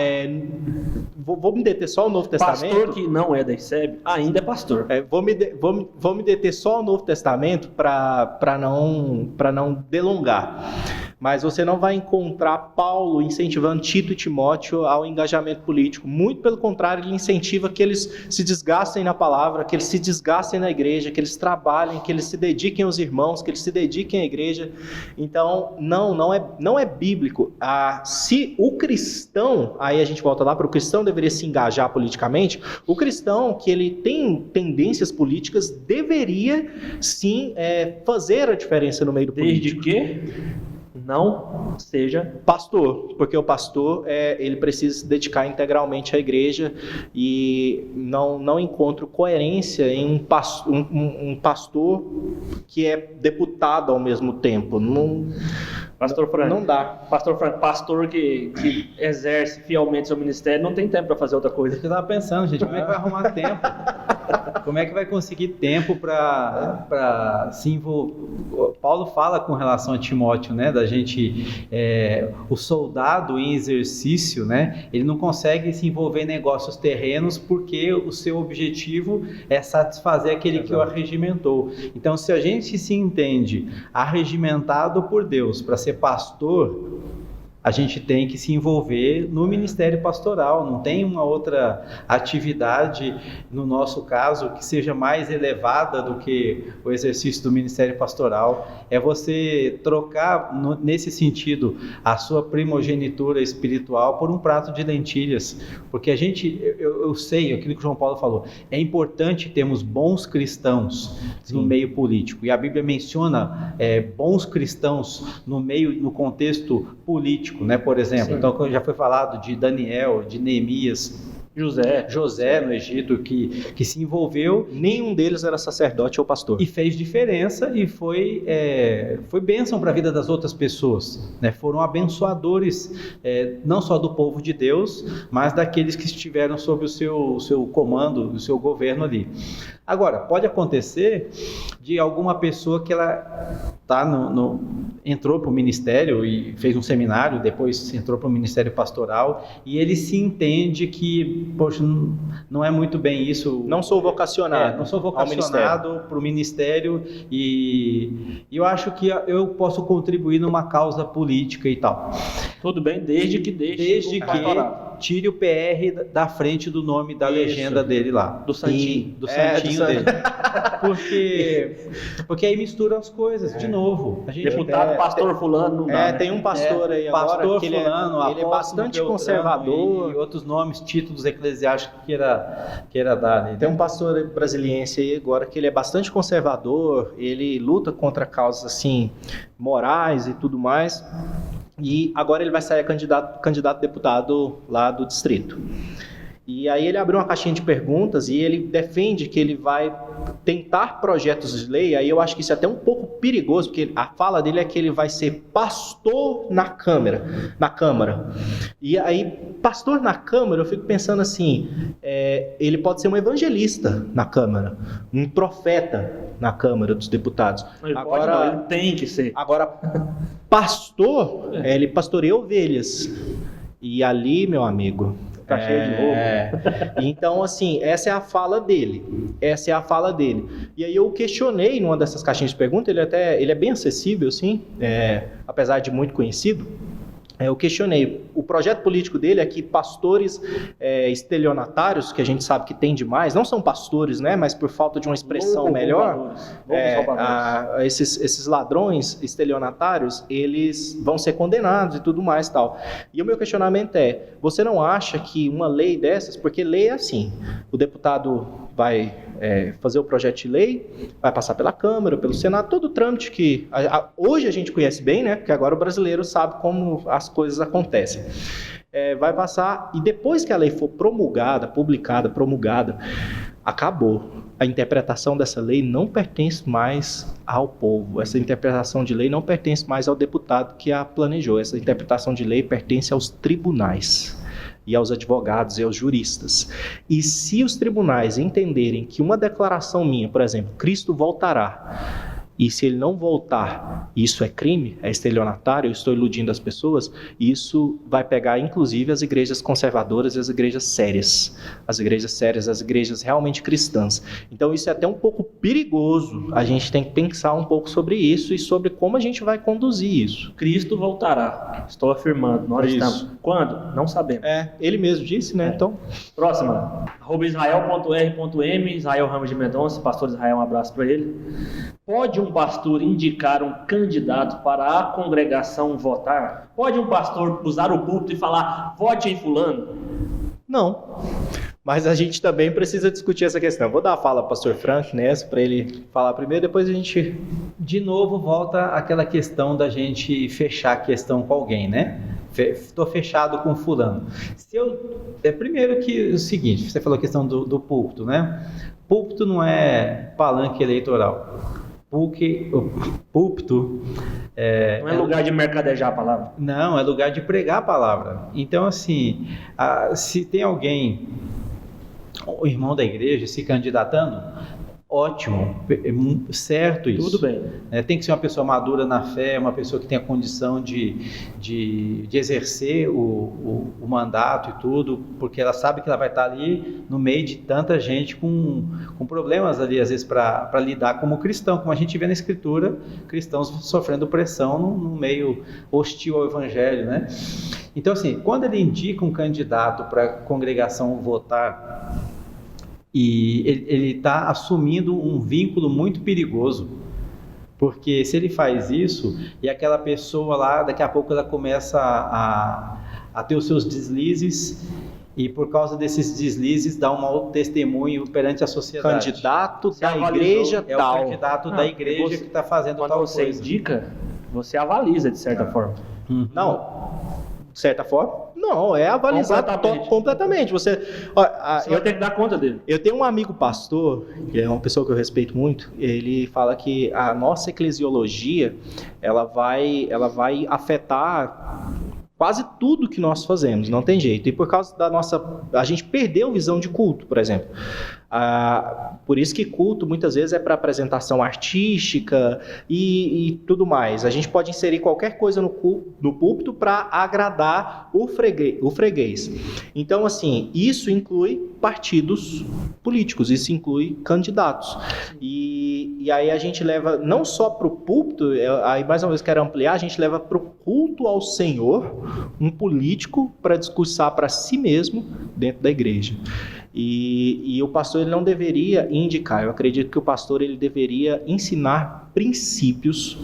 Vou me deter só o Novo Testamento. Pastor que não é da ICEB ainda é pastor. Vou me deter só o Novo Testamento para não delongar. Mas você não vai encontrar Paulo incentivando Tito e Timóteo ao engajamento político. Muito pelo contrário, ele incentiva que eles se desgastem na palavra, que eles se desgastem na igreja, que eles trabalhem, que eles se dediquem aos irmãos, que eles se dediquem à igreja. Então, não é bíblico. Se o cristão, aí a gente volta lá para o cristão deveria se engajar politicamente, o cristão que ele tem tendências políticas deveria sim fazer a diferença no meio do político. Desde que não seja pastor, porque o pastor ele precisa se dedicar integralmente à igreja e não encontro coerência em um pastor que é deputado ao mesmo tempo. Pastor Franco, não dá. Pastor Franco, pastor que exerce fielmente seu ministério, não tem tempo para fazer outra coisa. Eu estava pensando, gente, como é que vai arrumar tempo? Como é que vai conseguir tempo para se envolver? Paulo fala com relação a Timóteo, né, da gente, o soldado em exercício, né, ele não consegue se envolver em negócios terrenos porque o seu objetivo é satisfazer aquele que o arregimentou. Então, se a gente se entende arregimentado por Deus para ser pastor, a gente tem que se envolver no ministério pastoral, não tem uma outra atividade, no nosso caso, que seja mais elevada do que o exercício do ministério pastoral. É você trocar, nesse sentido, a sua primogenitura espiritual por um prato de lentilhas, porque eu sei, aquilo que o João Paulo falou, é importante termos bons cristãos no meio político, e a Bíblia menciona bons cristãos no contexto político, né? Por exemplo, então já foi falado de Daniel, de Neemias, José no Egito, que se envolveu. Nenhum deles era sacerdote ou pastor. E fez diferença e foi bênção para a vida das outras pessoas, né? Foram abençoadores, não só do povo de Deus, mas daqueles que estiveram sob o seu comando, o seu governo ali. Agora, pode acontecer de alguma pessoa que ela entrou para o ministério e fez um seminário, depois entrou para o ministério pastoral, e ele se entende que, poxa, não é muito bem isso. Não sou vocacionado. Não sou vocacionado para o ministério, e eu acho que eu posso contribuir numa causa política e tal. Tudo bem, desde que tire o PR da frente do nome da legenda dele lá. Do santinho. Do santinho dele. Porque aí mistura as coisas, de novo. A gente pastor fulano, não dá, né? Tem um pastor aí agora pastor que fulano, ele é bastante conservador. E outros nomes, títulos eclesiásticos que queira dar. Né? Tem um pastor brasiliense aí agora que ele é bastante conservador, ele luta contra causas assim, morais e tudo mais. E agora ele vai sair candidato a deputado lá do distrito. E aí ele abriu uma caixinha de perguntas e ele defende que ele vai tentar projetos de lei. Aí eu acho que isso é até um pouco perigoso, porque a fala dele é que ele vai ser pastor na Câmara. E aí, pastor na Câmara, eu fico pensando assim, ele pode ser um evangelista na Câmara, um profeta na Câmara dos Deputados. Ele tem que ser. Agora, pastor, ele pastoreia ovelhas. E ali, meu amigo... Tá cheio de roubo. Então, assim, essa é a fala dele. E aí eu questionei numa dessas caixinhas de perguntas, ele é bem acessível, assim, apesar de muito conhecido. Eu questionei. O projeto político dele é que pastores estelionatários, que a gente sabe que tem demais, não são pastores, né, mas por falta de uma expressão melhor, esses ladrões estelionatários, eles vão ser condenados e tudo mais tal. E o meu questionamento você não acha que uma lei dessas, porque lei é assim, o deputado vai fazer o projeto de lei, vai passar pela Câmara, pelo Senado, todo o trâmite que hoje a gente conhece bem, né? Porque agora o brasileiro sabe como as coisas acontecem. Vai passar, e depois que a lei for promulgada, acabou. A interpretação dessa lei não pertence mais ao povo. Essa interpretação de lei não pertence mais ao deputado que a planejou. Essa interpretação de lei pertence aos tribunais e aos advogados e aos juristas. E se os tribunais entenderem que uma declaração minha, por exemplo, Cristo voltará, e se ele não voltar, isso é crime, é estelionatário, eu estou iludindo as pessoas, isso vai pegar inclusive as igrejas conservadoras e as igrejas sérias, as igrejas realmente cristãs. Então isso é até um pouco perigoso, a gente tem que pensar um pouco sobre isso e sobre como a gente vai conduzir isso. Cristo voltará, estou afirmando, nós estamos. Quando? Não sabemos. Ele mesmo disse, né? Então. Próxima, @israel.r.m, Israel Ramos de Mendonça, pastor Israel, um abraço para ele. Pode um pastor indicar um candidato para a congregação votar? Pode um pastor usar o púlpito e falar, vote em fulano? Não, mas a gente também precisa discutir essa questão. Vou dar a fala ao pastor Frank nessa, para ele falar primeiro, depois a gente... De novo, volta aquela questão da gente fechar a questão com alguém, né? Estou fechado com fulano. Primeiro que o seguinte, você falou a questão do púlpito, né? Púlpito não é palanque eleitoral. O púlpito não é lugar de mercadejar a palavra. Não, é lugar de pregar a palavra. Então, assim, se tem alguém, o irmão da igreja, se candidatando, ótimo, certo isso. Tudo bem. Tem que ser uma pessoa madura na fé, uma pessoa que tenha condição de exercer o mandato e tudo, porque ela sabe que ela vai estar ali no meio de tanta gente com problemas ali, às vezes, para lidar como cristão, como a gente vê na Escritura, cristãos sofrendo pressão no meio hostil ao Evangelho, né? Então, assim, quando ele indica um candidato para a congregação votar, e ele está assumindo um vínculo muito perigoso, porque se ele faz isso e aquela pessoa lá, daqui a pouco ela começa a ter os seus deslizes e por causa desses deslizes dá um mau testemunho perante a sociedade. Candidato da igreja tal. É o candidato da igreja que está fazendo tal coisa. Quando você indica, você avaliza de certa forma. Não, de certa forma, não, é avalizar completamente. Você vai ter que dar conta dele. Eu tenho um amigo pastor, que é uma pessoa que eu respeito muito, ele fala que a nossa eclesiologia, ela vai afetar quase tudo que nós fazemos, não tem jeito. E por causa a gente perdeu visão de culto, por exemplo. Por isso que culto muitas vezes é para apresentação artística e tudo mais. A gente pode inserir qualquer coisa no púlpito para agradar o freguês. Então, assim, isso inclui partidos políticos, isso inclui candidatos. E aí a gente leva não só para o púlpito, aí mais uma vez quero ampliar, a gente leva para o culto culto ao Senhor um político para discursar para si mesmo dentro da igreja. E o pastor ele não deveria indicar, eu acredito que o pastor ele deveria ensinar princípios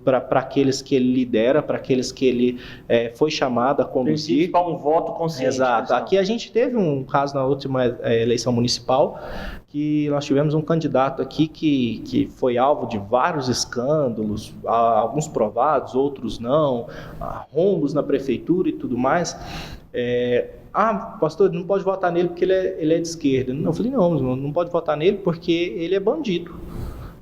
para aqueles que ele lidera, para aqueles que ele foi chamado a conduzir. Princípios para um voto consciente. Exato. Aqui a gente teve um caso na última eleição municipal, que nós tivemos um candidato aqui que foi alvo de vários escândalos, alguns provados, outros não, rombos na prefeitura e tudo mais. Pastor, não pode votar nele porque ele é de esquerda. Eu falei, não pode votar nele porque ele é bandido.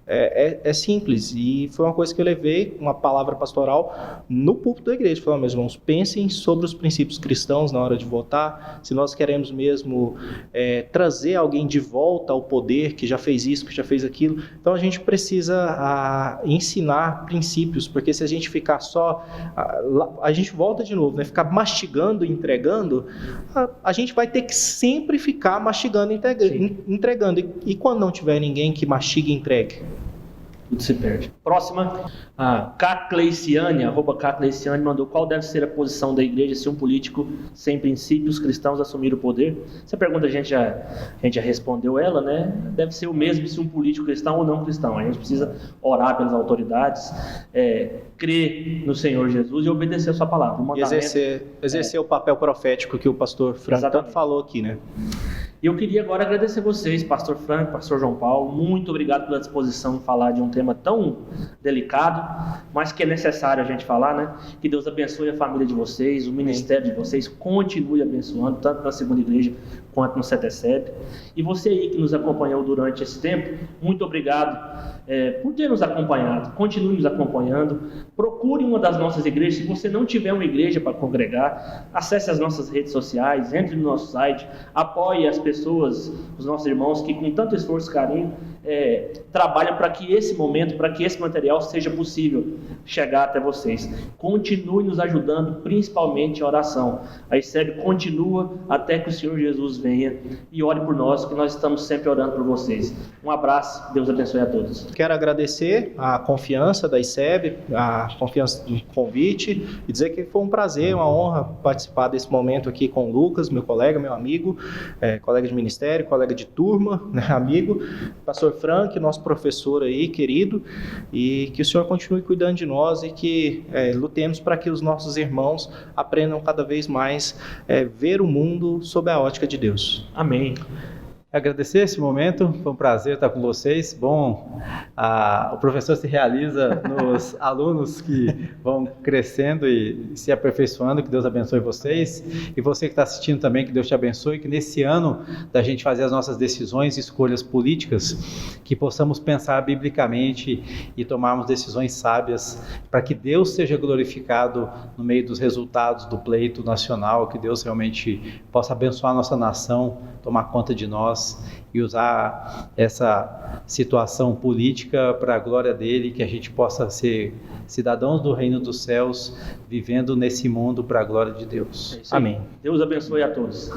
É simples, e foi uma coisa que eu levei, uma palavra pastoral no púlpito da igreja. Falei, meus irmãos, pensem sobre os princípios cristãos na hora de votar. Se nós queremos mesmo trazer alguém de volta ao poder, que já fez isso, que já fez aquilo, então a gente precisa ensinar princípios, porque se a gente ficar só, a gente volta de novo, né? Ficar mastigando e entregando, a gente vai ter que sempre ficar mastigando e entregando, e quando não tiver ninguém que mastigue e entregue, tudo se perde. Próxima, a Cacleiciane, @Cacleiciane, mandou: qual deve ser a posição da igreja se um político sem princípios cristãos assumir o poder? Essa pergunta a gente já respondeu ela, né? Deve ser o mesmo se um político cristão ou não cristão. A gente precisa orar pelas autoridades, crer no Senhor Jesus e obedecer a sua palavra. E exercer o papel profético que o pastor Franco tanto falou aqui, né? E eu queria agora agradecer vocês, pastor Franco, pastor João Paulo, muito obrigado pela disposição de falar de um tema tão delicado, mas que é necessário a gente falar, né? Que Deus abençoe a família de vocês, o ministério de vocês, continue abençoando, tanto na segunda igreja quanto no CETESEB. E você aí que nos acompanhou durante esse tempo, muito obrigado por ter nos acompanhado, continue nos acompanhando, procure uma das nossas igrejas. Se você não tiver uma igreja para congregar, acesse as nossas redes sociais, entre no nosso site, apoie as pessoas, os nossos irmãos que com tanto esforço e carinho trabalham para que esse momento, para que esse material seja possível chegar até vocês. Continue nos ajudando, principalmente em oração. A ICEB continua até que o Senhor Jesus venha, e ore por nós, que nós estamos sempre orando por vocês. Um abraço, Deus abençoe a todos. Quero agradecer a confiança da ICEB, a confiança do convite, e dizer que foi um prazer, uma honra participar desse momento aqui com o Lucas, meu colega, meu amigo, colega de ministério, colega de turma, né, amigo, pastor Frank, nosso professor aí, querido, e que o Senhor continue cuidando de nós e que lutemos para que os nossos irmãos aprendam cada vez mais ver o mundo sob a ótica de Deus. Amém. Agradecer esse momento, foi um prazer estar com vocês. Bom, o professor se realiza nos alunos que vão crescendo e se aperfeiçoando, que Deus abençoe vocês. E você que está assistindo também, que Deus te abençoe, que nesse ano da gente fazer as nossas decisões e escolhas políticas, que possamos pensar biblicamente e tomarmos decisões sábias, para que Deus seja glorificado no meio dos resultados do pleito nacional, que Deus realmente possa abençoar a nossa nação, tomar conta de nós e usar essa situação política para a glória dele, que a gente possa ser cidadãos do reino dos céus, vivendo nesse mundo para a glória de Deus. Amém. Deus abençoe a todos.